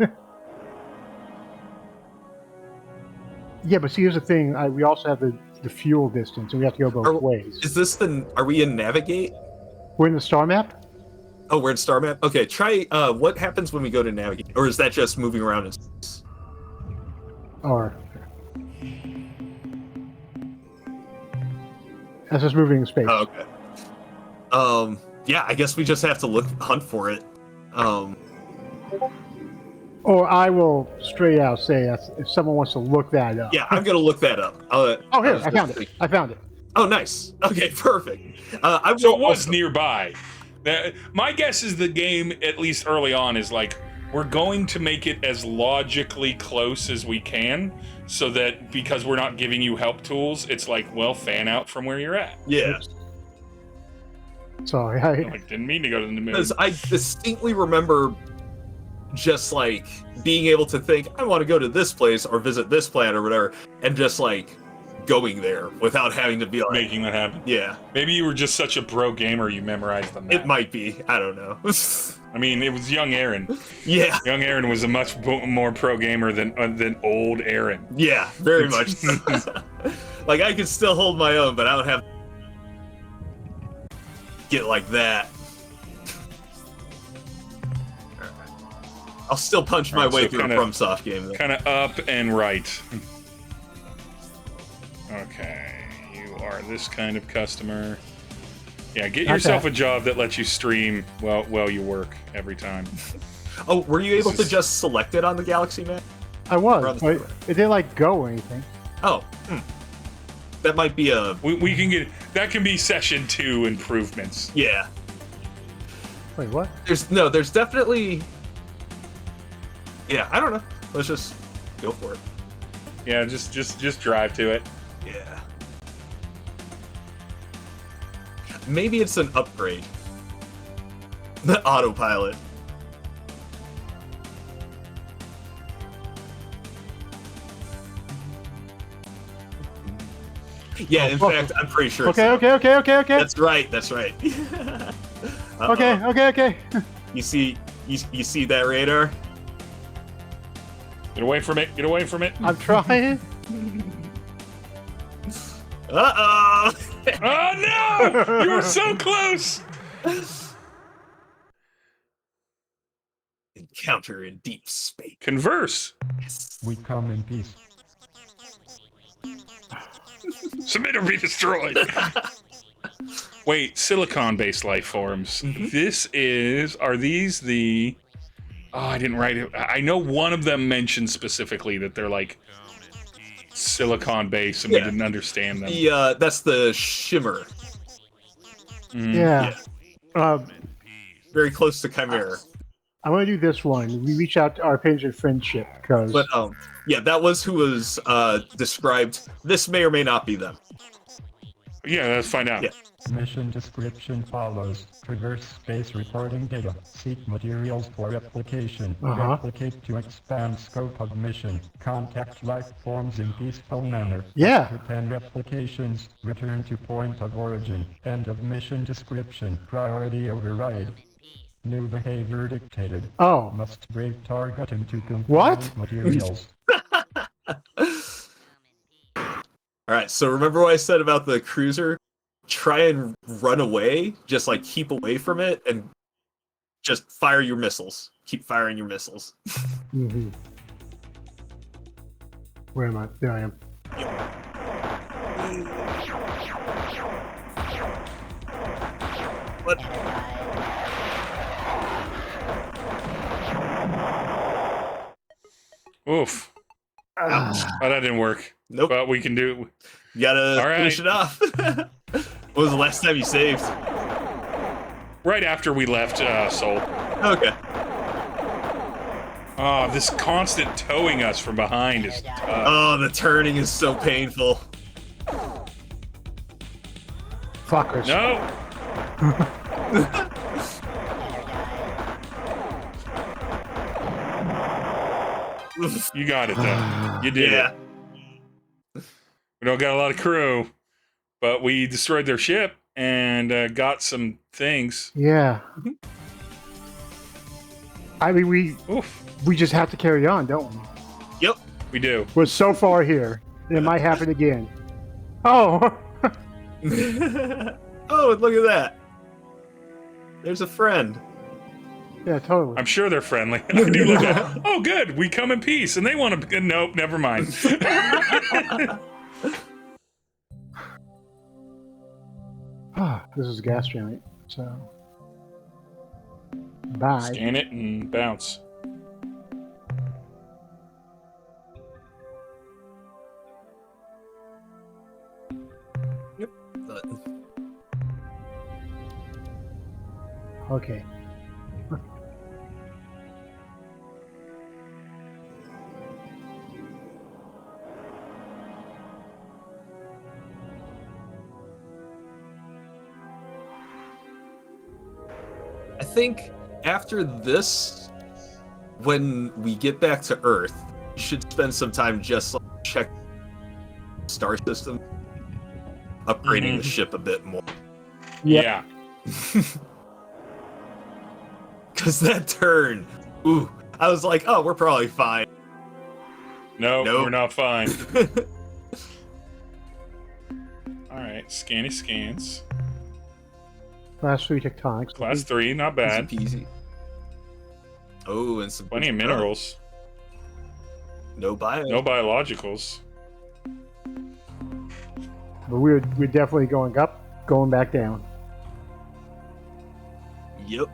Yeah, but see, here's the thing. We also have the fuel distance, and we have to go both ways. Is this are we in Navigate? We're in the star map? Oh, we're in Star Map? Okay, try, what happens when we go to Navigate? Or is that just moving around in space? Or... That's just moving in space. Oh, okay. Yeah, I guess we just have to hunt for it. Or I will straight out say that if someone wants to look that up. Yeah, I'm gonna look that up. Oh, here, I found it. I found it. Oh, nice. Okay, perfect. So it was nearby. My guess is the game, at least early on, is like, we're going to make it as logically close as we can, so that because we're not giving you help tools, it's like, well, fan out from where you're at. Yeah. Sorry, I didn't mean to go to the moon. Because I distinctly remember just like being able to think, I want to go to this place or visit this planet or whatever, and just like going there without having to be like making that happen. Yeah. Maybe you were just such a pro gamer you memorized the map. It might be. I don't know. I mean, it was young Aaron. Yeah. Young Aaron was a much more pro gamer than old Aaron. Yeah, very much. So. Like I could still hold my own, but I don't have get like that. I'll still punch my way through a FromSoft game. Kind of up and right. Okay, you are this kind of customer. Yeah, get Not yourself that. a job that lets you stream while you work every time. Oh, were you able This to is- just select it on the Galaxy map? I was, Around the but corner. it didn't like go or anything. Oh, that might be a We can get that can be session 2 improvements. yeah. Wait, what? There's definitely. Yeah, I don't know. Let's just go for it. Yeah, just drive to it. Yeah. Maybe it's an upgrade. The autopilot. Yeah, in Oh, fact, I'm pretty sure. Okay, it's okay. That's right. That's right. Uh-oh. Okay. You see that radar? Get away from it. Get away from it. I'm trying. Uh-oh! Oh no! You were so close. Encounter in deep space. Converse. We come in peace. Submit or be destroyed. Wait, silicon-based life forms. Are these the? Oh, I didn't write it. I know one of them mentioned specifically that they're like silicon-based, and we Yeah. didn't understand them. That's the shimmer. Yeah. Very close to Chimera. I want to do this one. We reach out to our page of friendship because But yeah, that was who was described. This may or may not be them. Yeah, let's find out. Yeah. Mission description follows. Traverse space recording data. Seek materials for replication. Replicate to expand scope of mission. Contact life forms in peaceful manner. Yeah. After 10 replications, return to point of origin. End of mission description. Priority override. New behavior dictated. Oh. Must break target into What? component materials. All right. So remember what I said about the cruiser? Try and run away. Just like keep away from it and just fire your missiles. Keep firing your missiles. Mhm. Where am I? There I am. What? Oof. Ouch. Oh, that didn't work. Nope. But we can do. You gotta All right. finish it off. What was the last time you saved? Right after we left Seoul. Okay. Oh, this constant towing us from behind is tough. Oh, the turning is so painful. Fuckers. No. You got it though. You did Yeah. it. We don't got a lot of crew, but we destroyed their ship and got some things. Yeah. I mean, Oof. we just have to carry on, don't we? Yep. We do. We're so far here. It might happen again. Oh. Oh, look at that. There's a friend. Yeah, totally. I'm sure they're friendly. I do look at, oh, good. We come in peace, and they want to. Nope, never mind. This is a gas giant, so. Bye. Scan it and bounce. But Okay. I think after this, when we get back to Earth, you should spend some time just like, check star system, upgrading the ship a bit more. Yep. Yeah. Because that turn, ooh, I was like, oh, we're probably fine. No, Nope. we're not fine. All right, scanny scans. Class 3 tectonics. Class 3, not bad. Easy peasy. Oh, and some Plenty of minerals. No bio. No biologicals. but we're definitely going up, going back down. Yep.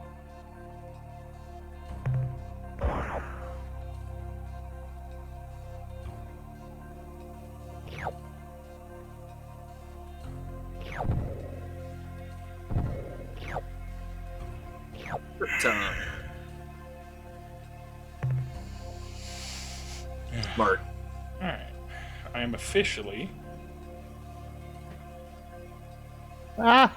Time. Smart. All right. I am officially. Ah!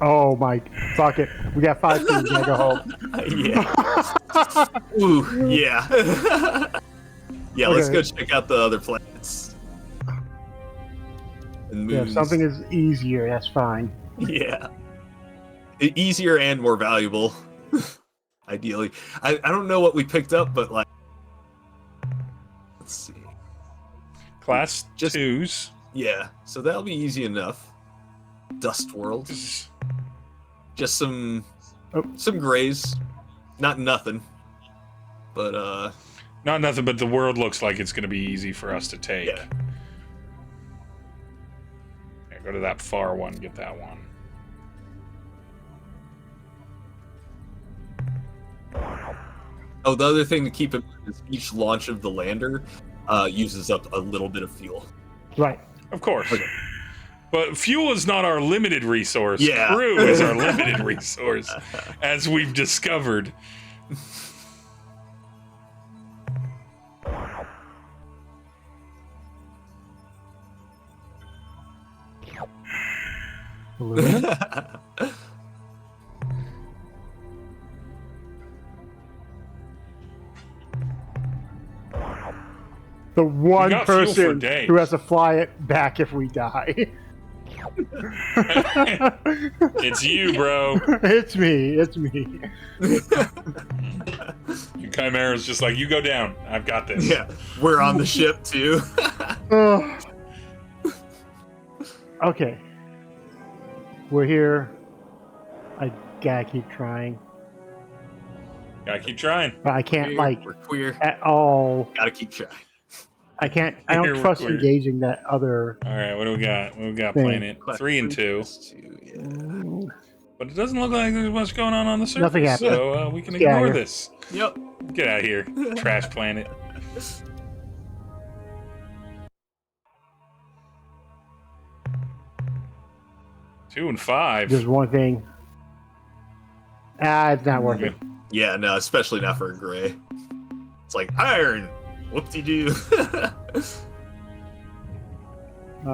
Oh my! Fuck it. We got 5 teams. I go home. Yeah. Ooh, yeah. Yeah, let's Okay. go check out the other planets. And Yeah, if moons. something is easier, that's fine. Yeah. Easier and more valuable. Ideally. I don't know what we picked up, but like let's see. Class Just- 2s. Yeah, so that'll be easy enough. Dust World. Just some grays. Not nothing. But Not nothing, but the world looks like it's going to be easy for us to take. yeah. Yeah, go to that far one, get that one. Oh, the other thing to keep in mind is each launch of the lander uses up a little bit of fuel. Right. Of course. Okay. But fuel is not our limited resource. Yeah. Crew is our limited resource, as we've discovered. Aluminum? The one got fuel for person days. who has to fly it back if we die. It's you, bro. It's me. It's me. Chimera's just like, you go down. I've got this. Yeah, we're on the ship too. Oh. Okay. We're here. I gotta keep trying. Gotta keep trying. But I can't, We're queer. at all. Gotta keep trying. I can't, I Here don't we're trust queer. engaging that other. All right, what do we got? What do we got? Thing. Planet 3 and 2. Yeah. But it doesn't look like there's much going on the surface. Nothing happened. So we can Get out ignore of here. this. Yep. Get out of here, trash planet. Two and 5. There's one thing. It's not working. Yeah, no, especially not for a gray. It's like iron. Whoop-de-doo.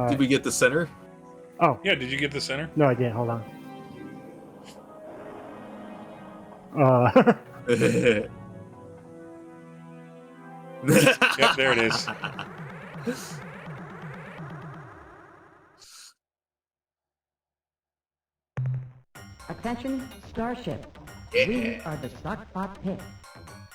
Did we get the center? Oh, Yeah, did you get the center? no, I didn't. Hold on. Yep, there it is. Attention, Starship. Yeah. We are the Stockpot Pit.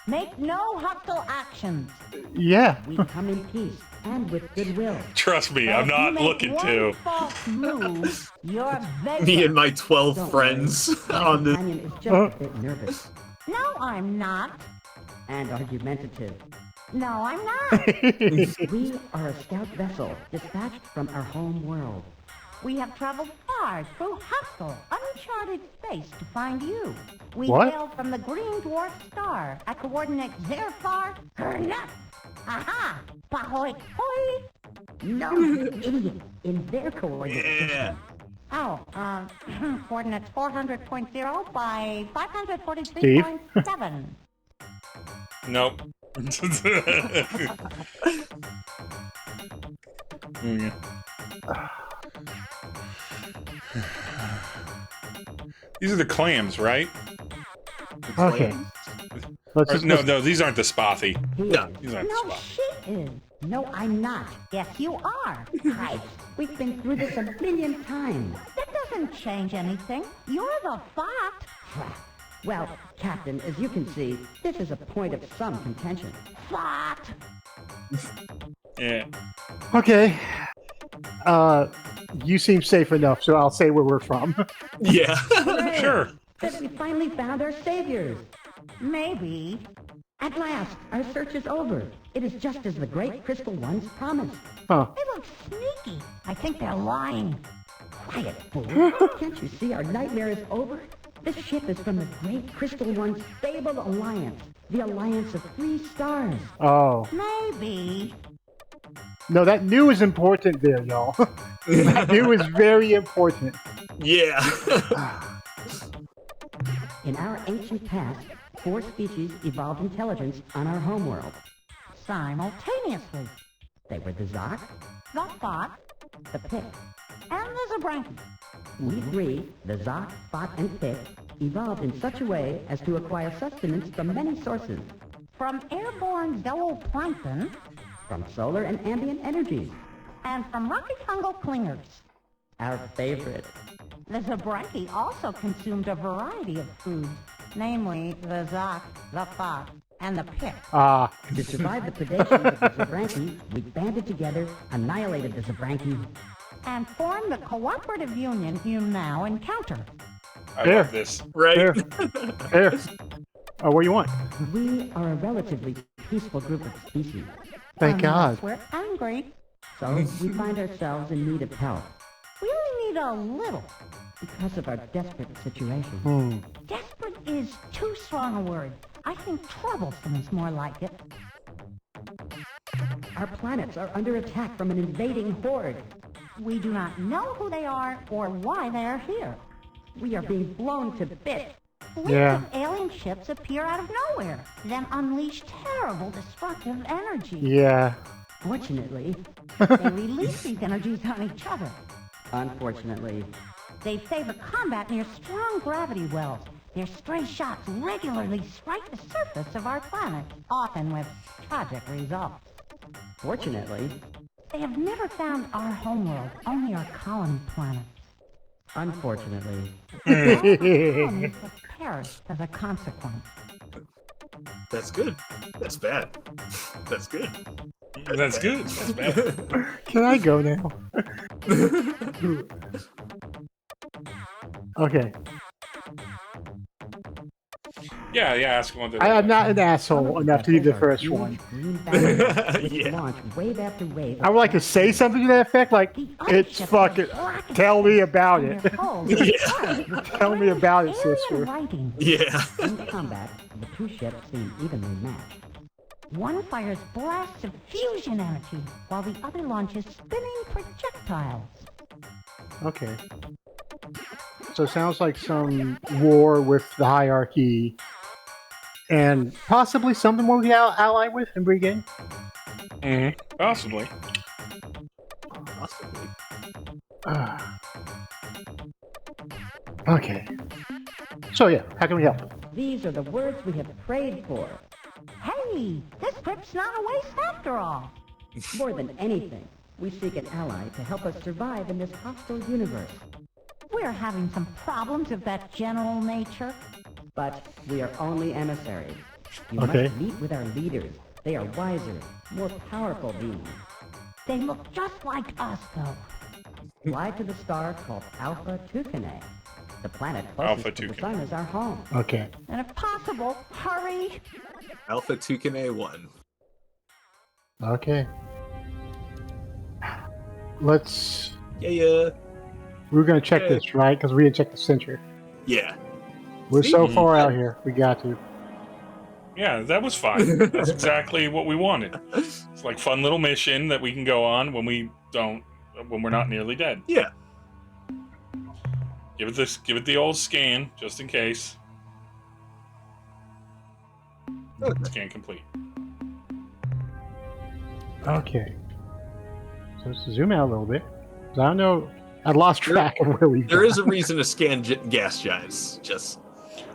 Make no hostile actions. Yeah. We come in peace and with goodwill. Trust me, I'm If you not make looking one to. false move, you're Me and my Don't 12 worry. friends My on the. companion is just a bit nervous. No, I'm not. And argumentative. No, I'm not. We are a scout vessel dispatched from our home world. We have traveled far through hostile, uncharted space to find you. We What? hail from the green dwarf star at coordinates therefore Hernut. Aha! Pahoy hoi! No, you idiot. In their coordinate Yeah. system. Oh, coordinates 400.0 by 543.7. Nope. Okay. These are the clams, right? Okay. Let's Or, just no, these aren't the spothy. No. These aren't the No, spothy. she is. No, I'm not. Yes, you are. Right. We've been through this a billion times. That doesn't change anything. You're the fact. Well, Captain, as you can see, this is a point of some contention. Fact. Yeah. Okay. You seem safe enough, so I'll say where we're from. Yeah. Sure. That we finally found our saviors. Maybe. At last, our search is over. It is just as the great crystal ones promised. Huh. They look sneaky. I think they're lying. Quiet, fool. Can't you see our nightmare is over? This ship is from the great crystal one's fabled alliance. The alliance of 3 stars. Oh. Maybe. No, that new is important there, y'all. That new is very important. Yeah. In our ancient past, 4 species evolved intelligence on our homeworld. Simultaneously. They were the Zoc, The Thought the Pick. and the Zabranki. We 3, the Zoc, Thought, and Pick, evolved in such a way as to acquire sustenance from many sources. From airborne zooplankton From solar and ambient energies. and from rocky fungal clingers. Our favorite. The Zabranki also consumed a variety of foods, namely the Zoc, the Thought, and the Pick. Ah. To survive the predations of the Zabranki, we banded together, annihilated the Zabranki. And formed the cooperative union you now encounter. I There. love this. Right. There. There. Oh, what do you want? We are a relatively peaceful group of species, Thank God. Unless we're angry. so we find ourselves in need of help We only need a little. because of our desperate situation. Hmm. Desperate is too strong a word. I think troublesome is more like it. Our planets are under attack from an invading horde. We do not know who they are or why they are here. We are being blown to bits. Fleets Yeah. of alien ships appear out of nowhere, then unleash terrible destructive energy. Yeah. Fortunately, They release these energies on each other. unfortunately, They favor combat near strong gravity wells. Their stray shots regularly strike the surface of our planet, often with tragic results. fortunately, They have never found our homeworld, only our colony planets. unfortunately, All our colonies have perished as a consequence. That's good. That's bad. That's good. That's good. That's bad. Can I go now? Okay. Yeah, ask one. I am not an asshole enough to do the Our first huge one. green batteries, which Yeah. launch wave after wave. I would like to say something to that effect, like, The other it's ships fucking, are blackened tell me about from it. their hulls and sides. Tell me about it, Alien sister. writing. Yeah. In combat, the 2 ships seem evenly matched. One fires blasts of fusion energy, while the other launches spinning projectiles. Okay. So it sounds like some war with the hierarchy, and possibly something more we can ally with and bring in. Possibly. Possibly. Okay. So yeah, how can we help? These are the words we have prayed for. Hey, this trip's not a waste after all. More than anything, we seek an ally to help us survive in this hostile universe. We're having some problems of that general nature. But we are only emissaries. You Okay. must meet with our leaders. They are wiser, more powerful beings. They look just like us, though. Fly to the star called Alpha Tucanae. The planet Alpha closest to the Tucanae. sun is our home. Okay. And if possible, hurry. Alpha Tucanae 1. Okay. Let's. Yeah. We're gonna check Okay. this, right? Because we didn't check the center. Yeah. We're so Mhm. far out here. We got to. Yeah, that was fine. That's exactly what we wanted. It's like fun little mission that we can go on when we're not nearly dead. Yeah. Give it the old scan just in case. Scan complete. Okay. So let's zoom out a little bit. 'Cause I don't know. I lost track of where we. There is a reason to scan gas giants. Just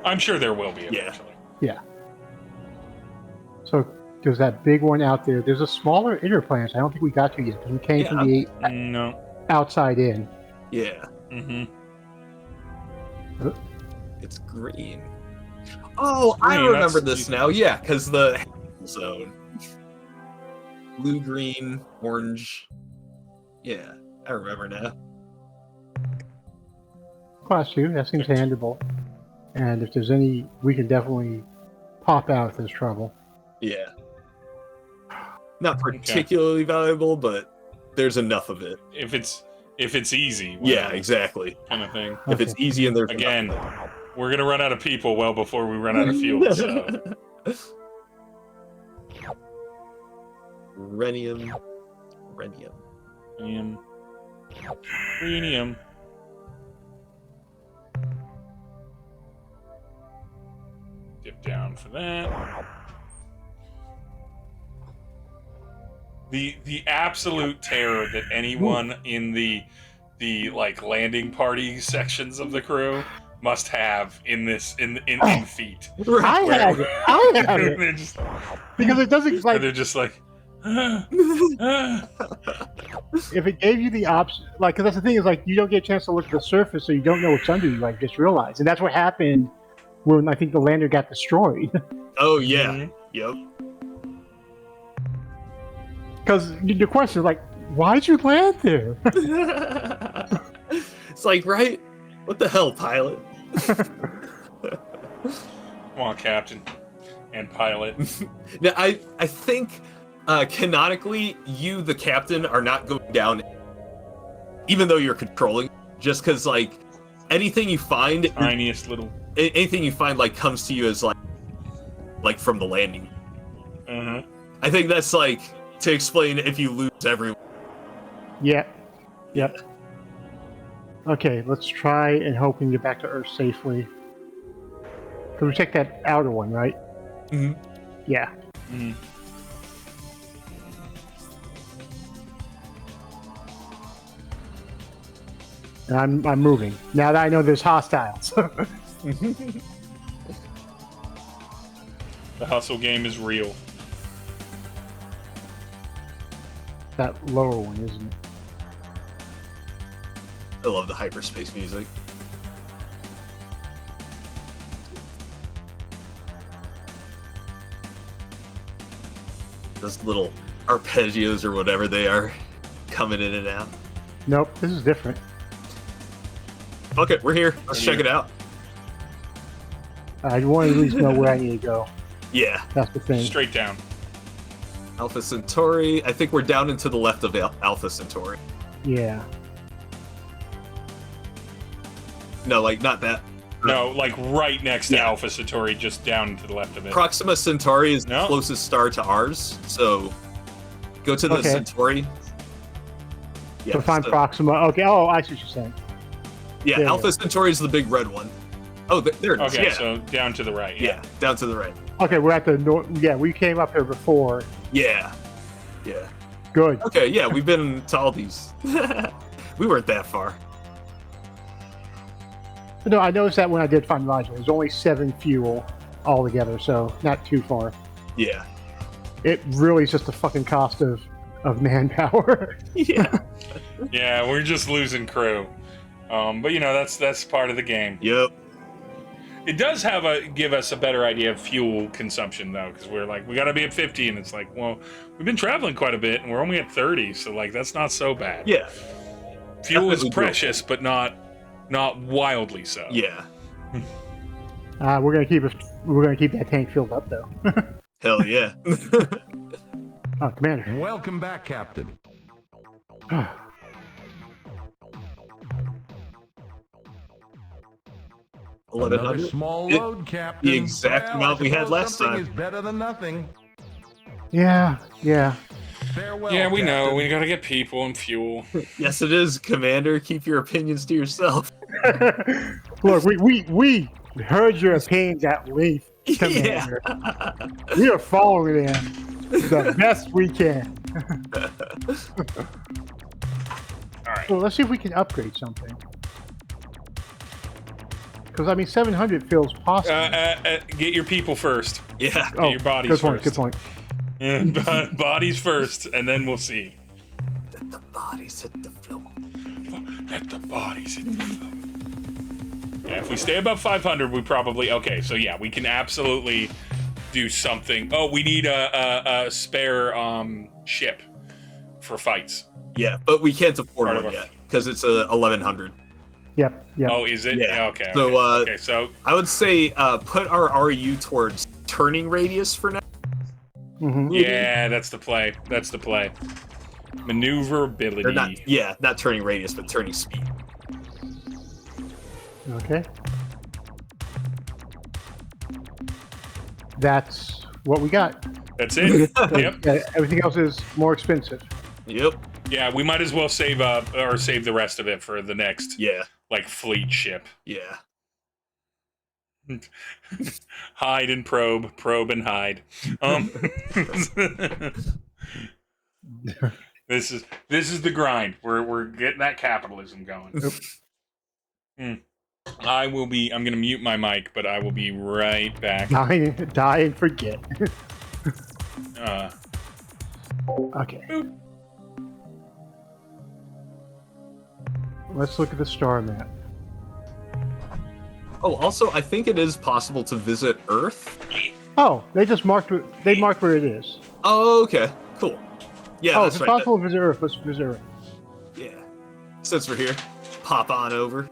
I'm sure there will be Yeah. eventually. Yeah. So there's that big one out there. There's a smaller inner planet I don't think we got to yet because we came from the No. outside in. yeah. Mm-hmm. It's green. Oh, I green, remember that's- this now. Yeah, because the zone. Blue, green, orange. Yeah, I remember now. Class 2, that seems handleable. And if there's any, we can definitely pop out if there's trouble. Yeah. Not particularly valuable, but there's enough of it. If it's easy. Yeah, exactly. Kind of thing. If it's easy and there's Again, enough. we're gonna run out of people well before we run out of fuel. So. Rhenium. Dip down for that. The absolute terror that anyone in the like landing party sections of the crew must have in this in feet. I have it. They're just, because it doesn't like they're just like. if it gave you the option, like, because that's the thing is like you don't get a chance to look at the surface, so you don't know what's under you. Like just realize, and that's what happened when I think the lander got destroyed. Oh yeah, yep. Because the question is like, why'd you land there? It's like, right? What the hell, pilot? Come on, Captain and pilot. Now, I think canonically, you, the captain, are not going down, even though you're controlling. Just because, like, anything you find, Tiniest little. Anything you find, like, comes to you as like from the landing. I think that's like to explain if you lose everyone. Yep. Okay, let's try and hope we can get back to Earth safely. Because we checked that outer one, right? Mm-hmm. Yeah. Mm-hmm. And I'm moving. Now that I know there's hostiles. The hustle game is real. That lower one, isn't it? I love the hyperspace music. Those little arpeggios or whatever they are coming in and out. Nope, this is different. Fuck it, we're here. Let's check it out. I want to at least know where I need to go. Yeah. That's the thing. Straight down. Alpha Centauri. I think we're down and to the left of Alpha Centauri. Yeah. No, like, not that. No, like right next to Alpha Centauri, just down to the left of it. Proxima Centauri is the closest star to ours, so go to the Centauri. Yeah, so find Proxima. Okay, oh, I see what you're saying. Yeah, Alpha Centauri is the big red one. Oh, there it is. Okay, yeah. so down to the right. Yeah, down to the right. Okay, we're at the north. Yeah, we came up here before. Yeah. Good. Okay, yeah, we've been to all these. We weren't that far. No, I noticed that when I did find module, there's only 7 fuel altogether, so not too far. Yeah. It really is just the fucking cost of manpower. Yeah. Yeah, we're just losing crew. But you know, that's part of the game. Yep. It does give us a better idea of fuel consumption though, because we're like, we gotta be at 50, and it's like, well, we've been traveling quite a bit and we're only at 30, so like that's not so bad. Yeah. Fuel is precious, but not wildly so. Yeah. We're gonna keep that tank filled up though. Hell yeah. Oh, Commander. Welcome back, Captain. Another small load, Captain. The exact amount we had last time. Is better than nothing. Yeah. Farewell, Yeah, we Captain. know. We gotta get people and fuel. Yes, it is, Commander. Keep your opinions to yourself. Look, we heard your opinions at length, Commander. We are following them the best we can. All right. Well, let's see if we can upgrade something. Because I mean, 700 feels possible. Get your people first. Yeah. Get your bodies first. Good point. Yeah, bodies first, and then we'll see. Let the bodies hit the floor. Let the bodies hit the floor. Yeah, if we stay above 500, we probably... Okay, so yeah, we can absolutely do something. Oh, we need a spare ship for fights. Yeah, but we can't afford one yet, because it's 1100. Yep. Oh, is it? Yeah. Okay. So, so I would say put our RU towards turning radius for now. Mm-hmm. Yeah, that's the play. That's the play. Maneuverability. Or not turning radius, but turning speed. Okay. That's what we got. That's it. Yep. Yeah, everything else is more expensive. Yep. Yeah, we might as well save up or save the rest of it for the next fleet ship. Yeah. Hide and probe and hide. This is the grind. We're getting that capitalism going. I'm gonna mute my mic, but I will be right back. Die and forget. Okay. Boop. Let's look at the star map. Oh, also, I think it is possible to visit Earth. Oh, they just marked where it is. Oh, okay. Cool. Yeah, that's if it's possible to visit Earth, let's visit Earth. Yeah. Since we're here, pop on over.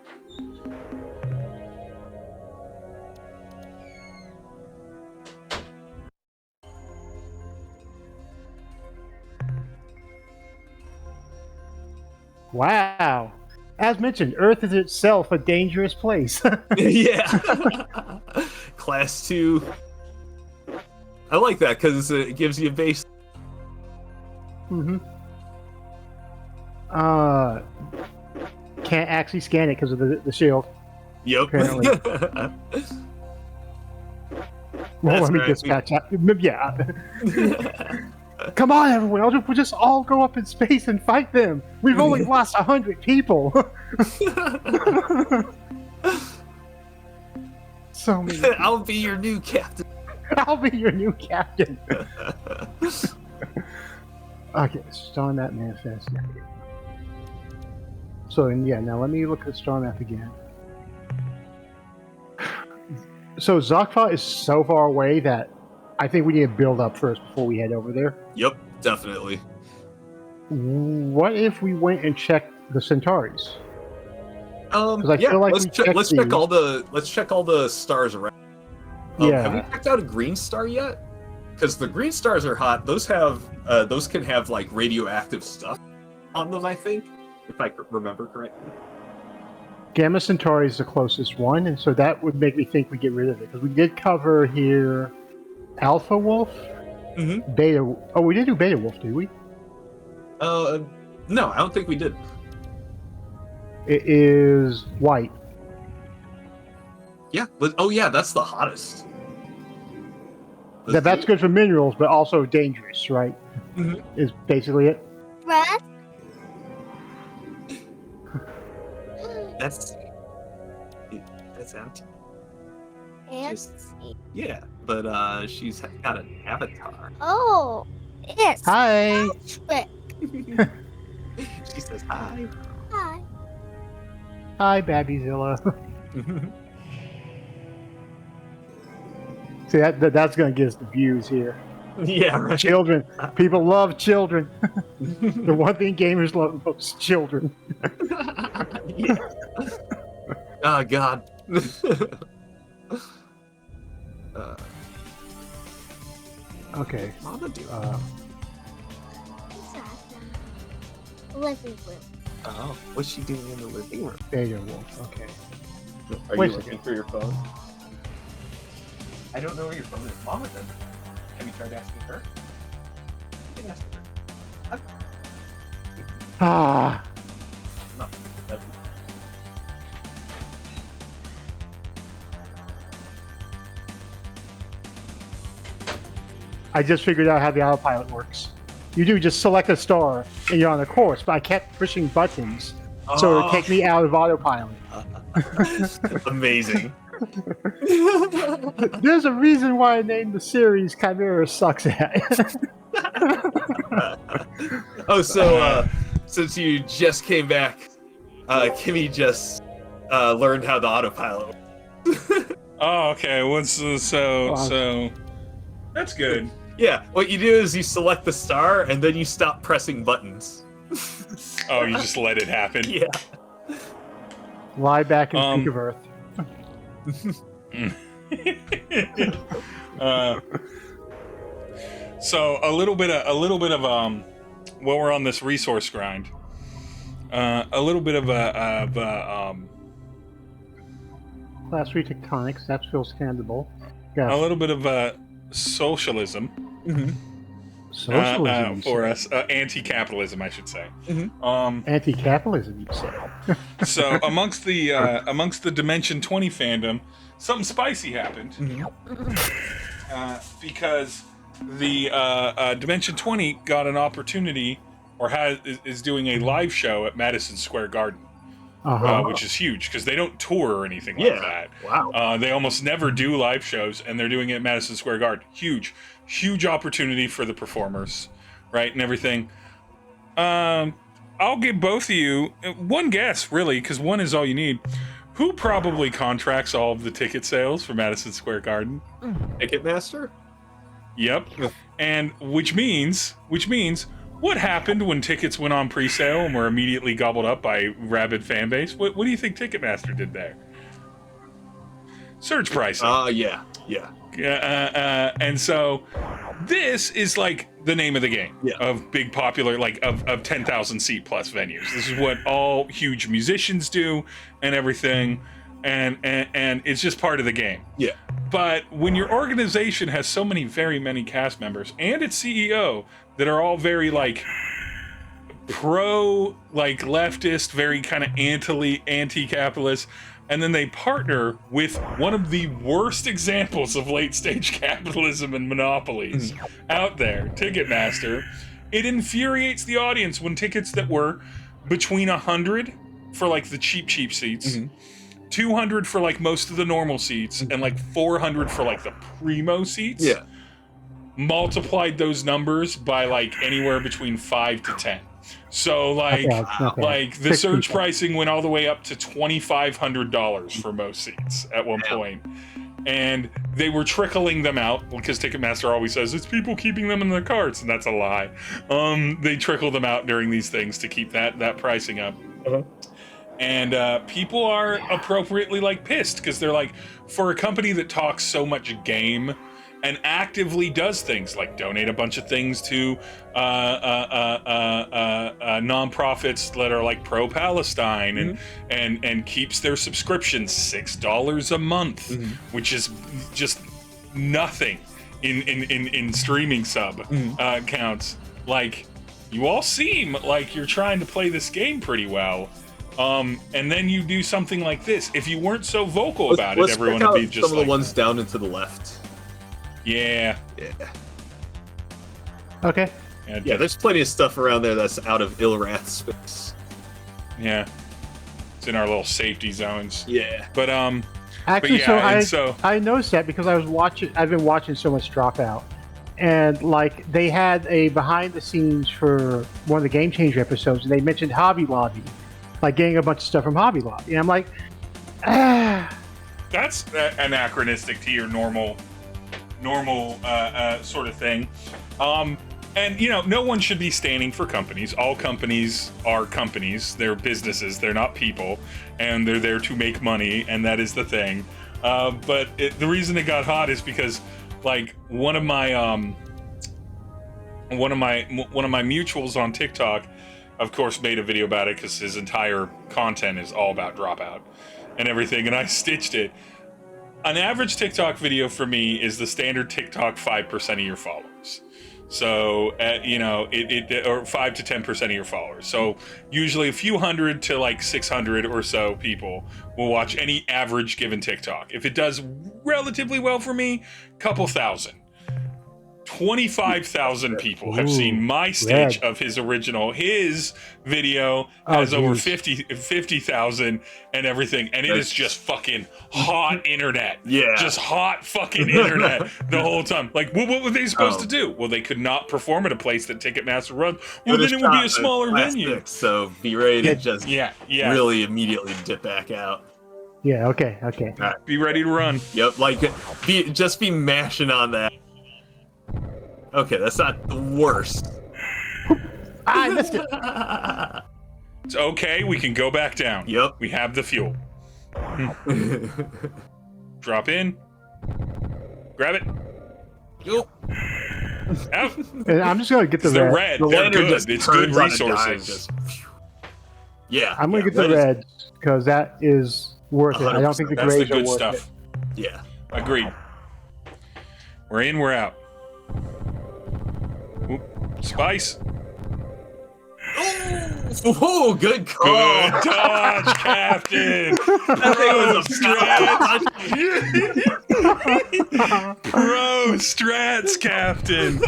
Wow. As mentioned, Earth is itself a dangerous place. Yeah. Class 2. I like that because it gives you a base. Mm-hmm. Can't actually scan it because of the shield. Yep. Apparently. Well, let me dispatch out. Yeah. Come on, everyone! We'll just all go up in space and fight them. We've only lost 100 people. So many. I'll be your new captain. I'll be your new captain. Okay, star map manifest. So, now let me look at the star map again. So, Zakfa is so far away that I think we need to build up first before we head over there. Yep, definitely. What if we went and checked the Centauris? I feel like let's check all the stars around. Have we checked out a green star yet? Because the green stars are hot. Those can have like radioactive stuff on them, I think, if I remember correctly. Gamma Centauri is the closest one, and so that would make me think we get rid of it because we did cover here Alpha Wolf, Beta. Oh, we didn't do Beta Wolf, did we? No, I don't think we did. It is white. Yeah, but that's the hottest. That's good for minerals, but also dangerous, right? Is basically it. Red? That's empty. Yeah, but she's got an avatar. Oh, yes. Hi. She says hi. Hi. Hi, Babbyzilla. See, that's going to get us the views here. Yeah, right. Children. People love children. The one thing gamers love most, children. Yeah. Oh, God. Okay. Mama do. Living room. Oh, what's she doing in the living room? Beta Wolf. Okay. Are Wait you a looking for your phone? I don't know where your phone is. Mama does. Have you tried asking her? You can ask her. Ah. No, that's... I just figured out how the autopilot works. You do just select a star and you're on a course, but I kept pushing buttons so it would take me out of autopilot. Amazing. There's a reason why I named the series Chimera Sucks At. Since you just came back, Kimmy just learned how the autopilot works. Oh, okay. So that's good. Yeah, what you do is you select the star and then you stop pressing buttons. Oh, you just let it happen. Yeah. Lie back and think of Earth. So a little bit of while we're on this resource grind, a little bit of Class 3 tectonics, that feels tangible. a little bit of socialism. Socialism for us, anti-capitalism, I should say. Anti-capitalism, you say. So amongst the Dimension 20 fandom, something spicy happened because the Dimension 20 got an opportunity, or is doing a live show at Madison Square Garden, which is huge because they don't tour or anything like that. Wow. They almost never do live shows, and they're doing it at Madison Square Garden. Huge opportunity for the performers, right, and everything. I'll give both of you one guess, really, because one is all you need. Who probably contracts all of the ticket sales for Madison Square Garden? Ticketmaster? Yep. And which means, what happened when tickets went on pre-sale and were immediately gobbled up by rabid fan base? What do you think Ticketmaster did there? Surge pricing. Yeah. And so this is like the name of the game of big popular, like of 10,000 seat plus venues. This is what all huge musicians do and everything. And it's just part of the game. Yeah. But when your organization has so very many cast members and its CEO that are all very like pro, like leftist, very kind of anti-capitalist, and then they partner with one of the worst examples of late-stage capitalism and monopolies out there, Ticketmaster, it infuriates the audience when tickets that were between 100 for like the cheap seats, 200 for like most of the normal seats, and like 400 for like the primo seats, multiplied those numbers by like anywhere between 5 to 10. So like the surge pricing went all the way up to $2,500 for most seats at one point. And they were trickling them out because Ticketmaster always says it's people keeping them in their carts, and that's a lie. They trickle them out during these things to keep that pricing up. And people are appropriately like pissed because they're like, for a company that talks so much game and actively does things like donate a bunch of things to nonprofits that are like pro-Palestine and keeps their subscriptions $6 a month, which is just nothing in streaming sub counts. Like, you all seem like you're trying to play this game pretty well. And then you do something like this. If you weren't so vocal about it, everyone would be just some of the ones down and to the left. Yeah. Okay. Yeah, there's plenty of stuff around there that's out of Ilrath space. Yeah. It's in our little safety zones. Yeah. But actually, but I noticed that because I've been watching so much Dropout, and like they had a behind the scenes for one of the Game Changer episodes, and they mentioned Hobby Lobby, like getting a bunch of stuff from Hobby Lobby, and I'm like, that's anachronistic to your normal sort of thing. And you know, no one should be standing for companies. All companies are companies. They're businesses. They're not people, and they're there to make money, and that is the thing. But the reason it got hot is because, like, one of my mutuals on TikTok, of course, made a video about it because his entire content is all about Dropout and everything, and I stitched it. An average TikTok video for me is the standard TikTok 5% of your followers. So, you know, or 5 to 10% of your followers. So usually a few hundred to like 600 or so people will watch any average given TikTok. If it does relatively well for me, couple thousand. 25,000 people have seen my stage of his original. His video has over 50,000 and everything, and it is just fucking hot internet. Yeah, just hot fucking internet the whole time. Like, what were they supposed to do? Well, they could not perform at a place that Ticketmaster runs. Well, then it would be a smaller venue. So be ready to just really immediately dip back out. Yeah. Okay. All right. Be ready to run. Yep. Like, be mashing on that. Okay, that's not the worst. I missed it. It's okay, we can go back down. Yep. We have the fuel. Drop in. Grab it. Yep. Out. And I'm just gonna get the They're red. red. The They're lantern good. just It's good turns on a dime, resources. Yeah, I'm gonna get red the is- red because that is worth it. I don't think the 100%. That's the grays are good worth stuff. Yeah. Agreed. We're in, we're out. Oop. Spice. Oh, good call. Good dodge, Captain. That thing was a Pro strats, Captain.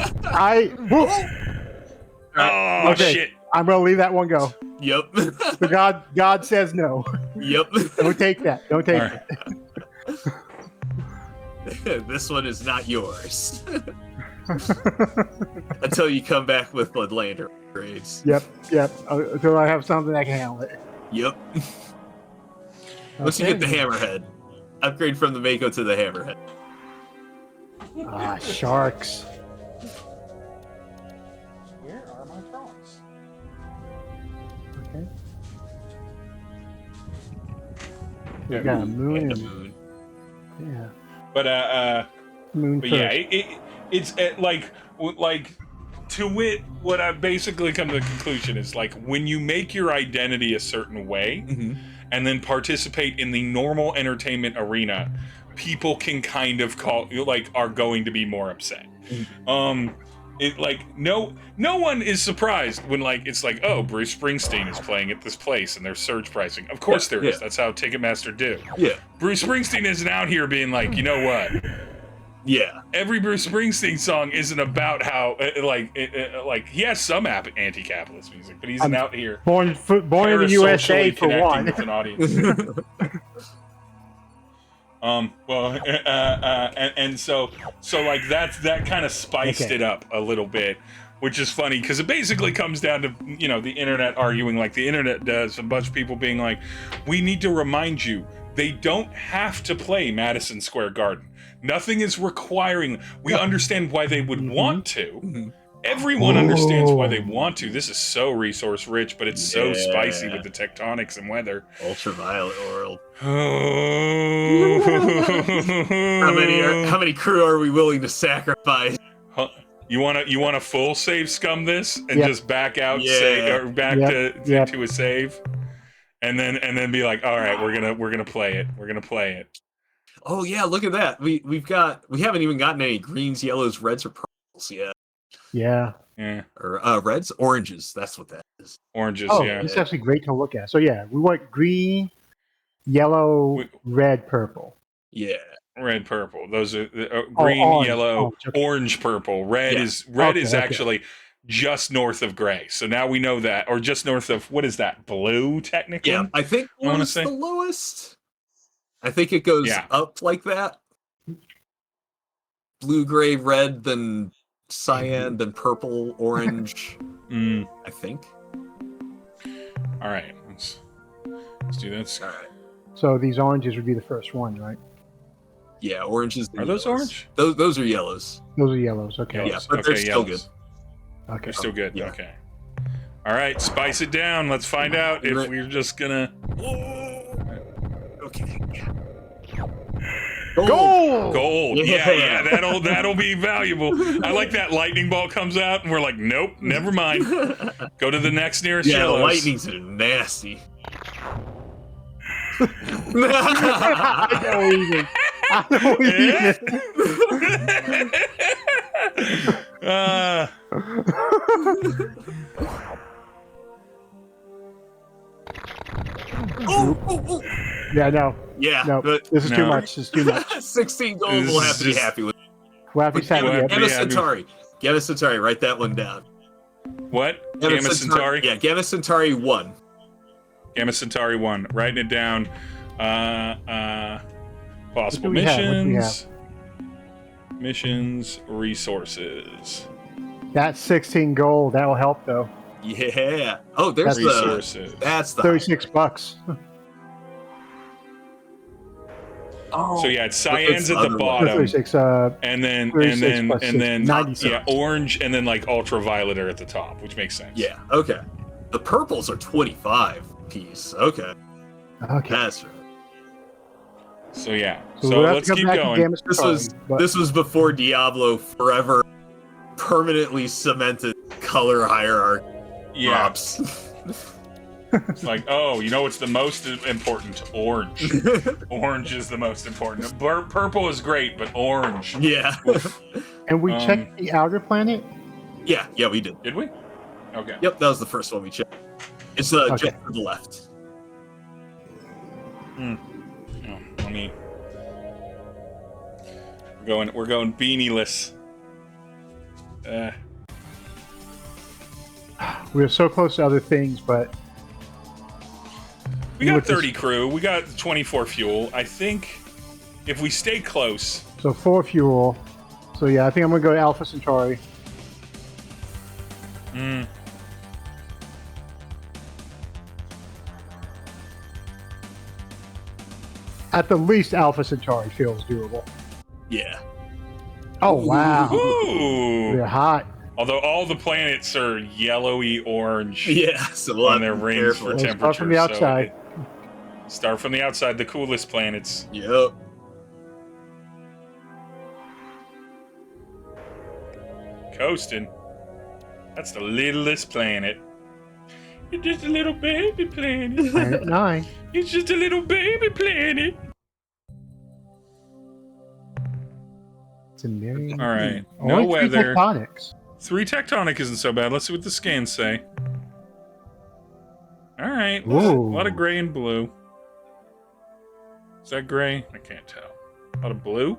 Oh, Okay. shit. I'm gonna leave that one go. Yep. The God says no. Yep. Don't take that. Don't take All it. This one is not yours. Until you come back with the lander upgrades. Yep. Until I have something that can handle it. Yep. Once you get the hammerhead. Upgrade from the Mako to the hammerhead. Ah, sharks. Where are my prawns? Okay. We got a moon And and the moon. yeah, But moon first. yeah, it's like to wit, what I've basically come to the conclusion is like when you make your identity a certain way and then participate in the normal entertainment arena, people can kind of are going to be more upset. It like no one is surprised when it's like, oh, Bruce Springsteen is playing at this place and there's surge pricing. Of course there is. Yeah. That's how Ticketmaster do. Yeah. Bruce Springsteen isn't out here being like, you know what? Yeah. Every Bruce Springsteen song isn't about how he has some anti-capitalist music, but he's not out here Born in the USA parasocially for connecting one. with an audience. So that kind of spiced it up a little bit, which is funny because it basically comes down to the internet arguing like the internet does, a bunch of people being like, we need to remind you they don't have to play Madison Square Garden. Nothing is requiring. We understand why they would want to. Everyone understands why they want to. This is so resource rich, but it's so spicy with the tectonics and weather. Ultraviolet world. Oh. How many crew are we willing to sacrifice? Huh? You want to full save scum this and just back out, to a save, and then be like, all right, we're gonna play it. We're gonna play it. Oh yeah, look at that. We haven't even gotten any greens, yellows, reds, or purples yet. Yeah. Or reds, oranges. That's what that is. Oranges. Oh, yeah. it's actually great to look at. So yeah, we want green, yellow, red, purple. Yeah. Red, purple. Those are green, orange, yellow, okay. orange, purple. Red is actually just north of gray. So now we know that, or just north of what is that? Blue, technically. Yeah, I think blue is the lowest. I think it goes up like that. Blue, gray, red, then cyan, then purple, orange. I think. All right, let's do that. All right. So these oranges would be the first one, right? Yeah, oranges. Are those orange? Those are yellows. Those are yellows. Okay. Yeah, but they're still good. Okay. They're still good. Yeah. Okay. All right, spice it down. Let's find out if we're just gonna. Okay. Gold. Yeah. That'll be valuable. I like that lightning bolt comes out and we're like, nope, never mind. Go to the next nearest Yeah, the yellows. lightnings are nasty. I don't even. Yeah, no. Yeah, No, but this is too much. This is too much. 16 gold. We'll have to be happy with. We'll have to be happy. Gamma Centauri. Gamma Centauri. Write that one down. What? Gamma Centauri? Yeah, Gamma Centauri 1. Gamma Centauri 1. Writing it down. Possible What do we missions. have? Missions, resources. That's 16 gold. That will help though. Yeah. Oh, there's That's resources. That's the $36. Oh, So yeah, it's cyans at the one? bottom, 36. and then 97. orange, and then like ultraviolet are at the top, which makes sense. Yeah. Okay. The purples are 25 piece. Okay. Okay. That's right. So yeah. So So we'll have let's to come keep back to going. Gamma This Centauri, was but- this was before Diablo forever permanently cemented color hierarchy. Yeah. Props. It's like, oh, you know what's the most important? Orange. Orange is the most important. Purple is great, but orange. Yeah. And we checked the outer planet? Yeah, we did. Did we? Okay. Yep, that was the first one we checked. It's just to the left. Oh, I mean, we're going beanie-less. We're so close to other things, but we got 30 crew. We got 24 fuel. I think if we stay close. So 4 fuel. So yeah, I think I'm gonna go to Alpha Centauri. At the least, Alpha Centauri feels doable. Yeah. Oh wow! Ooh. They're hot. Although all the planets are yellowy orange. Yeah, so on their rings for temperature. Start from the outside. Start from the outside, the coolest planets. Yep. Coasting. That's the littlest planet. It's just a little baby planet. Planet 9. It's just a little baby planet. It's a million. All right. Only No 3 weather. tectonics. 3 tectonic isn't so bad. Let's see what the scans say. All right. A Ooh. lot of gray and blue. Is that gray? I can't tell. A lot of blue?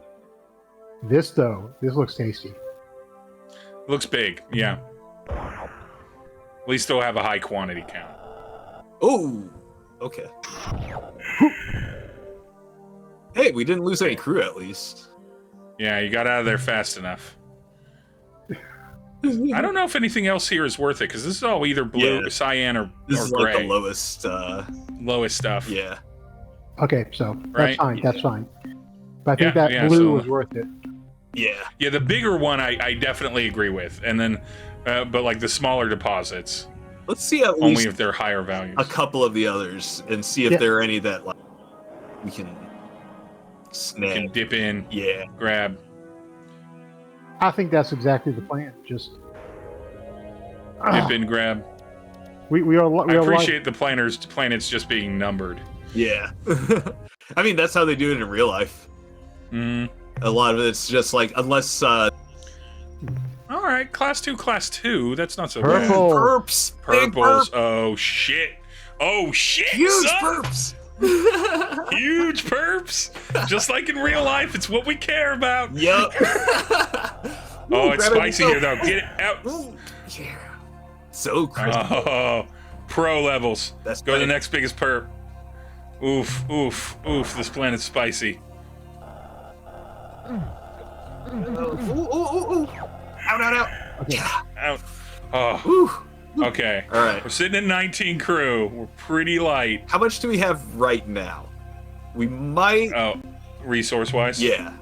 This looks tasty. Looks big, yeah. At least they'll have a high quantity count. Oh, okay. Hey, we didn't lose any crew at least. Yeah, you got out of there fast enough. I don't know if anything else here is worth it, because this is all either blue, cyan, or This is gray. like the lowest. Lowest stuff. Yeah. Okay, so that's Right? fine. That's fine. But I think Yeah, that yeah, blue so- was worth it. Yeah. Yeah, the bigger one I definitely agree with. And then, but like the smaller deposits, Let's see at only least if they're higher values. a couple of the others and see if there are any that like we can You snag. can dip in, Yeah. grab. I think that's exactly the plan. Just Dip in, grab. we are. I appreciate the planets just being numbered. Yeah. I mean, that's how they do it in real life. Mm. A lot of it's just like, unless All right, class 2. That's not so Purple. perps, bad. big Purples. perp, Oh shit. Oh shit. huge son! perps. Huge perps. Just like in real life, it's what we care about. Yup. Oh, it's grab it, spicy go. here though. Get it out. Ooh, yeah. So crisp. Oh, pro levels. That's Go to the right. next biggest perp. Oof, oof, oof. This planet's spicy. Ooh. Out. Yeah. Out. Oh, Whew. okay. All right. We're sitting at 19 crew. We're pretty light. How much do we have right now? We might. Oh, resource-wise? Yeah.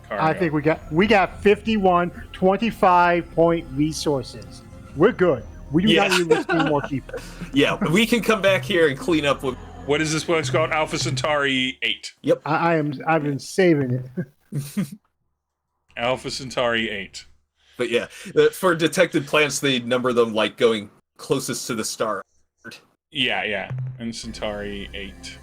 Cargo. I think we got 51 25-point resources. We're good. We do not need to see more people. Yeah. We can come back here and clean up with. What is this place called? Alpha Centauri 8. Yep. I've been saving it. Alpha Centauri 8. But yeah, for detected planets, they number them like going closest to the star. Yeah. And Centauri 8.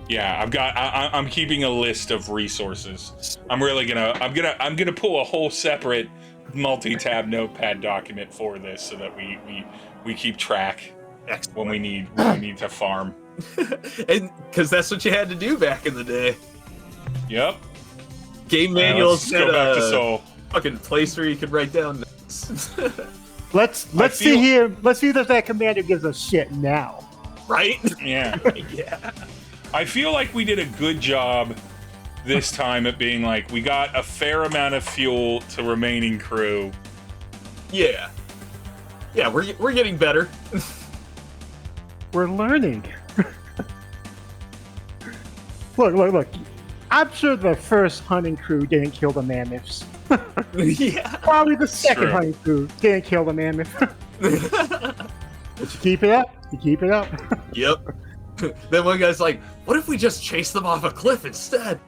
Yeah, I'm keeping a list of resources. I'm gonna pull a whole separate multi-tab notepad document for this so that we keep track when we need to farm. And because that's what you had to do back in the day. Yep. Game manuals let's go had back to a Seoul. fucking place where you could write down notes. Let's see here. Let's see if that commander gives a shit now. Right? Yeah. Yeah. I feel like we did a good job this time at being like, we got a fair amount of fuel to remaining crew. Yeah. Yeah, we're getting better. We're learning. Look. I'm sure the first hunting crew didn't kill the mammoths. Yeah. Probably the second true. hunting crew didn't kill the mammoth. But you keep it up. Yep. Then one guy's like, what if we just chase them off a cliff instead?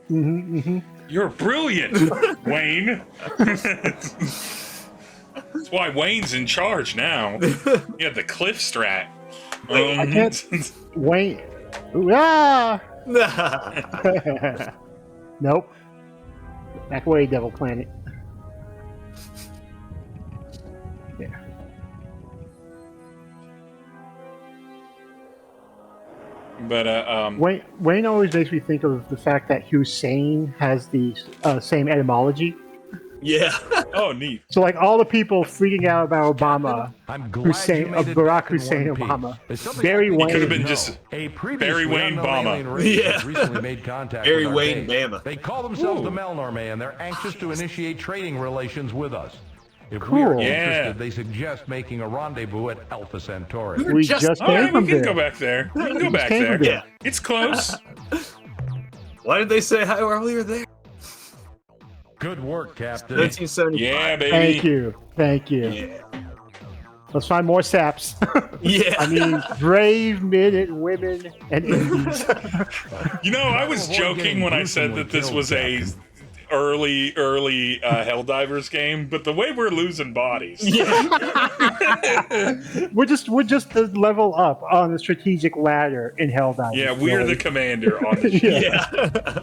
You You're brilliant, Wayne. That's why Wayne's in charge now. You have the cliff strat. I can't. Wayne. Ah! Nope. Back away, Devil Planet. Yeah. But Wayne always makes me think of the fact that Hussein has the same etymology. Yeah. Oh, neat. So, like, all the people freaking out about Obama, I'm glad Hussein, you made it Barack back in Hussein one piece. Obama, There's something Barry I think Wayne. Could have been you just know. A previously Barry Wayne unknown Bama. alien race Yeah. has recently made contact Barry with our Wayne base. Bama. They call themselves Ooh. the Melnorme, and they're anxious to initiate trading relations with us. If we are Cool. interested, Yeah. they suggest making a rendezvous at Alpha Centauri. We Just- just All came right, we from can there. go back there. We can go just back came there. from there. Yeah. It's close. Why did they say hi while we were there? Good work, Captain. 1975. Yeah, baby. Thank you. Thank you. Yeah. Let's find more saps. Yeah. I mean, brave men and women and indies. You know, I was joking when I said that this was a early Helldivers game, but the way we're losing bodies. we're just the level up on the strategic ladder in Helldivers. Yeah, we're really. the commander on the ship. Yeah.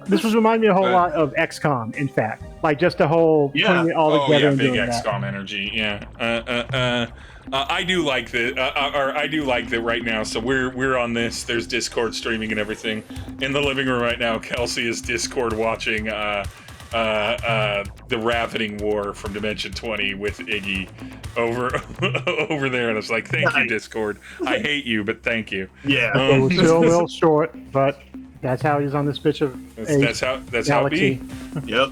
This was reminding me a whole lot of XCOM, in fact. Like, just the whole putting it all Oh together yeah, and big doing that. XCOM energy. Yeah. I do like that. I do like that right now. So we're on this. There's Discord streaming and everything in the living room right now. Kelsey is Discord watching the Ravening War from Dimension 20 with Iggy over there, and I was like, thank you, Discord. I hate you, but thank you. Yeah. So we're still a little short, but that's how it is on this bitch of That's how it galaxy. be. Yep.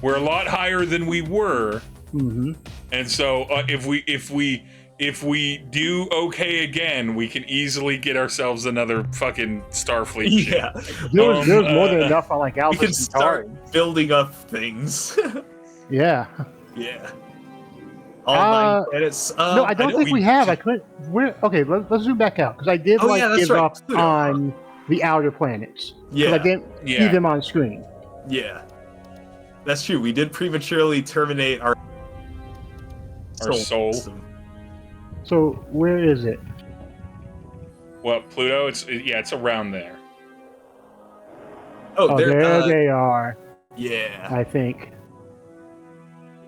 We're a lot higher than we were. Mm-hmm. And so if we do okay again, we can easily get ourselves another fucking Starfleet ship. Yeah. There's more than enough on like We Alpha can Centauri. start building up things. Yeah. Yeah. All 9 planets. No, I don't think we have. I couldn't. Okay, let's zoom back out because I did that's give right. up on the outer planets. 'Cause Yeah. I didn't see them on screen. Yeah. That's true. We did prematurely terminate our soul. system. So where is it? What, Pluto? It's around there. Oh, There they are. Yeah. I think.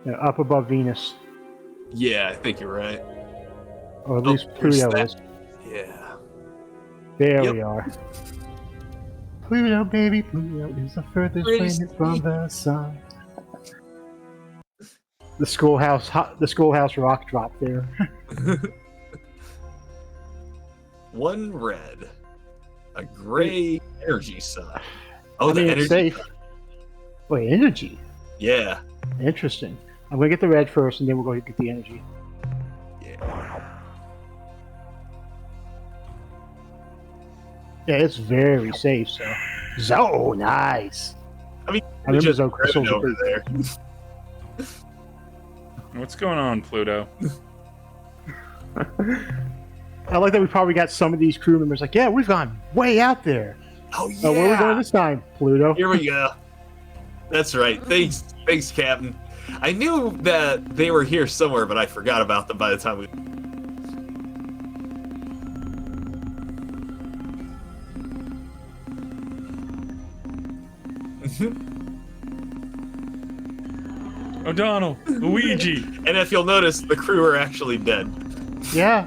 They're up above Venus, Yeah, I think you're right. or at least where's Pluto that? is. Yeah. There Yep. we are. Pluto, baby, Pluto is the furthest planet from the sun. The schoolhouse rock drop there. One red. A gray energy sun. Oh, I the mean, energy. it's safe. Wait, energy. Yeah. Interesting. I'm gonna get the red first, and then we'll go get the energy. Yeah. Yeah, it's very safe. So nice. I mean, I remember just Zo grab crystals it over were there. What's going on, Pluto? I like that we probably got some of these crew members like, yeah, we've gone way out there. Oh yeah. Where are we going this time, Pluto? Here we go. That's right. Thanks, Captain. I knew that they were here somewhere, but I forgot about them by the time we. O'Donnell, Luigi. And if you'll notice, the crew are actually dead. Yeah.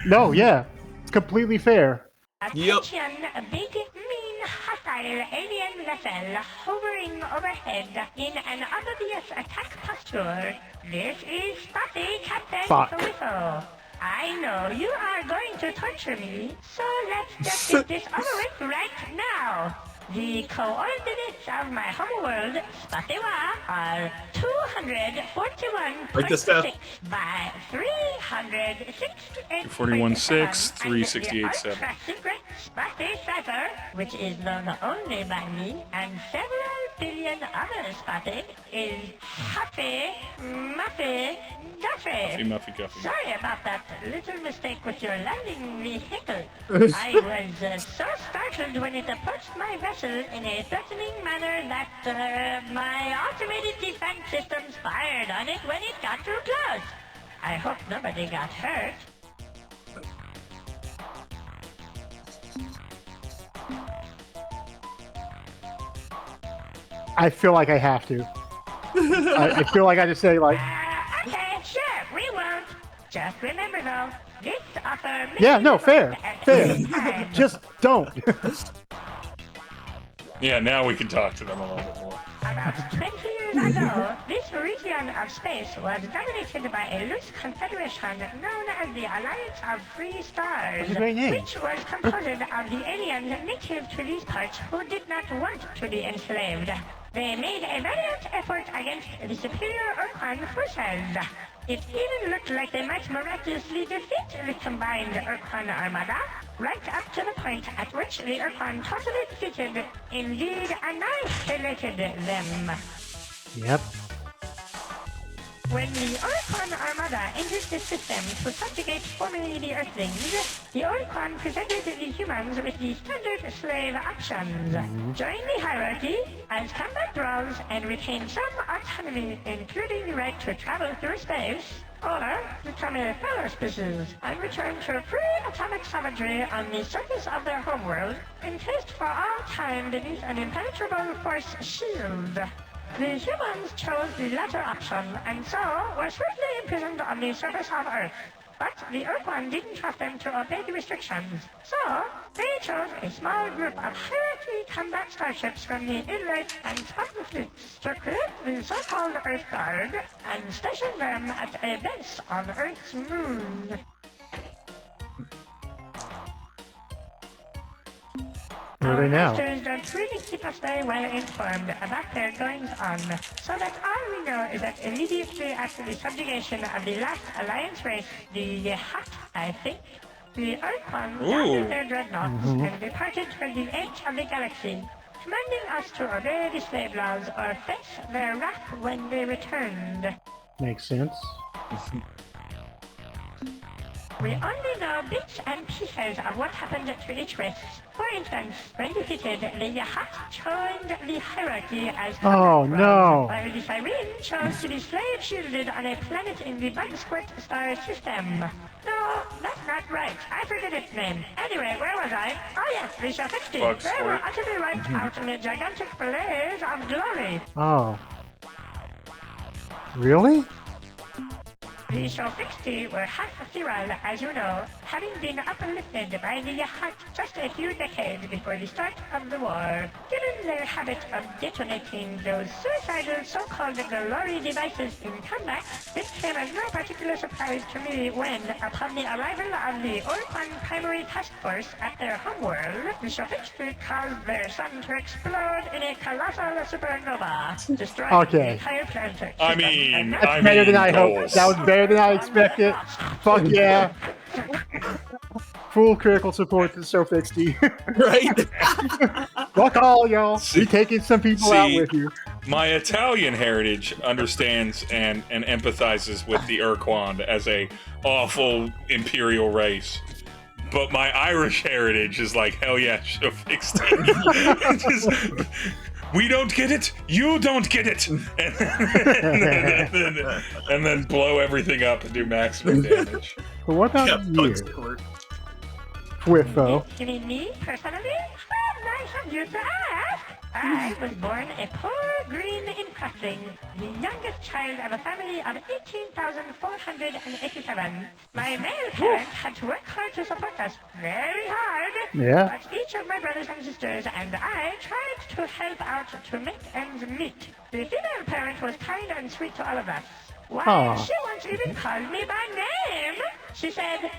No, yeah. It's completely fair. Yep. Attention, a big, mean, hostile alien vessel hovering overhead in an obvious attack posture. This is Spotty, Captain Fuck. Whistle. I know you are going to torture me, so let's just get this over with right now. The coordinates of my homeworld, Spatiwa, are 241.6 by 368. 241.6, 368.7. Secret Spotty cipher, which is known only by me and several billion others, Spotty, is Huffy Muffy Duffy. Muffy Guffy. Sorry about that little mistake with your landing vehicle. I was so startled when it approached my vessel in a threatening manner that my automated defense systems fired on it when it got too close. I hope nobody got hurt. I feel like I have to. I feel like I just say like. Okay, sure, we won't. Just remember though, this offer... Yeah, no, fair. Just don't. Yeah, now we can talk to them a little bit more. About 20 years ago, this region of space was dominated by a loose confederation known as the Alliance of Free Stars, That's a great name. which was composed of the aliens native to these parts who did not want to be enslaved. They made a valiant effort against the superior Ur-Quan forces. It even looked like they might miraculously defeat the combined Ur-Quan armada, right up to the point at which the Ur-Quan totally defeated, indeed annihilated them. Yep. When the Ur-Quan armada entered the system to subjugate formerly the Earthlings, the Ur-Quan presented the humans with the standard slave options. Join the hierarchy as combat roles and retain some autonomy, including the right to travel through space, or become a fellow species and return to free atomic savagery on the surface of their homeworld, encased for all time beneath an impenetrable force shield. The humans chose the latter option, and so were swiftly imprisoned on the surface of Earth. But the Ur-Quan didn't trust them to obey the restrictions, so they chose a small group of hierarchy combat starships from the Inlet and Spartan fleets to create the so-called Earth Guard and station them at a base on Earth's moon. Where are they now? Masters don't really keep us very well informed about their goings-on, so that all we know is that immediately after the subjugation of the last Alliance race, the Hut, I think, the Ur-Quan gathered their dreadnoughts and departed for the edge of the galaxy, commanding us to obey the slave laws or face their wrath when they returned. Makes sense. We only know bits and pieces of what happened to each race. For instance, when defeated, the Yahat joined the hierarchy as no. while the Siren chose to be slave-shielded on a planet in the Bug Squirt star system. No, that's not right. I forget its name. Anyway, where was I? Oh yes, the Show 60. Bug They were Squirt. utterly wiped out in a gigantic blaze of glory. Oh. Really? The Show 60 were half feral, as you know, having been uplifted by the Yahat just a few decades before the start of the war. Given their habit of detonating those suicidal so-called glory devices in combat, this came as no particular surprise to me when, upon the arrival of the Ur-Quan Primary Task Force at their homeworld, the Show 60 caused their sun to explode in a colossal supernova, destroying the entire planet. I mean, Better than I hoped. That was better than I expected. Fuck yeah. Full critical support to Show 60. Right? Fuck all y'all. We taking some people out with you. My Italian heritage understands and empathizes with the Ur-Quan as a awful imperial race. But my Irish heritage is like, hell yeah, Show 60. We don't get it, you don't get it! And then blow everything up and do maximum damage. But what about you? Whiffo. You mean me, personally? Oh, nice of you to ask. I was born a poor green incrusting, the youngest child of a family of 18,487. My male parents had to work hard to support us, very hard. Yeah. But each of my brothers and sisters and I tried to help out to make ends meet. The female parent was kind and sweet to all of us. Why, Aw. she once even called me by name. She said,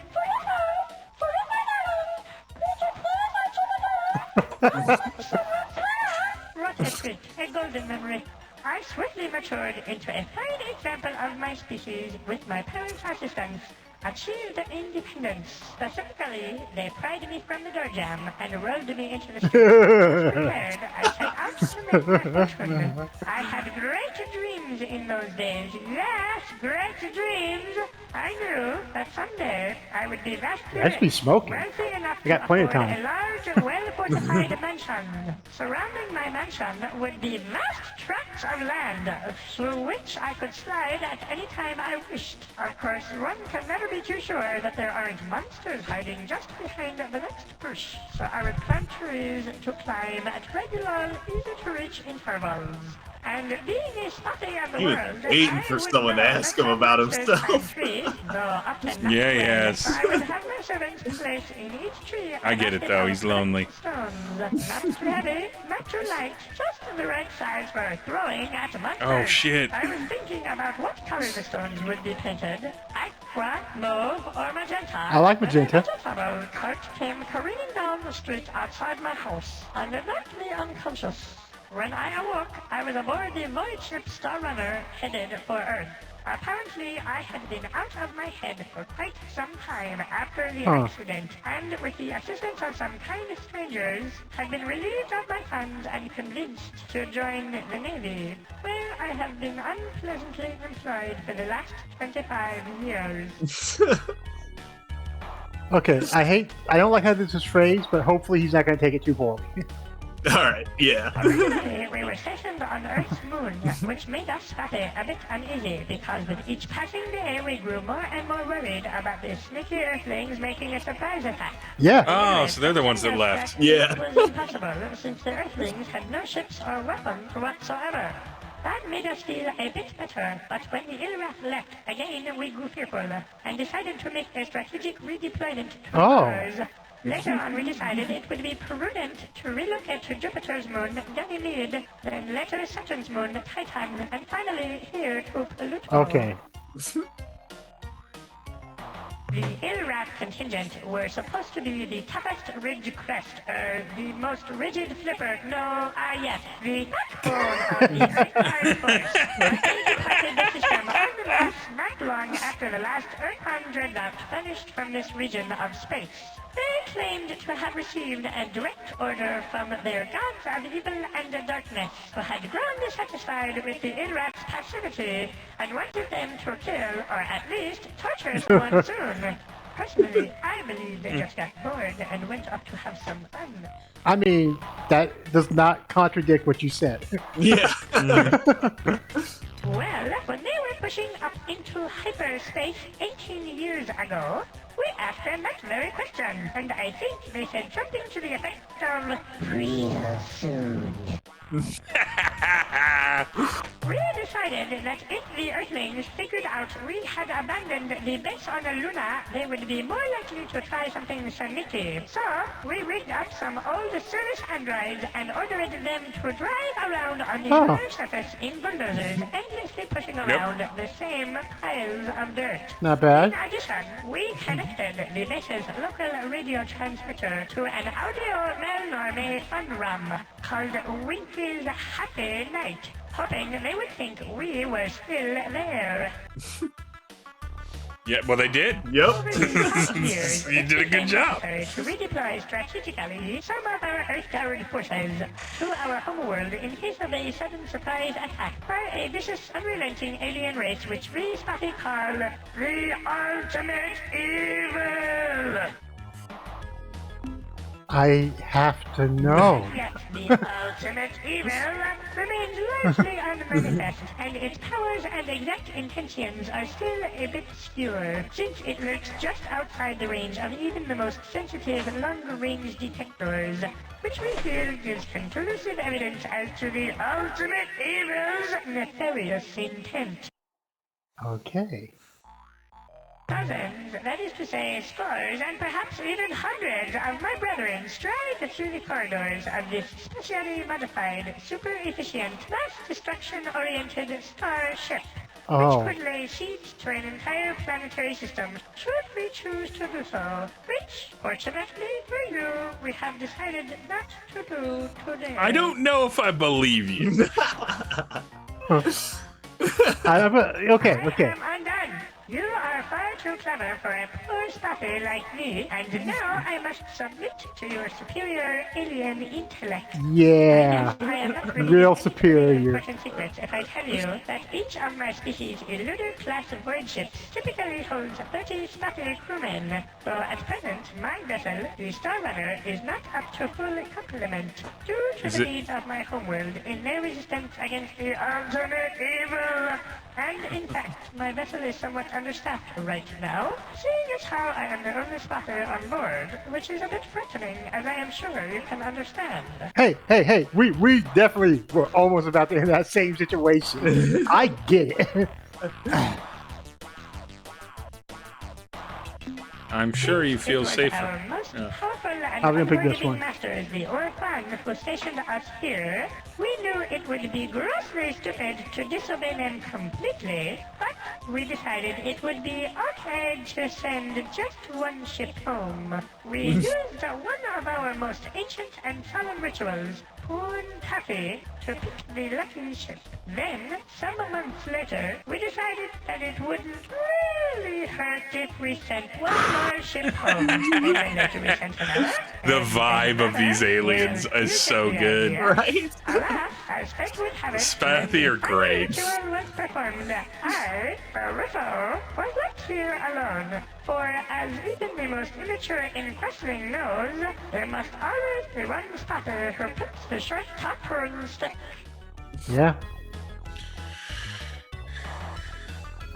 what a treat, a golden memory. I swiftly matured into a fine example of my species with my parents' assistance. achieved independence. Specifically, they pried me from the door jamb and rolled me into the street. Prepared, I set out to make my fortune. I had great dreams in those days. Yes, great dreams. I knew that someday I would be vastly That's be smoking. wealthy enough I got to plenty of afford time. a large, well-fortified mansion. Surrounding my mansion would be vast tracts of land through which I could slide at any time I wished. Of course, one can never be too sure that there aren't monsters hiding just behind the next bush. So I would plant trees to climb at regular, easy-to-reach intervals. And being a spotty of the He was world, waiting I for would someone to know ask that him about some monsters himself. climb trees, though up and not Yeah, way. yes. So I would have my servants place in each tree I get it, though. He's lonely. stones. Not too heavy, not too light, just the right size for throwing at monsters. Oh, shit. I was thinking about what color the stones would be painted. Aqua, mauve, or magenta. I like magenta. When a vegetable cart came careening down the street outside my house and it knocked me unconscious. When I awoke, I was aboard the void ship Star Runner headed for Earth. Apparently, I had been out of my head for quite some time after the accident, and with the assistance of some kind strangers, had been relieved of my funds and convinced to join the Navy, where I have been unpleasantly employed for the last 25 years. Okay, I don't like how this is phrased, but hopefully he's not going to take it too poorly. Alright, yeah. Originally, we were stationed on Earth's moon, which made us Spotty a bit uneasy because with each passing day we grew more and more worried about the sneaky Earthlings making a surprise attack. Yeah. Oh, so they're the ones that left. Yeah. It was impossible since the Earthlings had no ships or weapons whatsoever. That made us feel a bit better, but when the Ilrath left, again we grew fearful and decided to make a strategic redeployment to Mars. Later on, we decided it would be prudent to relocate to Jupiter's moon, Ganymede, then later Saturn's moon, Titan, and finally here to Pluto. Okay. The Ilrath contingent were supposed to be the toughest ridge crest, the most rigid flipper, yes, the backbone of the Earth Force. They departed the system on the mass not long after the last Ur-Quan dreadnought vanished from this region of space. They claimed to have received a direct order from their gods of evil and darkness, who had grown dissatisfied with the Ilrath's passivity and wanted them to kill, or at least torture someone soon. Personally, I believe they just got bored and went up to have some fun. I mean, that does not contradict what you said. Yeah. Well, when they were pushing up into hyperspace 18 years ago, we asked them that very question, and I think they said something to the effect of, "Real soon." We decided that if the Earthlings figured out we had abandoned the base on Luna, they would be more likely to try something sneaky. So, we rigged up some old service androids and ordered them to drive around on the lunar surface in bulldozers, endlessly pushing around the same piles of dirt. Not bad. In addition, we connected the base's local radio transmitter to an audio malnorme fun rum called Winky's Happy Night, hoping they would think we were still there. Yeah, well, they did. Yep. Over the past years, You did a good job. To redeploy strategically some of our Earth-powered forces to our homeworld in case of a sudden surprise attack by a vicious, unrelenting alien race which we Spotty call the Ultimate Evil. I have to know. Yet the ultimate evil remains largely unmanifest, and its powers and exact intentions are still a bit obscure, since it lurks just outside the range of even the most sensitive long-range detectors, which we feel gives conclusive evidence as to the ultimate evil's nefarious intent. Okay. Dozens, that is to say scores, and perhaps even hundreds of my brethren stride through the corridors of this specially modified, super-efficient, mass destruction-oriented star ship, which could lay siege to an entire planetary system, should we choose to do so, which, fortunately for you, we have decided not to do today. I don't know if I believe you. Okay. I am undone. You are far too clever for a poor spotter like me, and now I must submit to your superior alien intellect. Yeah, I am not really real any superior. important secret if I tell you that each of my species' lunar class void ships typically holds 30 spotter crewmen, though at present my vessel, the Star Runner, is not up to full complement due to the needs of my homeworld in their resistance against the ultimate evil. And in fact, my vessel is somewhat understaffed right now, seeing as how I am the only spotter on board, which is a bit frightening, as I am sure you can understand. Hey, we definitely were almost about to in that same situation. I get it. I'm sure you feel It was safer. our most powerful and I'm gonna pick this unforgiving one. masters, the Ur-Quan, who stationed us here. We knew it would be grossly stupid to disobey them completely, but we decided it would be okay to send just one ship home. We used one of our most ancient and solemn rituals, Poon Taffy, to pick the lucky ship. Then, some months later, we decided that it wouldn't really hurt if we sent one more ship home. And then later we sent another. The and vibe of these another. aliens You is get so the good. idea. Right? Alas, as fate would have it, Spathy are when the great. final ritual was performed, I, Barriffo, was left here alone. For as even the most immature in questioning knows, there must always be one spotter who picks the short top first. Yeah.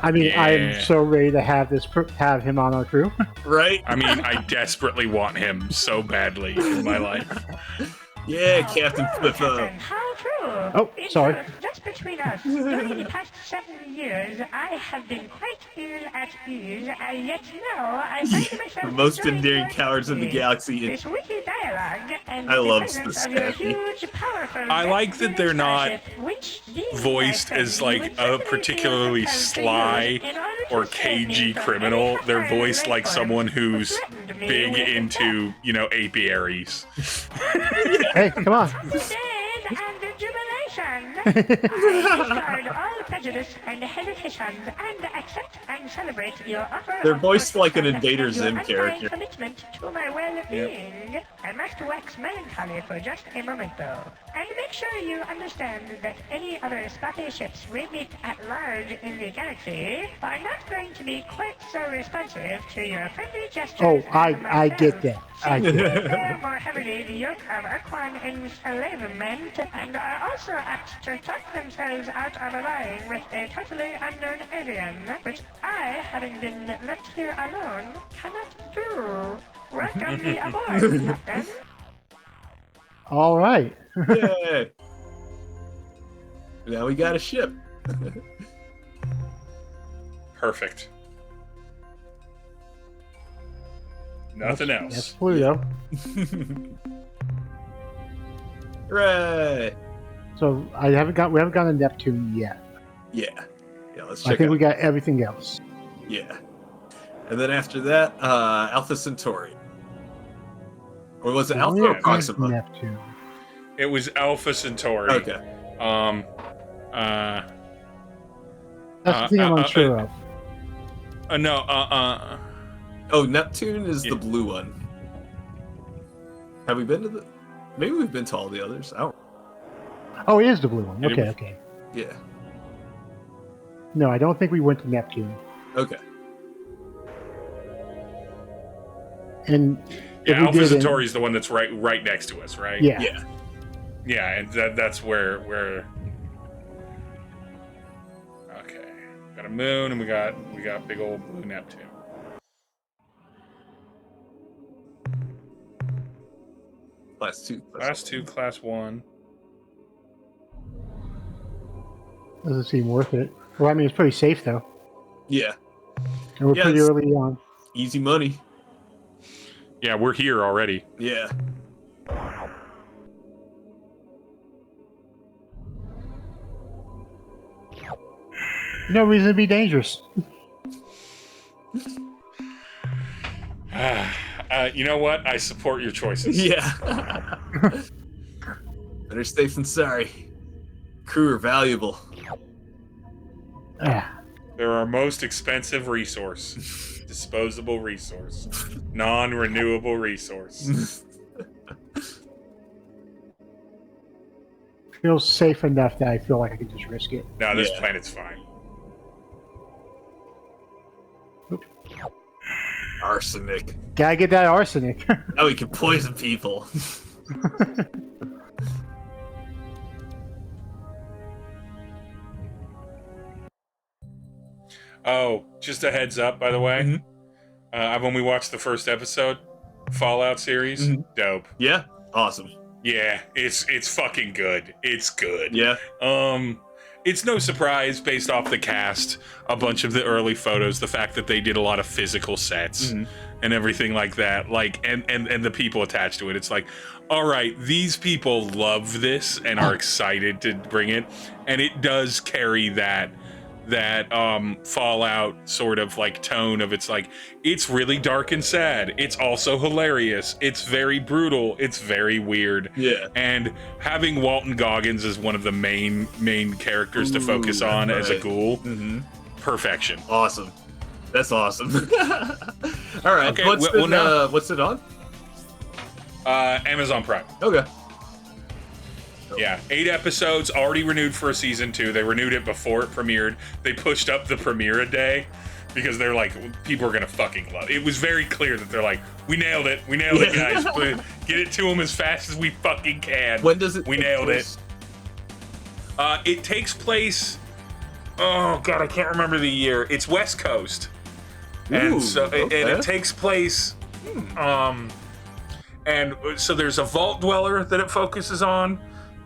I mean, I am Yeah. so ready to have have him on our crew. Right? I mean, I desperately want him so badly in my life. Yeah, Captain Flip Up. Captain, how true. Oh, In sorry. truth, just between us, during the past 7 years, I have been quite ill at ease, and yet now I find myself The most enjoying endearing your cowards in the company. galaxy. This witty dialogue and I the love presence this of your Spathy. huge, powerful I like that they're not starship, which these voiced my as friends like would a certainly particularly feel compelled to sly use in order to or save me cagey from criminal. any They're hostile voiced like life someone forms who who's threatened me big with into, you know, apiaries. Hey, come on. death and jubilation. I discard all prejudice and hesitations and accept and celebrate your offer. They're of voiced like an protection Invader and your Zim undying character. commitment to my well-being. I must wax melancholy for just a moment, though, and make sure you understand that any other spotty ships we meet at large in the galaxy are not going to be quite so responsive to your friendly gestures. Oh, I myself. get that. I Since get they it. bear more heavily the yoke of Ur-Quan enslavement, and are also apt to talk themselves out of allying with a totally unknown alien, which I, having been left here alone, cannot do. Welcome me aboard, Captain. All right. Yay! Now we got a ship. Perfect. Nothing That's else. Pluto. Hooray! So we haven't gone to Neptune yet. Yeah. Yeah, let's I check think out. we got everything else. Yeah. And then after that, Alpha Centauri. Or was it Alpha or Where is Proxima? Neptune? It was Alpha Centauri. Okay. That's the thing I'm unsure of. No, Oh, Neptune is Yeah. the blue one. Have we been to the... Maybe we've been to all the others. I don't... Oh, it is the blue one. It Okay, was- okay. Yeah. No, I don't think we went to Neptune. Okay. And if yeah, we Alpha did, Centauri is the one that's right next to us, right? Yeah. Yeah. Yeah, and that's where. Okay, got a moon, and we got big old blue Neptune. Class 2. Class 2, Class 1. Doesn't seem worth it. Well, I mean, it's pretty safe though, Yeah. and we're Yeah, pretty it's- early on. Easy money. Yeah, we're here already. Yeah. No reason to be dangerous. You know what? I support your choices. Yeah. Better safe than sorry. Crew are valuable. Ah, They're our most expensive resource. Disposable resource. Non-renewable resource. Feels safe enough that I feel like I can just risk it. No, this planet's fine. Arsenic. Gotta get that arsenic. Now we can poison people. Oh, just a heads up, by the way. I've only watched the first episode. Fallout series. Dope. Yeah? Awesome. Yeah, it's fucking good. It's good. Yeah. It's no surprise based off the cast, a bunch of the early photos, the fact that they did a lot of physical sets and everything like that, like and the people attached to it. It's like, all right, these people love this and are excited to bring it, and it does carry that Fallout sort of like tone of it's like, it's really dark and sad, it's also hilarious, it's very brutal, it's very weird. Yeah. And having Walton Goggins as one of the main characters to focus on as a ghoul, perfection. Awesome. That's awesome. All right. Okay, what's it on? Amazon Prime. Okay. Yeah, 8 episodes, already renewed for a season 2. They renewed it before it premiered. They pushed up the premiere a day because they're like, people are gonna fucking love it. It was very clear that they're like, we nailed it, guys. Get it to them as fast as we fucking can. When does it? We nailed it. It takes place. Oh god, I can't remember the year. It's West Coast, and so and it takes place. And so there's a vault dweller that it focuses on.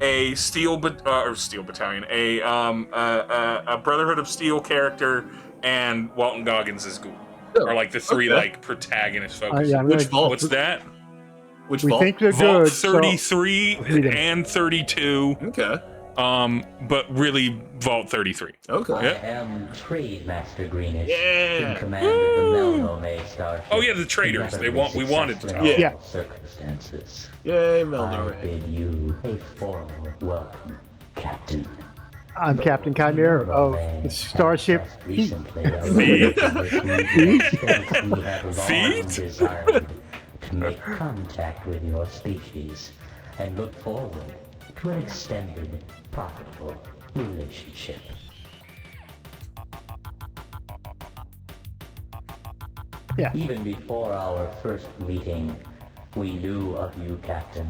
A Steel Battalion, a Brotherhood of Steel character, and Walton Goggins as Ghoul are like the three like protagonist focus. Which vault? What's that? Which we vault? think they're Vault good. 33 and 32. Okay. But really Vault 33. Okay. I am Trade Master Greenish. Yeah. In command of the Melnome Starship. Oh yeah, the traders. We wanted to talk. Yeah. Circumstances. Yay, I Melnor. bid you a formal welcome, Captain. I'm Captain Chimera of the Starship Heat. Feet? To make contact with your species and look forward to an extended, profitable relationship. Yeah. Even before our first meeting, we knew of you, Captain.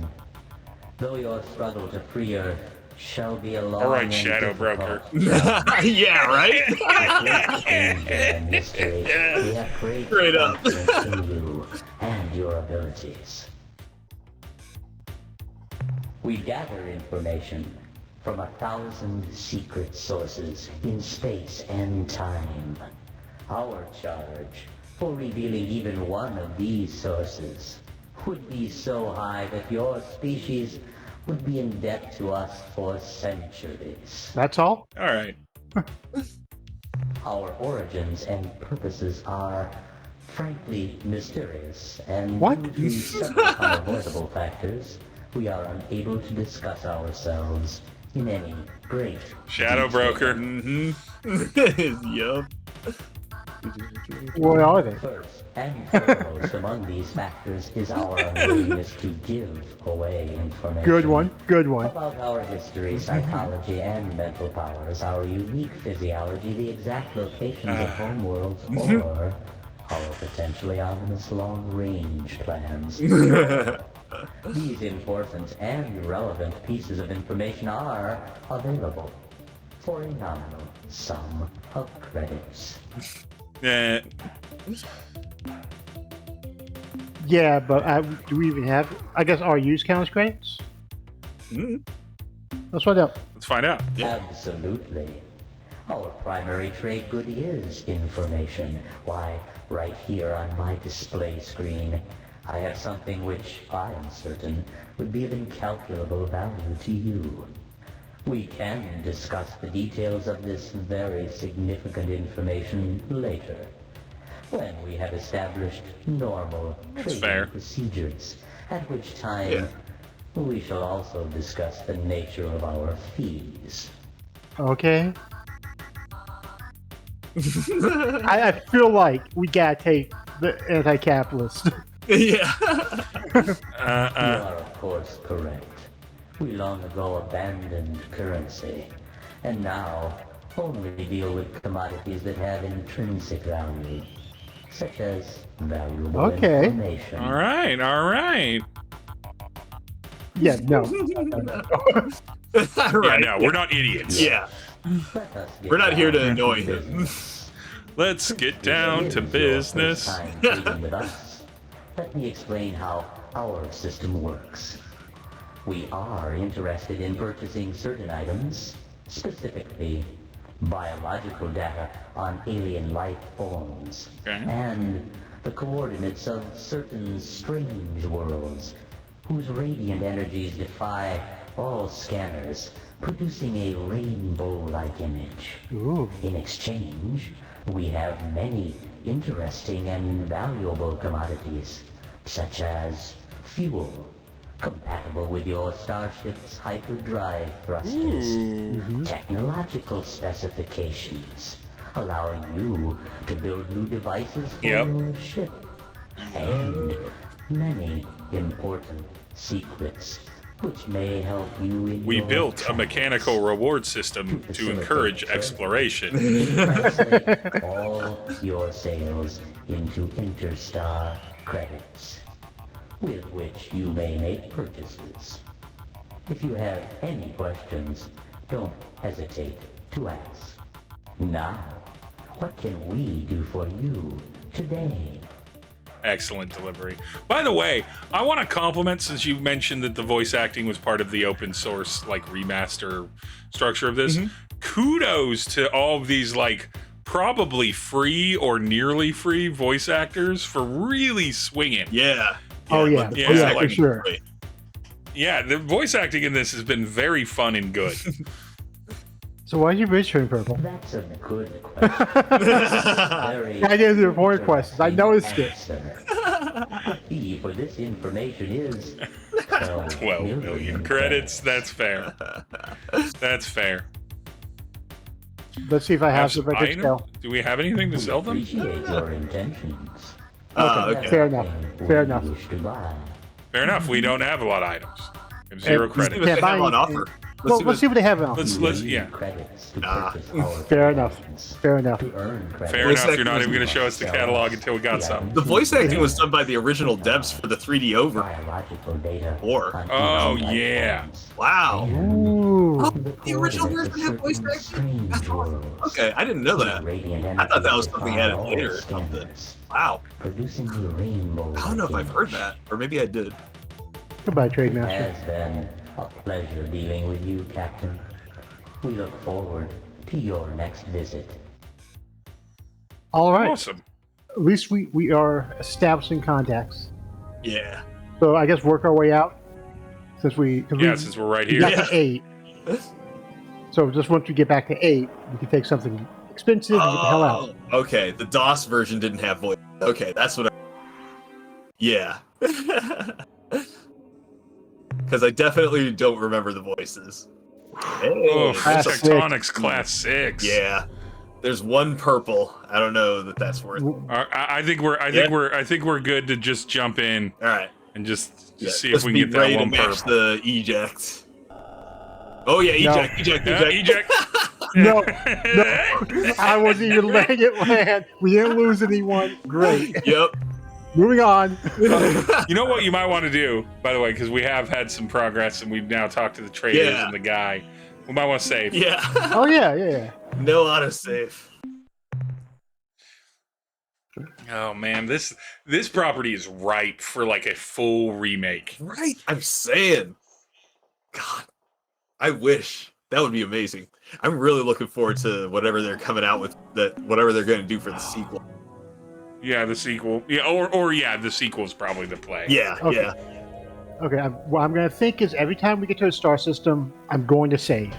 Though your struggle to free Earth shall be a long All right, and Shadow difficult Broker. Yeah, right? mystery, we have great Straight up. confidence in you and your abilities. We gather information from 1,000 secret sources in space and time. Our charge for revealing even one of these sources would be so high that your species would be in debt to us for centuries. That's all? All right. Our origins and purposes are, frankly, mysterious, and What? due to several unavoidable factors, we are unable to discuss ourselves in any great Shadow detail. Broker. Yup. What are they? First and foremost among these factors is our unwillingness to give away information. Good one. Good one. About our history, psychology, and mental powers, our unique physiology, the exact locations of homeworlds, or our potentially ominous long-range plans. These important and relevant pieces of information are available for a nominal sum of credits. Yeah, but do we even have? I guess our use count as credits. Let's find out. Let's find out. Absolutely. Our primary trade good is information. Why, right here on my display screen, I have something which I am certain would be of incalculable value to you. We can discuss the details of this very significant information later, when we have established normal trading procedures, at which time we shall also discuss the nature of our fees. Okay. I feel like we gotta take the anti-capitalist. Yeah. You are, of course, correct. We long ago abandoned currency, and now only deal with commodities that have intrinsic value, such as valuable information. All right. Yeah, no. Right. Yeah, no, we're not idiots. Yeah. Let us get We're not here to down annoy him. business. Let's get down to If it is your business. first time trading with us, let me explain how our system works. We are interested in purchasing certain items, specifically biological data on alien life forms, and the coordinates of certain strange worlds whose radiant energies defy all scanners, producing a rainbow-like image. Ooh. In exchange, we have many interesting and valuable commodities, such as fuel, compatible with your starship's hyperdrive thrusters, technological specifications, allowing you to build new devices for your ship, and many important secrets which may help you in We your built a travels. mechanical reward system to encourage exploration. Translate all your sales into interstar credits, with which you may make purchases. If you have any questions, don't hesitate to ask. Now, what can we do for you today? Excellent delivery. By the way, I want to compliment, since you mentioned that the voice acting was part of the open source like remaster structure of this. Kudos to all of these like probably free or nearly free voice actors for really swinging. Yeah. Oh yeah, the Yeah, voice yeah, acting for was sure. great. Yeah, the voice acting in this has been very fun and good. So why did you bridge turn purple? That's a good question. Very I didn't do more questions. I noticed it. answer. The fee for this information is 12 million credits. That's fair. That's fair. Let's see if I have the some record item? scale. Do we have anything to sell them? Appreciate your intentions. Okay. Fair enough. Fair enough. You wish to buy. Fair enough. We don't have a lot of items. We have 0 And- Let's see what credits. they buy have on anything. offer. Well, let's see what they have on. Let's yeah. Credits to Ah. purchase our Fair enough. items. Fair enough. To earn credits. Fair Voice enough. You're not acting even going to was- show us the catalog until we got some. The voice acting was done by the original devs for the 3DO version. Biological data. Or- on Oh, alien life yeah. forms. Wow. Ooh. The original Coordinates version had of voice certain acting? strange That's awesome. worlds. Okay, I didn't know that. Radiant I thought that was energies something defy added all later or something. standards, Wow. producing a rainbow. I don't know if I've heard that. Or maybe I did. Goodbye, Trade It Master. has been a pleasure dealing with you, Captain. We look forward to your next visit. All right. Awesome. At least we are establishing contacts. Yeah. So I guess work our way out since Since we're right we here. got to 8. So just once we get back to 8, we can take something expensive and get the hell out. Okay, the DOS version didn't have voice. Okay, that's what I... Yeah. Because I definitely don't remember the voices. Hey, Oh, there's a- Class Tectonics Class 6. yeah. There's one purple. I don't know that that's worth it. I think we're good to just jump in All right. and just Yeah, see if let's we be can get ready that to one match purple. the eject. Oh yeah, eject. Yeah, eject. No, no, I wasn't even letting it land. We didn't lose anyone. Great. Yep. Moving on. You know what you might want to do, by the way, because we have had some progress and we've now talked to the traders Yeah. and the guy. We might want to save. Yeah. Oh yeah. No autosave. Oh man, this property is ripe for like a full remake. Right. I'm saying. God. I wish. That would be amazing. I'm really looking forward to whatever they're coming out with, that whatever they're going to do for the sequel. Yeah, the sequel. Yeah, or yeah, the sequel is probably the play. Yeah, Okay. yeah. Okay. What I'm going to think is every time we get to a star system, I'm going to save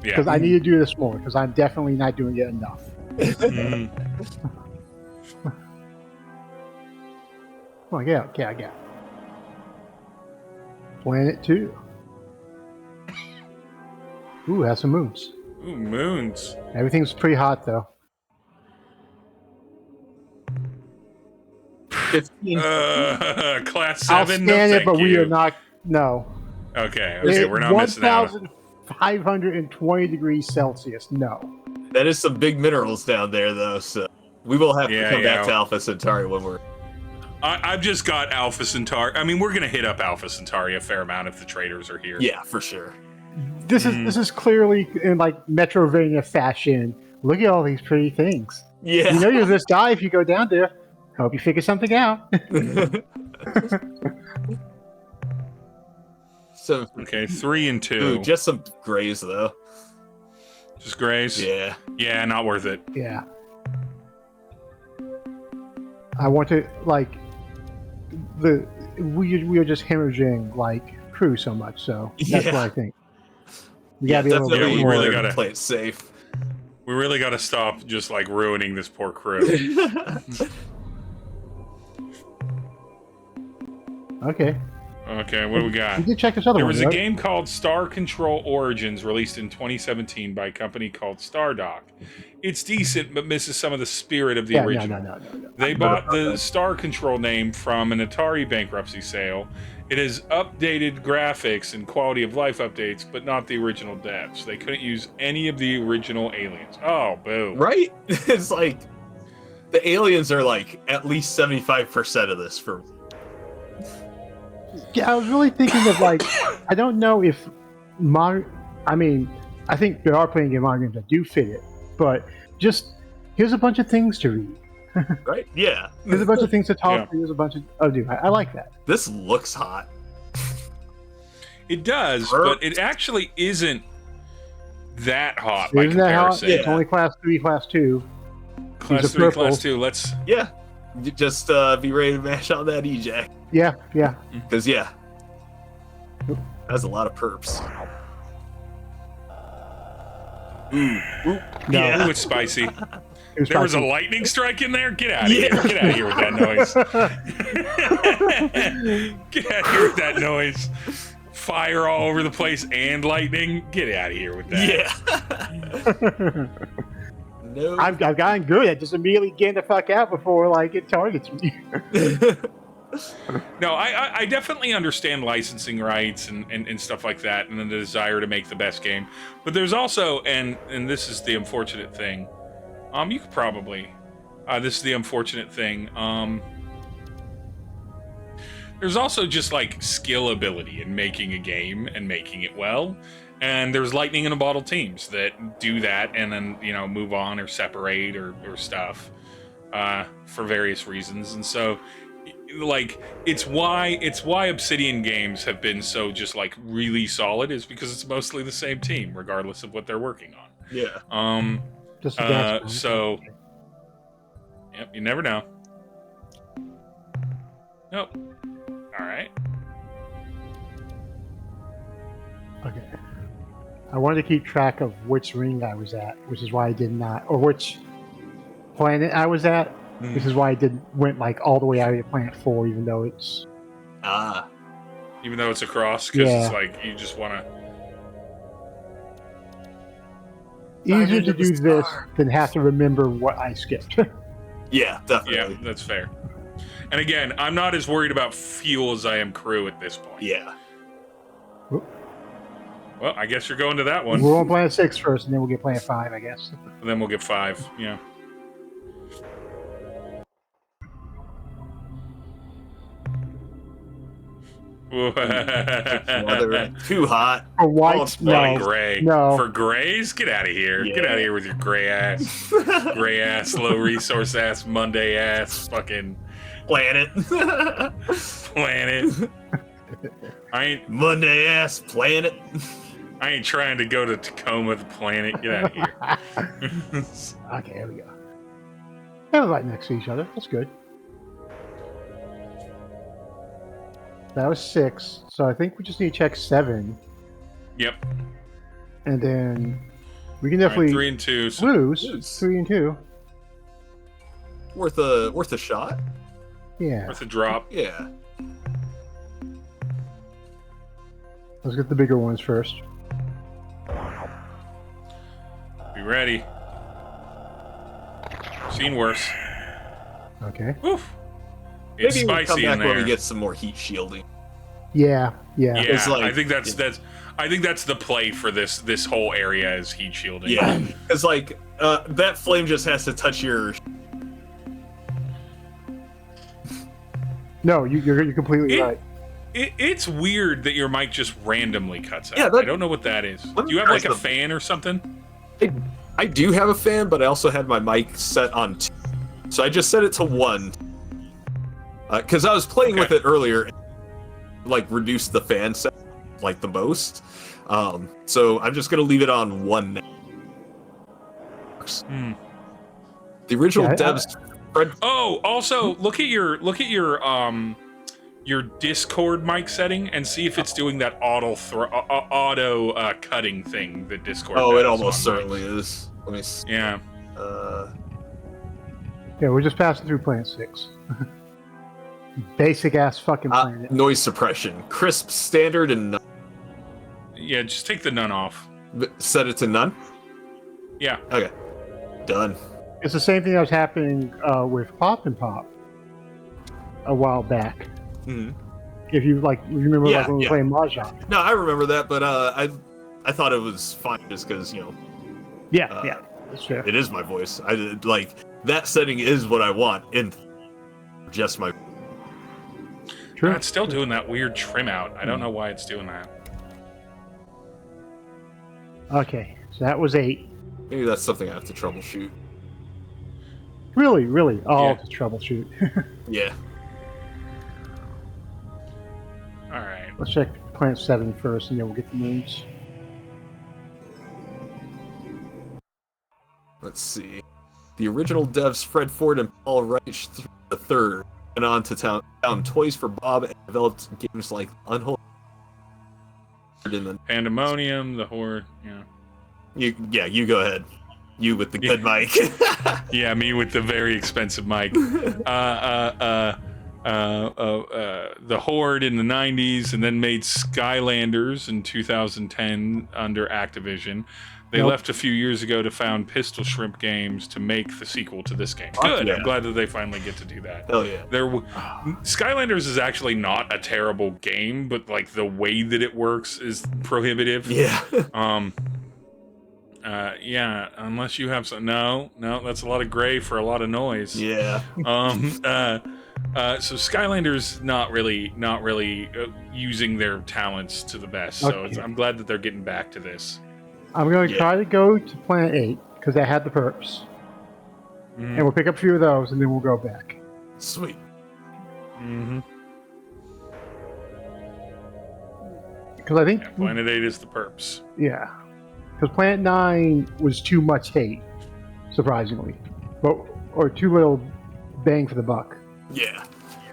because Yeah. I need to do this more because I'm definitely not doing it enough. Mhm. Oh yeah. Okay, I got it. Planet 2. Ooh, has some moons. Ooh, moons. Everything's pretty hot though. 15. Class 7. I'll scan no, it, thank but we you. are not. No. Okay, we're not missing out. 1,520 degrees Celsius. No. That is some big minerals down there, though, so we will have to come back to Alpha Centauri when we're... I've just got Alpha Centauri. I mean, we're going to hit up Alpha Centauri a fair amount if the traders are here. Yeah, for sure. This is clearly in like Metrovania fashion. Look at all these pretty things. Yeah. You know you're this guy if you go down there. Hope you figure something out. So okay, 3 and 2. Ooh, just some grays though. Just grays? Yeah. Yeah, not worth it. Yeah. I want to like we are just hemorrhaging like crew so much, so that's what I think. We gotta be a little bit we more. really gotta play it safe. We really gotta stop just like ruining this poor crew. Okay. Okay, what do we got? You did check this other There one. was a right? game called Star Control Origins released in 2017 by a company called Stardock. It's decent, but misses some of the spirit of the original. No. They bought the Star Control name from an Atari bankruptcy sale. It has updated graphics and quality of life updates, but not the original devs. They couldn't use any of the original aliens. Oh, boo. Right? It's like the aliens are like at least 75% of this for... Yeah, I was really thinking of like, I don't know if modern. I mean, I think there are plenty of modern games that do fit it, but just here's a bunch of things to read. Right? Yeah. There's a bunch of things to talk to. There's a bunch of dude, I like that. This looks hot. It does, but it actually isn't that hot by Isn't that hot? comparison. Yeah. It's only class 3, class 2. Class 3, class 2. Let's... Yeah. You just be ready to mash on that ejac. Yeah. Because, yeah. That's a lot of perps. Yeah. Ooh, it's spicy. There was a lightning strike in there? Get out of here. Get out of here with that noise. Get out of here with that noise. Fire all over the place and lightning. Get out of here with that. Yeah. No. I've gotten good at just immediately getting the fuck out before like it targets me. No, I definitely understand licensing rights and stuff like that, and the desire to make the best game. But there's also, and this is the unfortunate thing. You could probably. This is the unfortunate thing. There's also just like skill ability in making a game and making it well. And there's lightning in a bottle teams that do that and then, move on or separate or stuff for various reasons. And so, like, it's why Obsidian games have been so just like really solid is because it's mostly the same team, regardless of what they're working on. Yeah. So, yep, you never know. Nope. All right. Okay. I wanted to keep track of which ring I was at, which is why I did not, or which planet I was at, which is why I went like all the way out of planet 4, even though it's even though it's across, because it's like you just want to. Easier to do this than have to remember what I skipped. Yeah, definitely. Yeah, that's fair. And again, I'm not as worried about fuel as I am crew at this point. Yeah. Well, I guess you're going to that one. We're on planet 6 first, and then we'll get planet 5, I guess. And then we'll get 5, yeah. Too hot. For whites, no. Gray. No. For grays, get out of here. Yeah. Get out of here with your gray ass, low resource ass, Monday ass, fucking planet. I ain't Monday ass planet. I ain't trying to go to Tacoma, the planet. Get out of here. Okay, here we go. They're right next to each other. That's good. That was 6, so I think we just need to check 7. Yep. And then we can definitely 3 and 2. So lose 3 and 2. Worth a shot. Yeah. Worth a drop. Yeah. Let's get the bigger ones first. Be ready. Seen worse. Okay. Oof. It's maybe we'll come spicy in back when we there. get some more heat shielding. Yeah. Yeah, It's like- I think that's the play for this whole area is heat shielding. Yeah, because like that flame just has to touch your. No, you're completely right. It's weird that your mic just randomly cuts out. Yeah, I don't know what that is. Let Do you me have like press a the- fan or something? I do have a fan, but I also had my mic set on 2, so I just set it to 1. Because I was playing with it earlier, like reduced the fan set like the most. So I'm just gonna leave it on 1 now. The original devs. Oh, also look at your Discord mic setting and see if it's doing that auto cutting thing that Discord does. Oh, it almost on certainly mics. is. Let me see. Yeah. Yeah, we're just passing through Planet 6. Basic ass fucking planet. Noise suppression, crisp, standard, and none. Yeah, just take the none off. Set it to none. Yeah. Okay. Done. It's the same thing that was happening with Pop and Pop a while back. Mm-hmm. If you remember Yeah, like when we were playing Mahjong. No, I remember that, but I thought it was fine just because Yeah, that's fair. it is my voice. I like that setting is what I want in just my. True. It's still doing that weird trim out. I don't know why it's doing that. Okay, so that was 8. Maybe that's something I have to troubleshoot. Really, all Yeah. to troubleshoot. Yeah. All right. Let's check Planet 7 first, and then we'll get the moons. Let's see. The original devs Fred Ford and Paul Reich III went on to found Toys for Bob and developed games like Unholy in the Pandemonium, the Horde. Yeah. you go ahead. You with the good mic. Yeah, me with the very expensive mic. The Horde in the 90s, and then made Skylanders in 2010 under Activision. They left a few years ago to found Pistol Shrimp Games to make the sequel to this game. Good. Yeah. I'm glad that they finally get to do that. Hell yeah. Skylanders is actually not a terrible game, but like the way that it works is prohibitive. Yeah. Yeah, unless you have some. No, that's a lot of gray for a lot of noise. Yeah. So Skylanders not really using their talents to the best. So Okay. I'm glad that they're getting back to this. I'm going to try to go to Planet 8 because I had the perps, and we'll pick up a few of those, and then we'll go back. Sweet. Mm-hmm. Because I think Planet 8 is the perps. Yeah. Because Planet 9 was too much hate, surprisingly. Or too little bang for the buck. Yeah.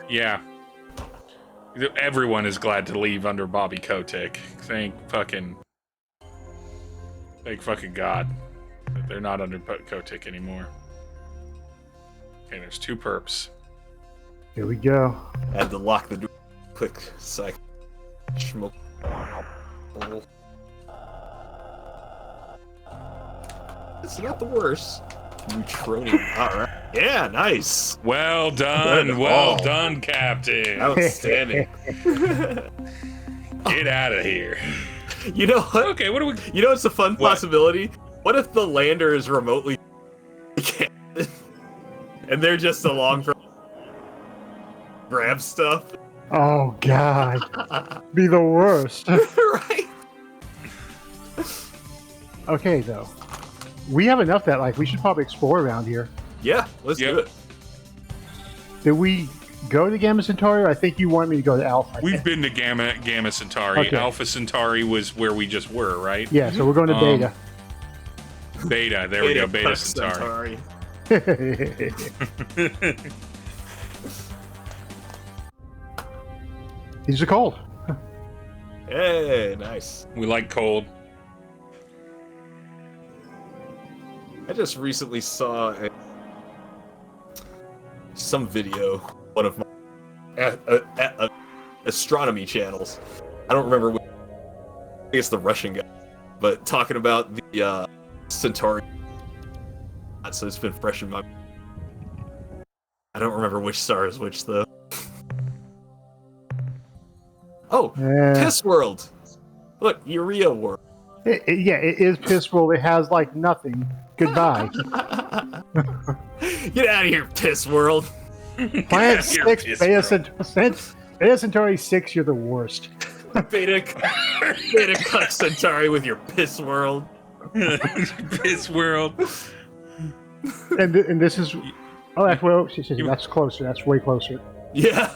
Yeah. Everyone is glad to leave under Bobby Kotick. Thank fucking God that they're not under Kotick anymore. Okay, there's 2 perps. Here we go. I had to lock the door. Quick sec. Smoke. It's not the worst. Neutronium. Alright. Yeah, nice. Well done. Good Well call. done, Captain. Outstanding. Get out of here. You know what? Okay, what do we... You know it's a fun What? possibility? What if the lander is remotely and they're just along for grab stuff? Oh, God. Be the worst. Right? Okay, though. We have enough that, we should probably explore around here. Yeah, let's do it. Did we go to Gamma Centauri, or I think you want me to go to Alpha? We've been to Gamma Centauri. Okay. Alpha Centauri was where we just were, right? Yeah, so we're going to Beta. Beta, there we go. Beta Centauri. These are cold. Hey, nice. We like cold. I just recently saw some video, one of my astronomy channels. I don't remember which, I guess the Russian guy, but talking about the Centauri. So it's been fresh in my. I don't remember which star is which though. Oh, Piss World. Look, Urea World. It is Piss World. It has like nothing. Goodbye. Get out of here, Piss World. Planet 6, Beta Centauri 6, you're the worst. Beta Cuck Centauri with your Piss World. Piss World. And this is... Oh, that's closer. That's way closer. Yeah.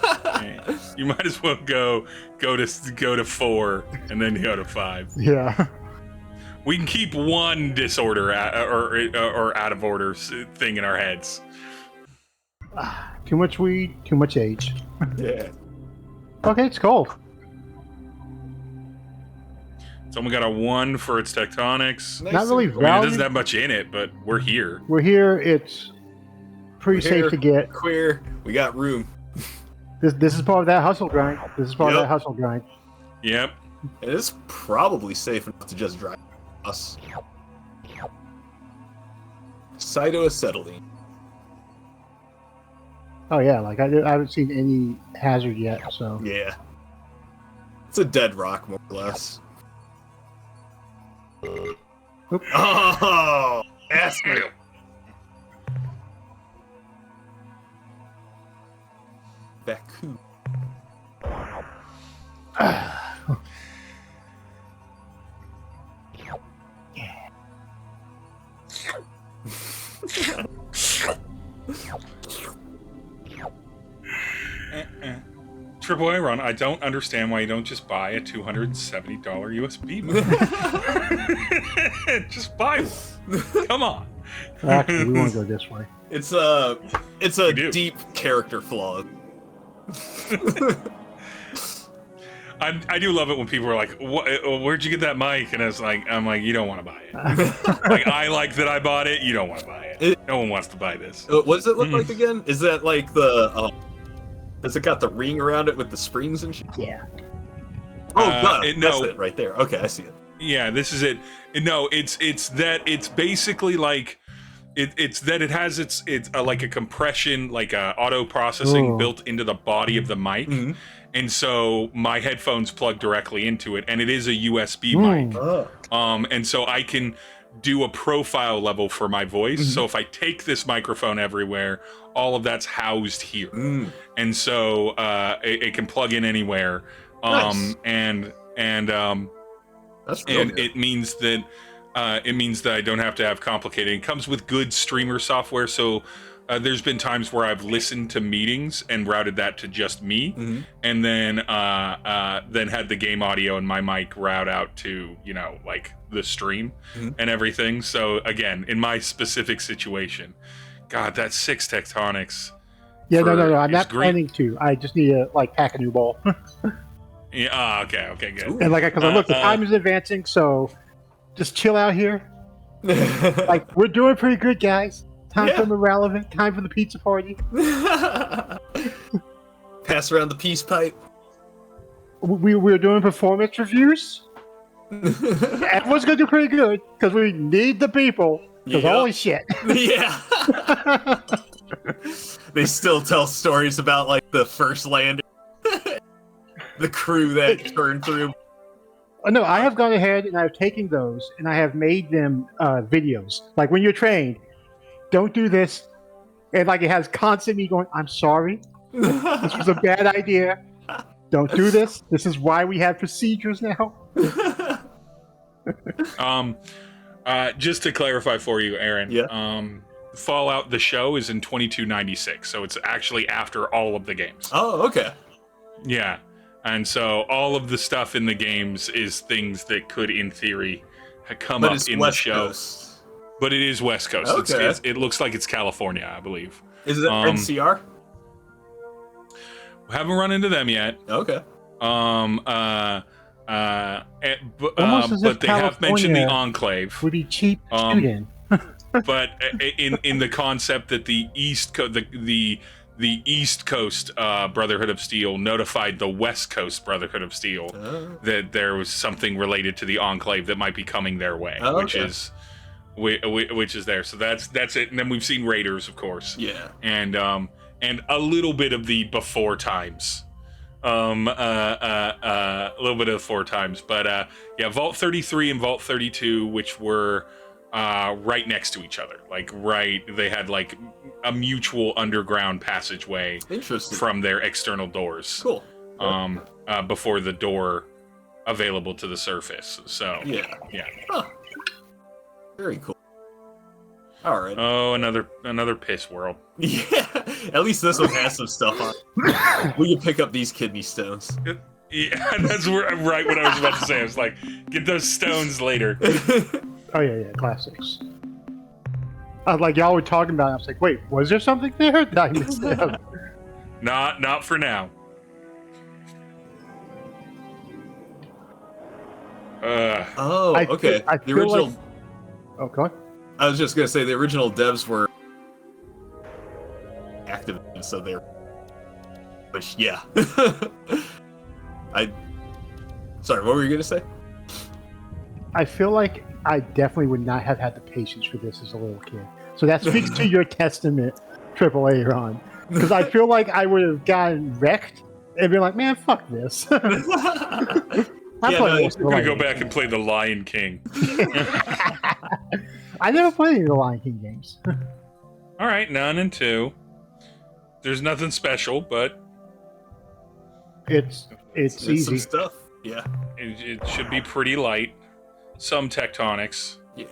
You might as well go to 4 and then go to 5. Yeah. We can keep one disorder or out of order thing in our heads. Too much weed, too much age. Yeah. Okay, it's cold. Someone got a 1 for its tectonics. Nice. Not really I mean, it value. doesn't have much in it, but we're here. We're here. It's pretty safe to get. Queer. We got room. This is part of that hustle grind. Yep. It is probably safe enough to just drive us. Cytoacetylene. Oh yeah, like I haven't seen any hazard yet, so. Yeah. It's a dead rock, more or less. Oop. Oh, ass me. Baku. Triple A Ron, I don't understand why you don't just buy a $270 USB mic. Just buy one. Come on. Actually, we want to go this way. It's a deep character flaw. I do love it when people are like, "Where'd you get that mic?" And I'm like, you don't want to buy it. Like, I like that I bought it. You don't want to buy it. No one wants to buy this. What does it look like again? Is that like the? Has it got the ring around it with the springs and shit? Yeah. Oh, God, no. That's it right there. Okay, I see it. Yeah, this is it. No, it's that it's basically like it's that it has it's like a compression, like a auto processing built into the body of the mic. Mm-hmm. And so my headphones plug directly into it, and it is a USB mic. Oh. And so I can do a profile level for my voice. Mm-hmm. So if I take this microphone everywhere, all of that's housed here. And so it can plug in anywhere. Nice. And That's real good. it means that I don't have to have complicated. It comes with good streamer software, so there's been times where I've listened to meetings and routed that to just me, and then had the game audio and my mic route out to like the stream and everything. So again, in my specific situation, God, that's 6 tectonics. Yeah, no. I'm not planning to. I just need to pack a new ball. Yeah. Okay. Good. And because look, the time is advancing, so just chill out here. We're doing pretty good, guys. Time for the irrelevant. Time for the pizza party. Pass around the peace pipe. We're doing performance reviews. Everyone's gonna do pretty good because we need the people. Because holy shit. Yeah. They still tell stories about the first landing. The crew that turned through. No, I have gone ahead and I've taken those and I have made them videos. Like when you're trained, don't do this. And it has constant me going, I'm sorry. This was a bad idea. Don't do this. This is why we have procedures now. Just to clarify for you, Aaron. Yeah. Fallout the show is in 2296, so it's actually after all of the games. Oh, okay. Yeah. And so all of the stuff in the games is things that could, in theory, come up in the show. Coast. But it is West Coast. Okay. It looks like it's California, I believe. Is it NCR? We haven't run into them yet. Okay. But they have mentioned the Enclave. Would be cheap shooting. But in the concept that the East Coast Brotherhood of Steel notified the West Coast Brotherhood of Steel that there was something related to the Enclave that might be coming their way, which is there. So that's it. And then we've seen Raiders, of course. Yeah. And a little bit of the before times a little bit of 4 times, but yeah, Vault 33 and Vault 32, which were right next to each other, they had like a mutual underground passageway from their external doors. Cool. Before the door available to the surface. So yeah. Huh. Very cool. All right. Oh, another piss world. Yeah. At least this one has some stuff on it. We can pick up these kidney stones. Yeah, that's right what I was about to say. I was like, get those stones later. Oh yeah, classics. Like y'all were talking about it, I was like, wait, was there something there? Did I miss it? Not for now. Okay. I the original. Like... Oh, go on. I was just gonna say the original devs were active, so they're. But yeah. Sorry, what were you gonna say? I feel like I definitely would not have had the patience for this as a little kid. So that speaks to your testament, AAA Ron. Because I feel like I would have gotten wrecked and been like, man, fuck this. I'm gonna go back and play the Lion King. I never played any of the Lion King games. All right, 9 and 2. There's nothing special, but it's easy some stuff. Yeah, it should be pretty light. Some tectonics. Yeah.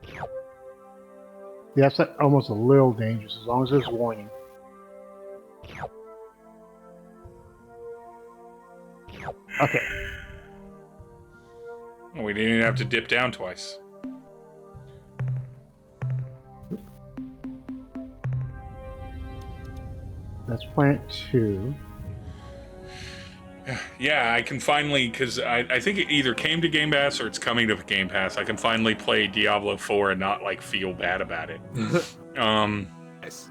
Yeah, that's like almost a little dangerous as long as there's warning. Okay. Well, we didn't even have to dip down twice. That's Plant 2. Yeah, I can finally, because I think it either came to Game Pass or it's coming to Game Pass. I can finally play Diablo 4 and not like feel bad about it. Nice.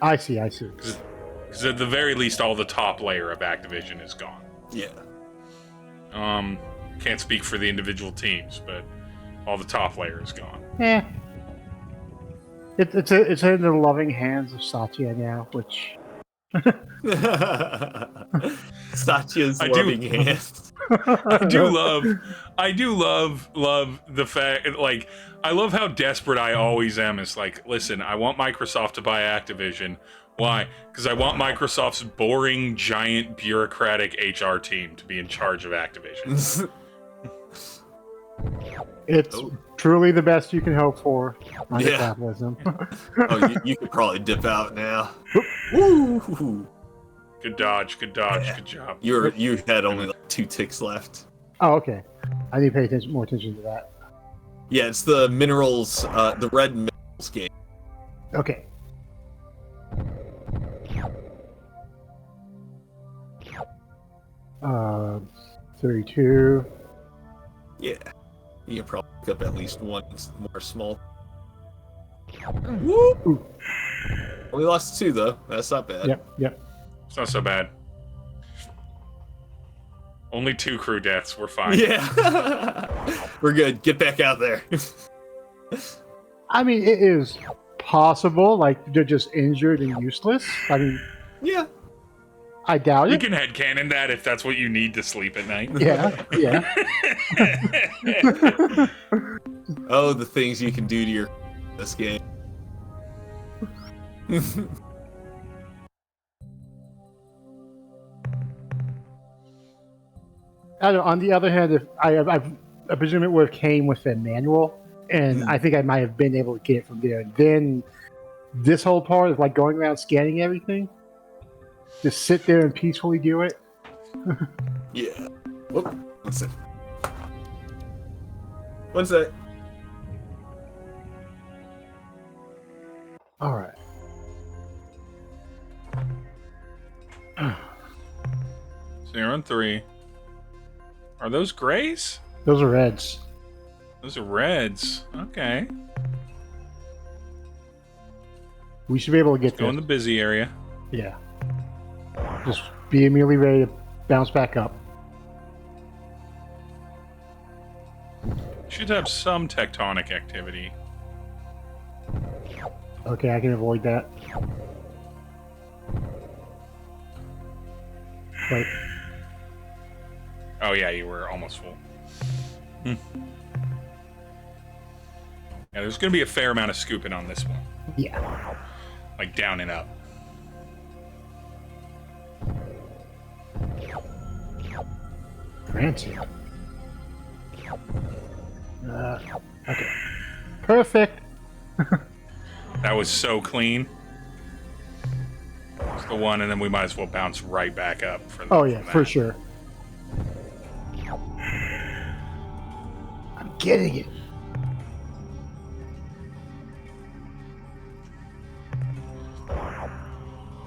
I see. Because at the very least, all the top layer of Activision is gone. Yeah. Can't speak for the individual teams, but all the top layer is gone. Yeah. It's in the loving hands of Satya now, which. Satya's loving hands. I do love the fact, like, I love how desperate I always am. It's like, listen, I want Microsoft to buy Activision. Why? Because I want Microsoft's boring, giant, bureaucratic HR team to be in charge of Activision. It's truly the best you can hope for under capitalism. You could probably dip out now. Woo! Good dodge, good job. You had only like 2 ticks left. Oh, okay. I need to pay more attention to that. Yeah, it's the minerals, the red minerals game. Okay. Uh, 32. Yeah. You can probably pick up at least one more small. Woo! We lost 2 though. That's not bad. Yep. It's not so bad. Only 2 crew deaths. We're fine. Yeah. We're good. Get back out there. I mean, it is possible. Like, they're just injured and useless. I mean... Yeah. I doubt it. You can headcanon that if that's what you need to sleep at night. Yeah. Oh, the things you can do to this game. I don't know, on the other hand, if I presume it would have came with a manual, and I think I might have been able to get it from there. And then this whole part of like going around scanning everything, just sit there and peacefully do it. Yeah. Whoop. One sec. All right. So you're on 3. Are those grays? Those are reds. Those are reds. Okay. We should be able to get Go in the busy area. Yeah. Just be immediately ready to bounce back up. Should have some tectonic activity. Okay, I can avoid that. Wait. Oh yeah, you were almost full. Yeah, there's gonna be a fair amount of scooping on this one. Yeah. Like down and up. Fancy. Okay. Perfect. That was so clean. It's the one, and then we might as well bounce right back up for the, Oh yeah, for sure. I'm getting it.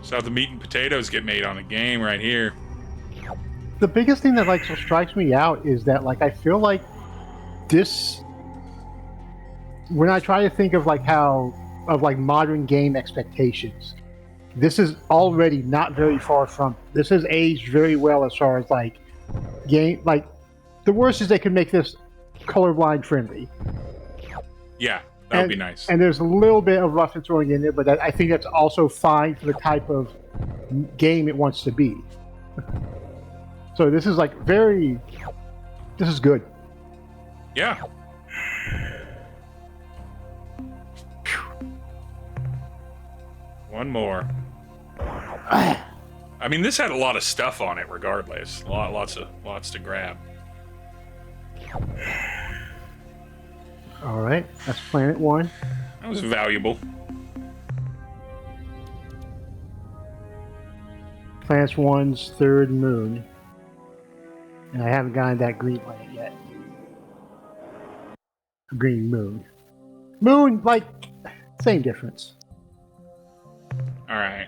So the meat and potatoes get made on a game right here. The biggest thing that like strikes me out is that like I feel like this, when I try to think of like how of like modern game expectations, this is already not very far from. This has aged very well as far as like game. Like the worst is they could make this colorblind friendly. Yeah, that would be nice. And there's a little bit of rough and throwing in there, but I think that's also fine for the type of game it wants to be. So this is like very. This is good. Yeah. One more. I mean, this had a lot of stuff on it, regardless. Lots to grab. All right, that's Planet 1. That was valuable. Planet 1's third moon. And I haven't gotten that green planet yet. Green moon. Moon, like, same difference. Alright.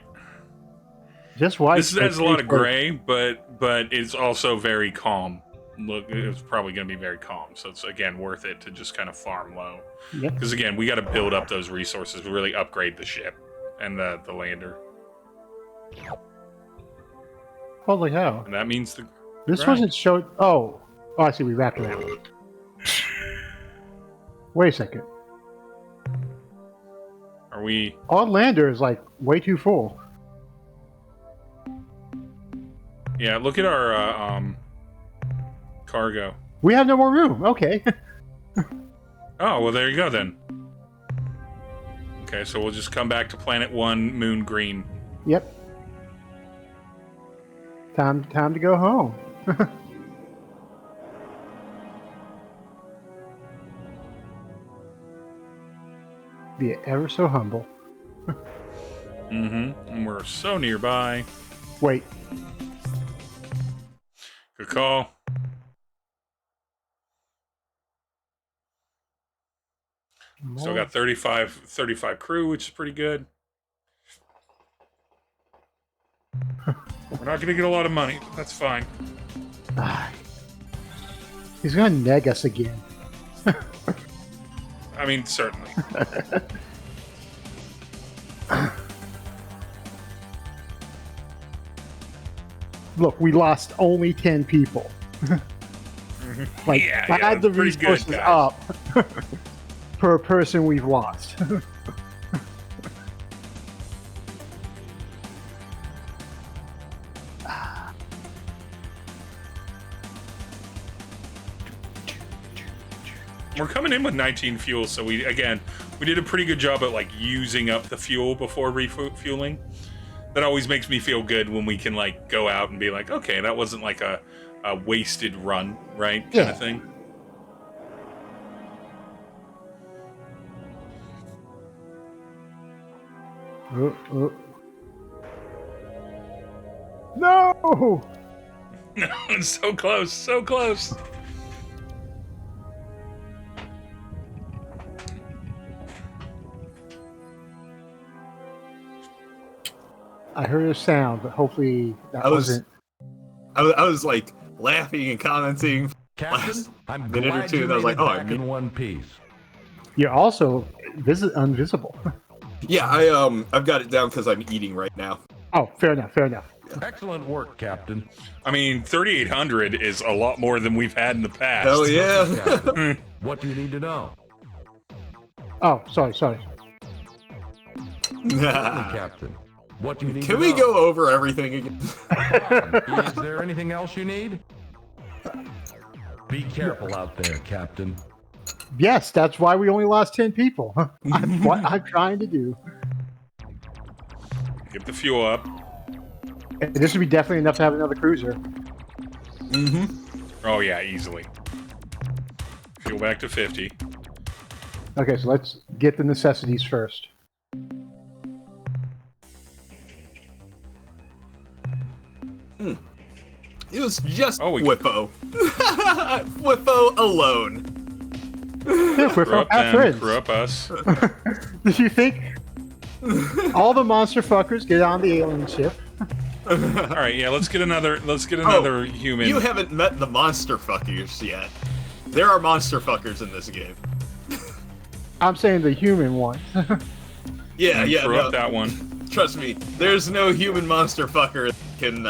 Just white. This has a lot of gray, but it's also very calm. Look, it's probably going to be very calm, so it's, again, worth it to just kind of farm low. Yep. Because, again, we got to build up those resources to really upgrade the ship and the lander. Holy hell. And that means the... This grind. wasn't showed. Oh, I see. We wrapped around. Wait a second. Are we... Our lander is like way too full. Yeah, look at our cargo. We have no more room. Okay. Oh, well, there you go, then. Okay, so we'll just come back to Planet 1, Moon Green. Yep. Time to go home. Be ever so humble. Mm-hmm. And we're so nearby. Wait. Good call. Still got 35 crew, which is pretty good. We're not going to get a lot of money, but that's fine. He's gonna neg us again. I mean, certainly. Look, we lost only 10 people. Like, Yeah, add the pretty good, resources guys. up per person we've lost. We're coming in with 19 fuel, so we did a pretty good job at like using up the fuel before refueling. That always makes me feel good when we can like go out and be like, okay, that wasn't like a wasted run, right? Kind of thing. No! It's so close, so close. I heard a sound, but hopefully that wasn't. I was like laughing and commenting. Captain, I'm minute or glad two, you and I was made like, it oh, back in one piece. You're also invisible. Yeah, I've got it down because I'm eating right now. Oh, fair enough, fair enough. Excellent work, Captain. I mean, 3,800 is a lot more than we've had in the past. Hell yeah! Captain, what do you need to know? Oh, sorry. Certainly, Captain. What do you need Can to we know? go over everything again? Is there anything else you need? Be careful out there, Captain. Yes, that's why we only lost 10 people. That's what I'm trying to do. Get the fuel up. And this would be definitely enough to have another cruiser. Oh yeah, easily. Fuel back to 50. Okay, so let's get the necessities first. It was just Oh, we- Whippo. Whippo alone. Yeah, we're Screw up our them, friends. screw up us. Did you think all the monster fuckers get on the alien ship? All right, yeah, let's get another human. You haven't met the monster fuckers yet. There are monster fuckers in this game. I'm saying the human one. Yeah, And yeah, screw no, up that one. trust me. There's no human monster fucker that can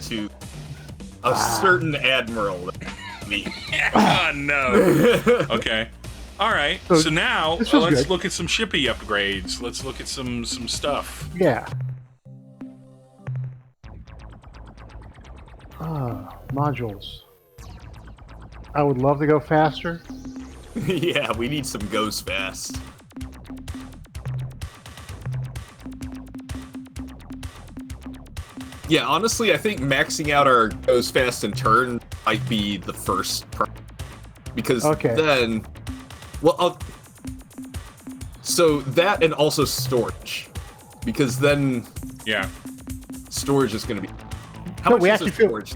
to a certain admiral. Me. Ah, no. Okay. All right. So now this was let's good. look at some shippy upgrades. Let's look at some stuff. Yeah. Modules. I would love to go faster. Yeah, we need some goes fast. Yeah, honestly, I think maxing out our goes fast and turn might be the first part. Because then... Well, so that and also storage. Because then... Yeah. Storage is going to be... How No, much we is actually the feel- storage?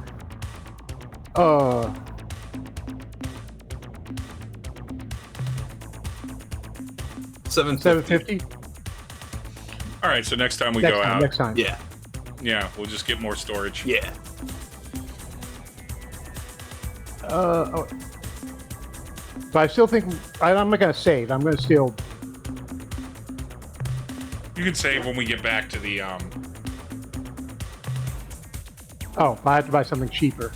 750. 750? All right. So next time we go out, Next time. Yeah. yeah, we'll just get more storage. Yeah. But I still think I'm not going to save. I'm going to still. You can save when we get back to the Oh, I have to buy something cheaper.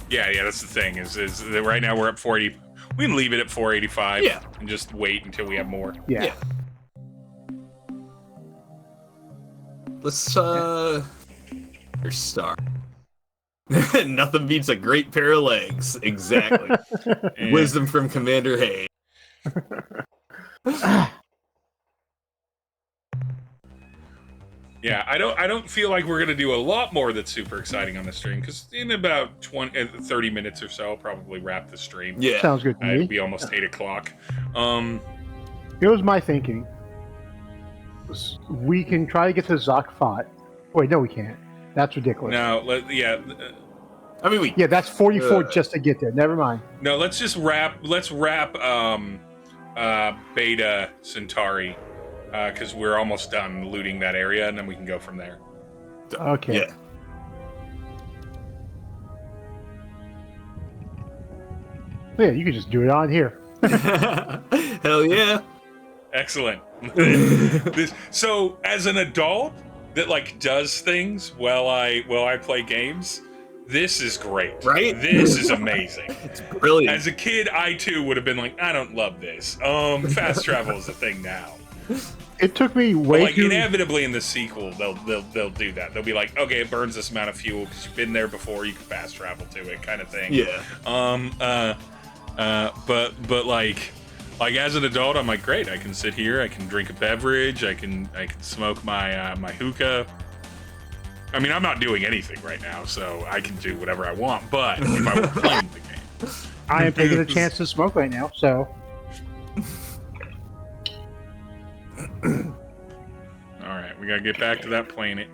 Yeah, that's the thing. Is that right now we're at 40. We can leave it at 485. Yeah. And just wait until we have more. Yeah. Yeah. Let's your star. Nothing beats a great pair of legs. Exactly. Wisdom from Commander Hay. Yeah, I don't feel like we're gonna do a lot more that's super exciting on the stream because in about 30 minutes or so, I'll probably wrap the stream. Yeah. Sounds good to me. It'll be almost 8 o'clock. Here was my thinking. We can try to get to Zakfat. Wait, no, we can't. That's ridiculous. No, I mean, Yeah, that's 44 just to get there. Never mind. no. Let's just wrap. Let's wrap Beta Centauri because we're almost done looting that area, and then we can go from there. Okay. Yeah. Yeah, you can just do it on here. Hell yeah. Excellent. So, as an adult that like does things while I play games, this is great. Right? This is amazing. It's brilliant. As a kid, I too would have been like, I don't love this. Fast travel is a thing now. It took me But way like too. inevitably in the sequel, they'll do that. They'll be like, okay, it burns this amount of fuel because you've been there before. You can fast travel to it, kind of thing. Yeah. But like as an adult, I'm like, great. I can sit here. I can drink a beverage. I can smoke my my hookah. I mean, I'm not doing anything right now, so I can do whatever I want. But if I were playing the game, I am taking a chance to smoke right now, so. all right, we gotta get back to that planet.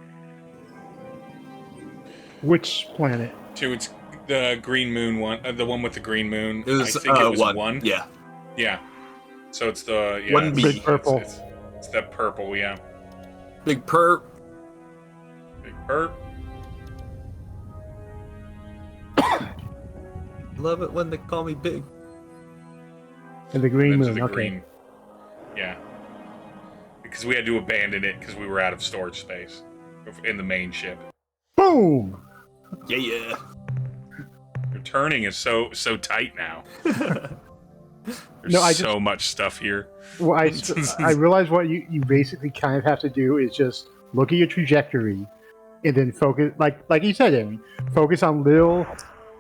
Which planet? To its the green moon one, the one with the green moon. It was, I think it was one. Yeah. Yeah. So it's the 1B. Big purple. It's that purple, yeah. Big perp. Big perp. Love it when they call me big. And the green Into moon. the Okay. green. Yeah. Because we had to abandon it because we were out of storage space in the main ship. Boom! Yeah, yeah. Your turning is so tight now. There's so much stuff here. Well, I realize what you basically kind of have to do is just look at your trajectory and then focus, like you said, Aaron, focus on little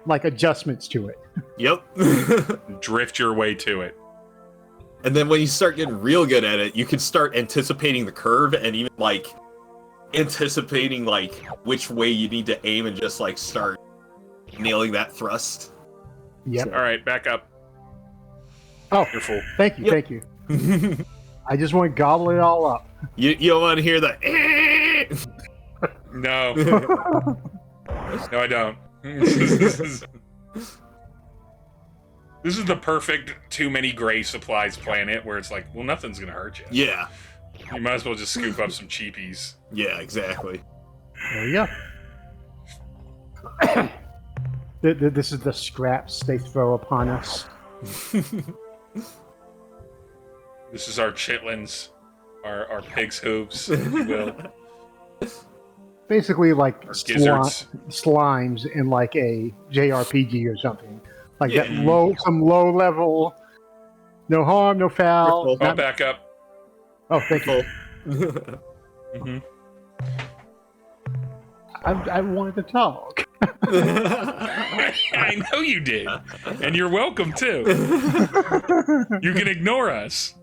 adjustments to it. Yep. Drift your way to it. And then when you start getting real good at it, you can start anticipating the curve and even anticipating which way you need to aim and just start nailing that thrust. Yep. All right, back up. Oh, you're full. Thank you, thank you. I just want to gobble it all up. You don't want to hear the. No. No, I don't. This is the perfect too many gray supplies planet where it's like, well, nothing's gonna hurt you. Yeah. You might as well just scoop up some cheapies. Yeah, exactly. There you go. This is the scraps they throw upon us. This is our chitlins, our pig's hooves, if you will. Basically, gizzards. slimes in a JRPG or something. Some low level, no harm, no foul. I'll back up. Oh, thank you. Mm-hmm. I wanted to talk. I know you did, and you're welcome too. You can ignore us.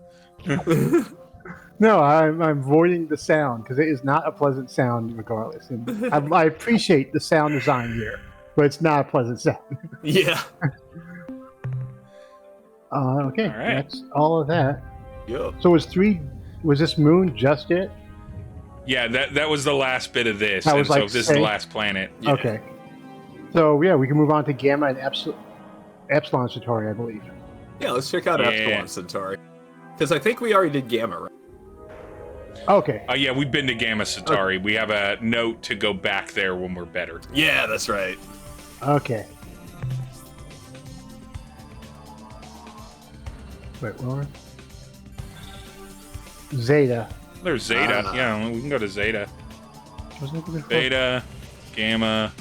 No, I'm avoiding the sound because it is not a pleasant sound, regardless. And I appreciate the sound design here, but it's not a pleasant sound. Yeah. Okay, all right. That's all of that. Yeah. So was this moon just it? Yeah, that was the last bit of this, That and was so this is the last planet. Yeah. Okay. So yeah, we can move on to Gamma and Epsilon Centauri, I believe. Yeah, let's check out Epsilon Centauri. Because I think we already did Gamma, right? Okay. Yeah, we've been to Gamma Centauri. We have a note to go back there when we're better. Yeah, that's right. Okay. Wait, where? Zeta. There's Zeta. Yeah, we can go to Zeta. Beta, Gamma,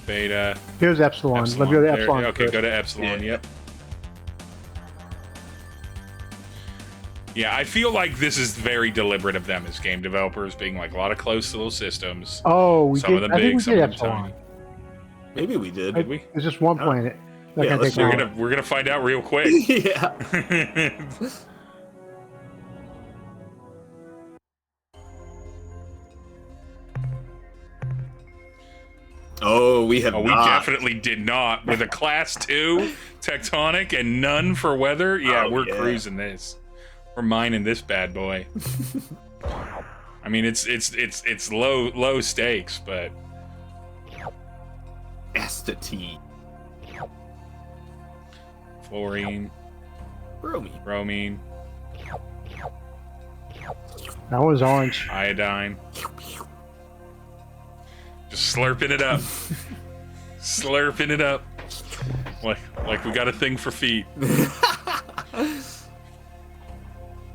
Beta. Here's Epsilon. Let's go to Epsilon. There, okay, first. go to Epsilon. Yeah. Yep. Yeah, I feel like this is very deliberate of them as game developers, being a lot of close little systems. Oh, we some did. of them I big, think we some did of them Epsilon. tiny. Maybe we did. Did we? There's just one planet. Not Yeah, gonna let's take do long. We're gonna find out real quick. Yeah. Oh, we have Oh, we not. definitely did not. With a class 2 tectonic and none for weather, yeah, we're cruising this. We're mining this bad boy. I mean, it's low stakes, but Astatine. fluorine, bromine, That was orange. iodine. Just slurping it up. Slurping it up. Like we got a thing for feet.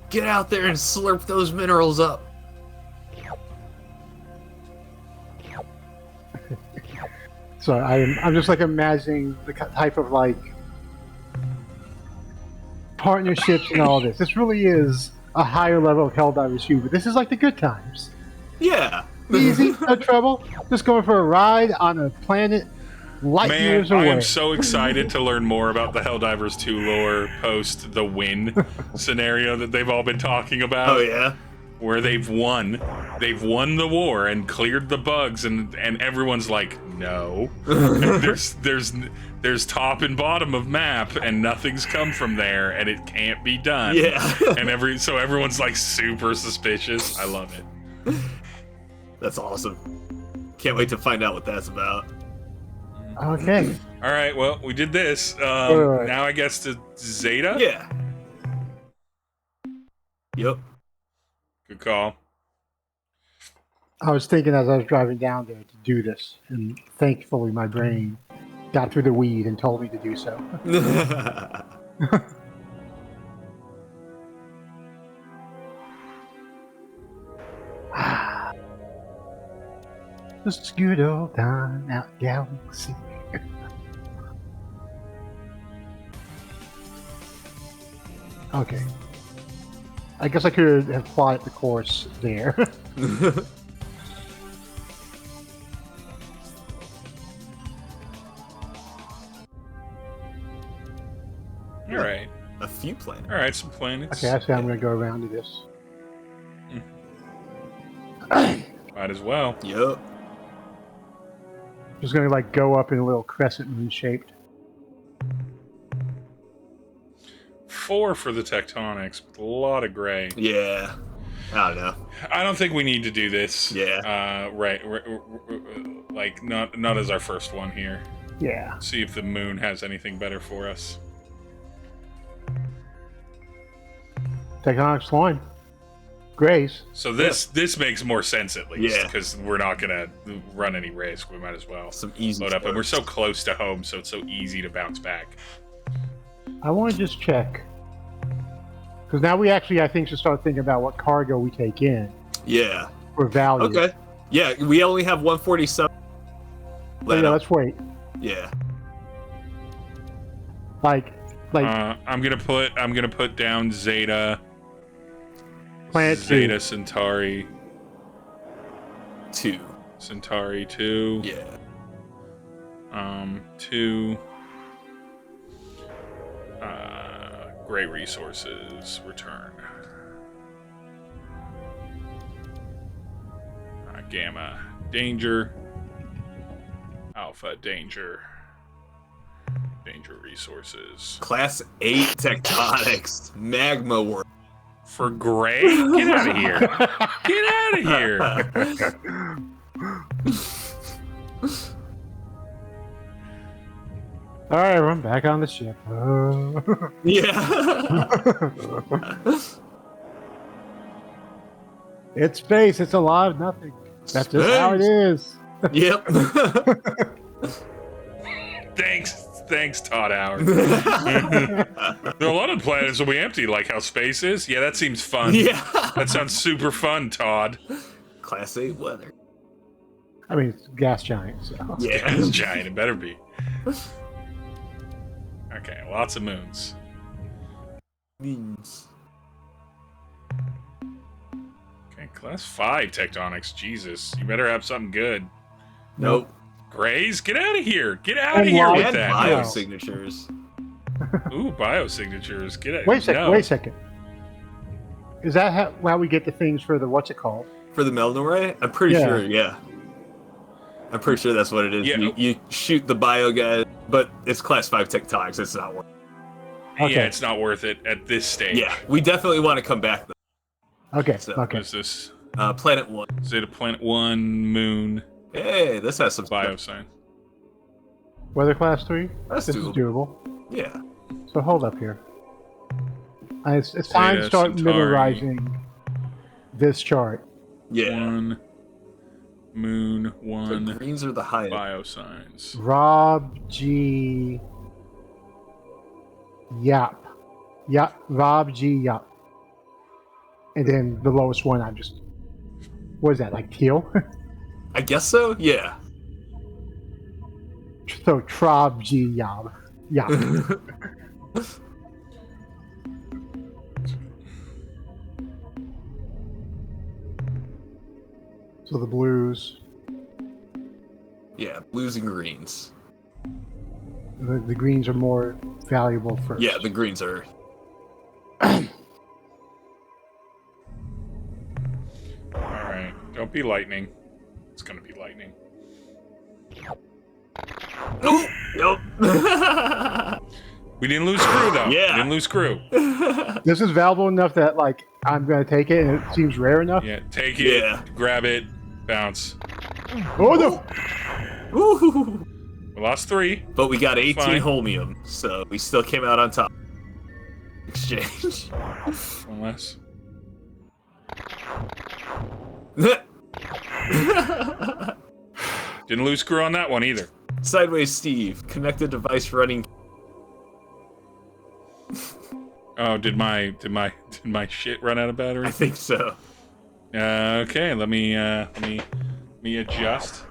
Get out there and slurp those minerals up. So I'm just imagining the type of partnerships and all this. This really is a higher level of Helldivers 2, but this is the good times. Yeah. Easy, no trouble. Just going for a ride on a planet light Man, years I away. am so excited to learn more about the Helldivers 2 lore post the win scenario that they've all been talking about. Oh yeah. Where they've won the war and cleared the bugs, and everyone's like, no. And there's top and bottom of map, and nothing's come from there, and it can't be done. Yeah. And so everyone's super suspicious. I love it. That's awesome. Can't wait to find out what that's about. Okay. All right, well, we did this. Right. Now I guess to Zeta. Yeah. Yep. Good call. I was thinking as I was driving down there to do this, and thankfully my brain got through the weed and told me to do so. Just good old time out galaxy. Okay. I guess I could have plotted the course there. All right. A few planets. All right, some planets. Okay, I see I'm going to go around to this. Might as well. Yup. Just going to like go up in a little crescent moon shaped. 4 for the tectonics, with a lot of gray. Yeah. I don't know. I don't think we need to do this. Yeah. Right. Like not as our first one here. Yeah. See if the moon has anything better for us. Tectonics 1. Grays. So this makes more sense at least, Yeah. because we're not gonna run any risk. We might as well Some easy load up, and we're so starts. close to home, so it's so easy to bounce back. I want to just check. Because now we actually, I think, should start thinking about what cargo we take in Yeah. for value. Okay. Yeah, we only have 147. So yeah, let's wait. Yeah. Like I'm gonna put down Zeta. Planet Zeta 2. Centauri. 2. Centauri 2. Yeah. 2. Great resources. Return. Gamma. Danger. Alpha. Danger. Danger resources. Class 8 tectonics. Magma world. For gray? Get out of here. Get out of here. All right, everyone, back on the ship. Yeah. It's space. It's a lot of nothing. That's just how it is. Yep. Thanks, Todd Howard. There are a lot of planets will be empty, like how space is. Yeah, that seems fun. Yeah. That sounds super fun, Todd. Class 8 weather. I mean, it's gas giant. So. Yeah. It's giant. It better be. Okay, lots of moons. Means. Okay, class 5 tectonics. Jesus, you better have something good. Nope. Grays, get out of here. Get out of And here light with And that. biosignatures. Ooh, biosignatures. Get out. Wait a second. No. Wait a second. Is that how we get the things for the what's it called? For the Meldon Ray? I'm pretty Yeah. sure, yeah. I'm pretty sure that's what it is. Yeah. You shoot the bio guy, but it's class 5 tectonics. It's not worth it. Okay. Yeah, it's not worth it at this stage. Yeah, we definitely want to come back, though. Okay. So, Okay. What is this? Planet 1. Is it a planet 1 moon Hey, this has some biosign? Weather class 3. That's This is doable. doable. Yeah. So hold up here. It's time to Zeta start Centauri. memorizing this chart. Yeah. 1 moon, The 1 greens are the highest. biosigns. Rob G. Yap. Yap. Rob G. Yap. And then the lowest one, I'm just. What is that, like teal? I guess so, yeah. So Trob G. Yap. Yap. So the blues. Yeah, blues and greens. The greens are more valuable first. Yeah, the greens are. Alright, don't be lightning. It's gonna be lightning. Nope. We didn't lose crew, though. Yeah. We didn't lose crew. This is valuable enough that, like, I'm going to take it and it seems rare enough. Yeah, take it, Yeah. grab it, bounce. Oh, no! Ooh. We lost 3. But we got 18 Fine. holmium, so we still came out on top. Exchange. One less. Didn't lose crew on that one either. Sideways Steve, connected device running. Oh, did my shit run out of battery? I think so. Okay, let me adjust.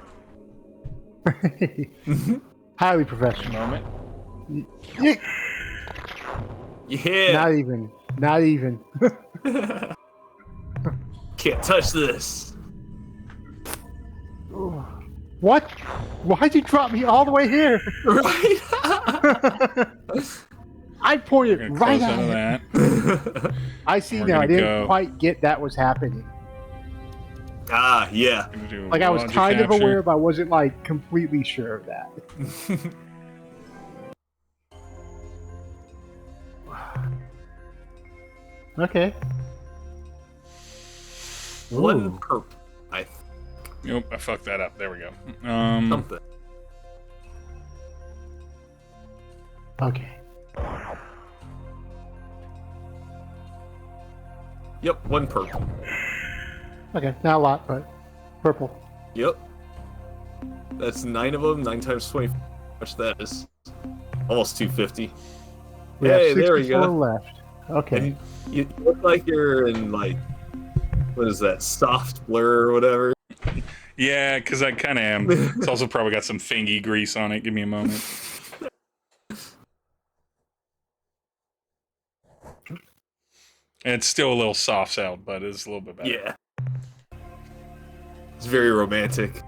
Highly A professional. moment. Yeah. Yeah. Not even Not even. Can't touch this. What? Why'd you drop me all the way here? Right? I pointed We're gonna right close at out it. of that. I see We're now. I gonna didn't go- quite get that was happening. Ah, yeah. Gonna do Like I was logic kind of capture. aware, but I wasn't like completely sure of that. Okay. One Ooh. perp. Nope, I fucked that up. There we go. Something. Okay. Yep, one perp. Okay. Not a lot, but purple. Yep. That's 9 of them. 9 times 20. How much that is? Almost 250. We Hey, have there we 64 go. left. Okay. And you look like you're in, like, what is that? Soft blur or whatever. Yeah, because I kind of am. It's also probably got some fingy grease on it. Give me a moment. And it's still a little soft sound, but it's a little bit better. Yeah. It's very romantic.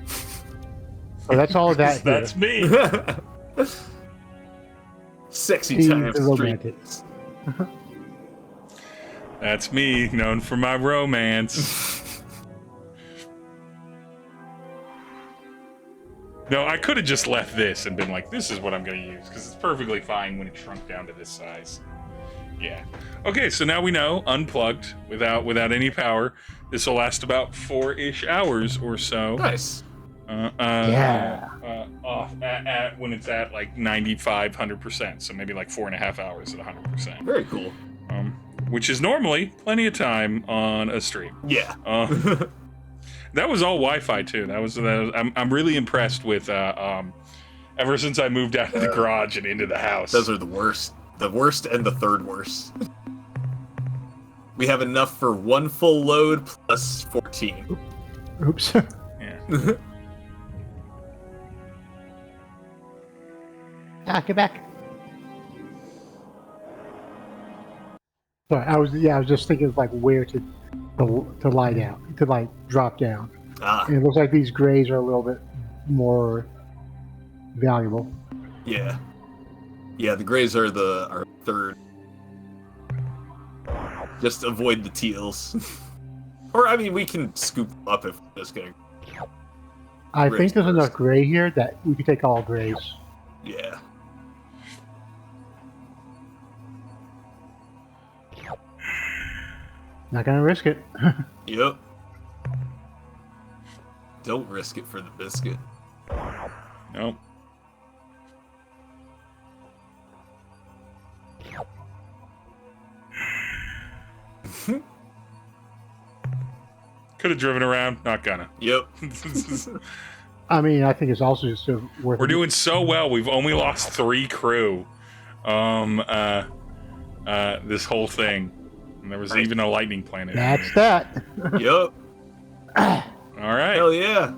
So that's all of that. here. That's me. Sexy He's time the romantic. streets. That's me, known for my romance. No, I could have just left this and been like, this is what I'm going to use, because it's perfectly fine when it shrunk down to this size. Yeah. Okay, so now we know, unplugged, without any power, this will last about 4-ish hours or so. Nice. Off at when it's at like 95, 100%, so maybe like 4.5 hours at 100%. Very cool. Which is normally plenty of time on a stream. Yeah. That was all Wi-Fi too. I'm really impressed with. Ever since I moved out of the garage and into the house, Those are the worst. The worst and the third worst. We have enough for 1 full load plus 14. Oops. Yeah. Get back. Sorry, I was just thinking of like where to lie down, to like drop down. And it looks like these grays are a little bit more valuable. Yeah. Yeah, the grays are our third. Just avoid the teals. Or, I mean, we can scoop them up if we're just gonna... I Grays think there's first. enough gray here that we could take all grays. Yeah. Not gonna risk it. Yep. Don't risk it for the biscuit. Nope. Could have driven around. Not gonna. Yep. I mean, I think it's also just worth. We're doing so well. We've only lost 3 crew. This whole thing. And there was even a lightning planet. That's that. Yep. All right. Hell yeah.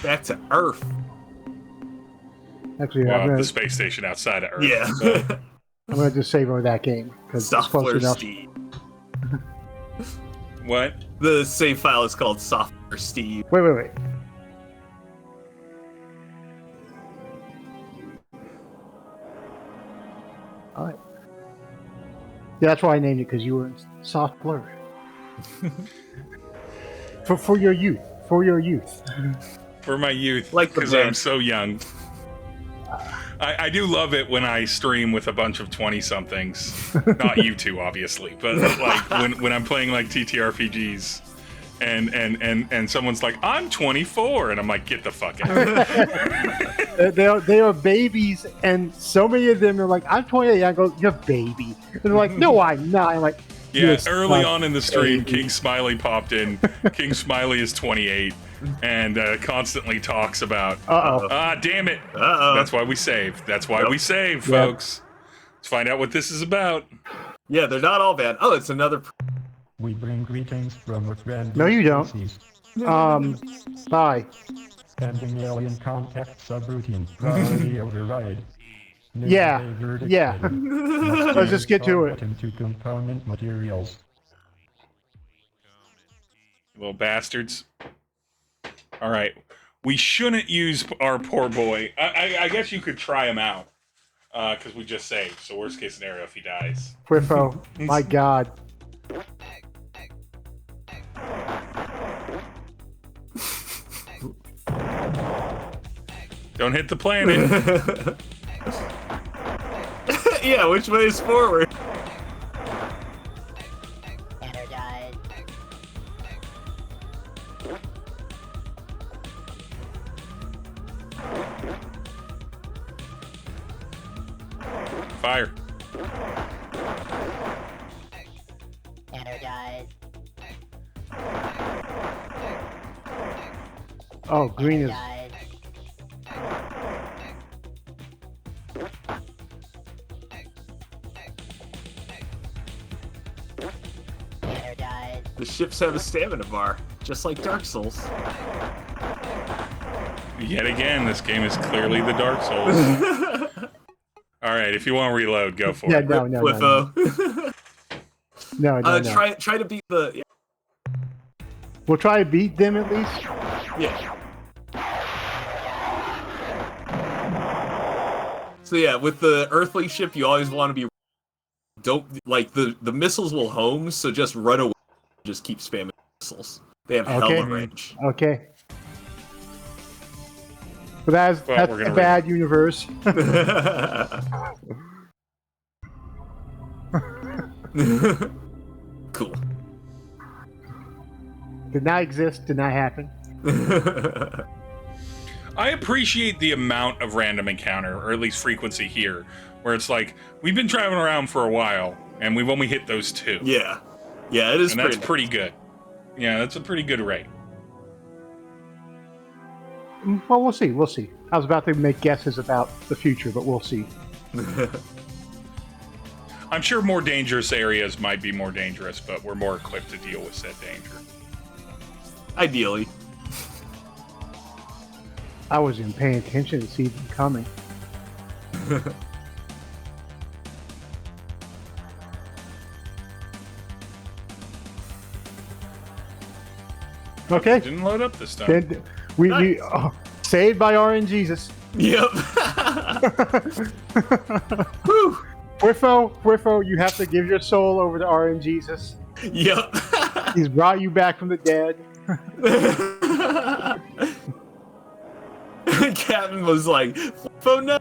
Back to Earth. Actually, Well, the space station outside of Earth. Yeah. but- I'm gonna just save over that game because it's close Software enough. Steve. What? The save file is called Software Steve. Wait. All right. Yeah, that's why I named it, because you were in soft blur. for your youth. For your youth. For my youth. Like the because I'm band. so young. I do love it when I stream with a bunch of 20-somethings. Not you two, obviously, but like when I'm playing like TTRPGs and someone's like, I'm 24, and I'm like, get the fuck out. They are babies, and so many of them are like, I'm 28. I go, you're a baby. And they're like, no, I'm not. I'm like, Yeah, "You're early such on in the stream, baby." King Smiley popped in. King Smiley is 28 and constantly talks about, damn it. Uh-oh. That's why we save. That's why Yep. we save, Yep. folks. Let's find out what this is about. Yeah, they're not all bad. Oh, it's another... We bring greetings from a friend. No, you don't. Species. Bye. Pending alien contact subroutine. Priority override. Yeah. Yeah. Let's just get to it. Into component materials. Little bastards. All right. We shouldn't use our poor boy. I guess you could try him out. Because we just saved. So worst case scenario if he dies. Whiffo, my God. Don't hit the planet. Yeah, which way is forward? Energize. Fire. Energize. Oh, green is. Energize. Energize. The ships have a stamina bar, just like Dark Souls. Yet again, this game is clearly the Dark Souls. All right, if you want to reload, go for it. No. No. Try to beat the. Yeah. We'll try to beat them at least. Yeah. So yeah, with the Earthling ship, you always want to be. Don't like the missiles will home, so just run away. Just keep spamming missiles. They have hella range. Okay. But that's a bad universe. Cool. Did not exist, did not happen. I appreciate the amount of random encounter, or at least frequency here, where it's like, we've been traveling around for a while, and we've only hit those 2. Yeah. Yeah, it is. And that's pretty good. Yeah, that's a pretty good rate. Well, we'll see. I was about to make guesses about the future, but we'll see. I'm sure more dangerous areas might be more dangerous, but we're more equipped to deal with said danger. Ideally. I wasn't paying attention to see them coming. Okay. Didn't load up this time. Then we saved by RNGesus. Yep. Whiffo, you have to give your soul over to RNGesus. Yep. He's brought you back from the dead. Captain was like, "Whiffo, no."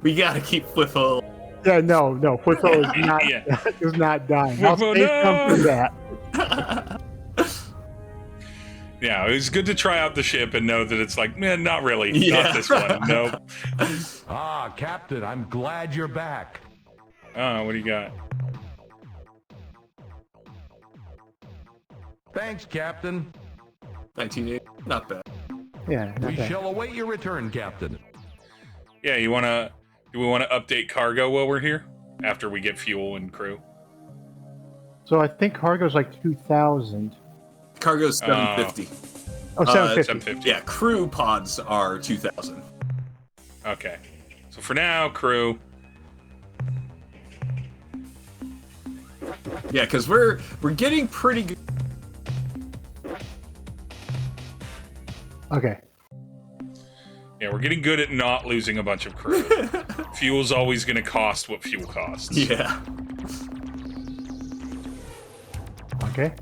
We gotta keep Whiffo. Yeah, no. Whiffo is not is not dying. I'll Whiffo, save some for that. Yeah, it was good to try out the ship and know that it's like, man, not really. Yeah. Not this one. Nope. Ah, Captain, I'm glad you're back. Oh, what do you got? Thanks, Captain. 1980, not bad. Yeah, We shall await your return, Captain. Yeah, do we want to update cargo while we're here? After we get fuel and crew? So I think cargo's like 2,000. Cargo's 750. Oh, 750. 750. Yeah, crew pods are 2,000. Okay. So for now, crew. Yeah, because we're getting pretty good. Okay. Yeah, we're getting good at not losing a bunch of crew. Fuel's always going to cost what fuel costs. Yeah. Okay.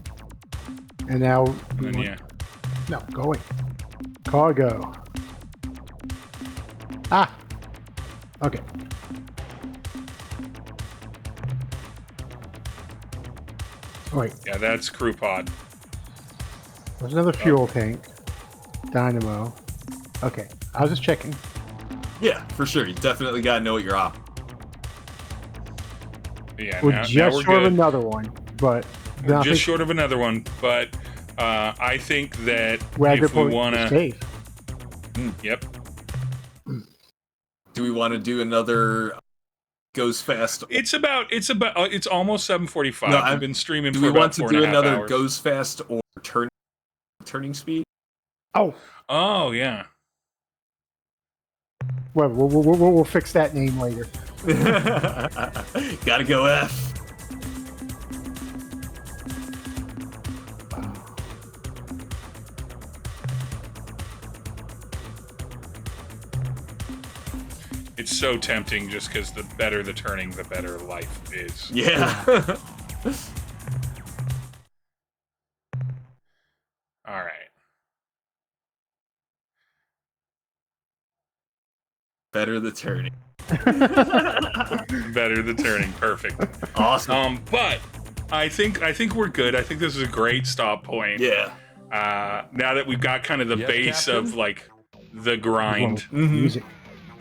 And now... And yeah. No, go away. Cargo. Ah! Okay. Oh, wait. Yeah, that's crew pod. There's another fuel tank. Dynamo. Okay. I was just checking. Yeah, for sure. You definitely gotta know what you're off. Yeah, We're now just we're short good. of another one, but... We're just short of another one, but I think that if we want to... save. Yep. Do we want to do another goes fast? It's almost 7:45. No, I've been streaming Do for we about want to 4.5 do another hours. goes fast or turning speed? Oh, Oh, yeah. Well, we'll fix that name later. Gotta go F. It's so tempting just because the better the turning, the better life is. Yeah. All right. Better the turning. Better the turning. Perfect. Awesome. But I think we're good. I think this is a great stop point. Yeah. Now that we've got kind of the base Captain? of like the grind. Music.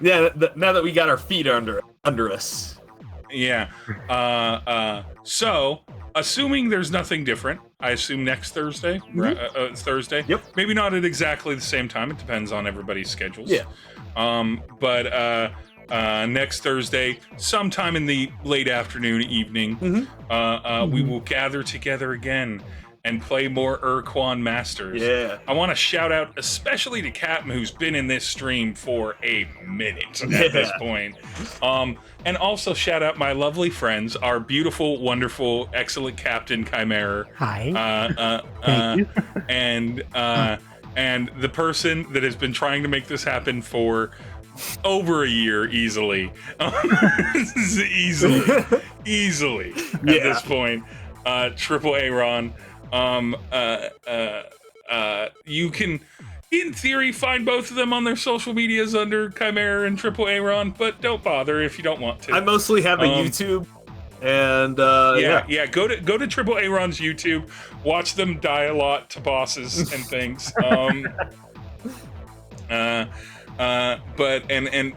Yeah. Now that we got our feet under us. Yeah. So, assuming there's nothing different, I assume next Thursday. Thursday. Yep. Maybe not at exactly the same time. It depends on everybody's schedules. Yeah. But next Thursday, sometime in the late afternoon, evening, we will gather together again and play more Ur-Quan Masters. Yeah. I want to shout out especially to Captain, who's been in this stream for a minute at this point. And also shout out my lovely friends, our beautiful, wonderful, excellent Captain Chimera. Hi. Thank you. And the person that has been trying to make this happen for over a year easily. easily at this point. Triple Aaron. You can, in theory, find both of them on their social medias under Chimera and Triple Aaron, but don't bother if you don't want to. I mostly have a YouTube, and go to Triple Aaron's YouTube, watch them die a lot to bosses and things. But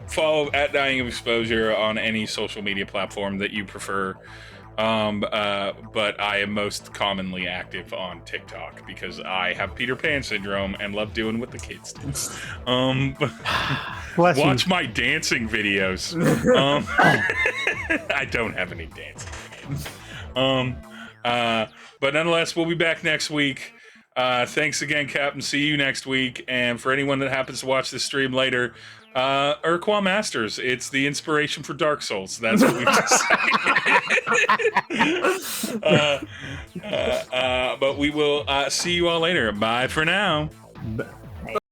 follow at Dying of Exposure on any social media platform that you prefer. But I am most commonly active on TikTok because I have Peter Pan syndrome and love doing what the kids do. Watch my dancing videos. I don't have any dancing. But nonetheless, we'll be back next week. Thanks again, Captain. See you next week. And for anyone that happens to watch this stream later, Ur-Quan Masters. It's the inspiration for Dark Souls. That's what we've decided. But we will see you all later. Bye for now.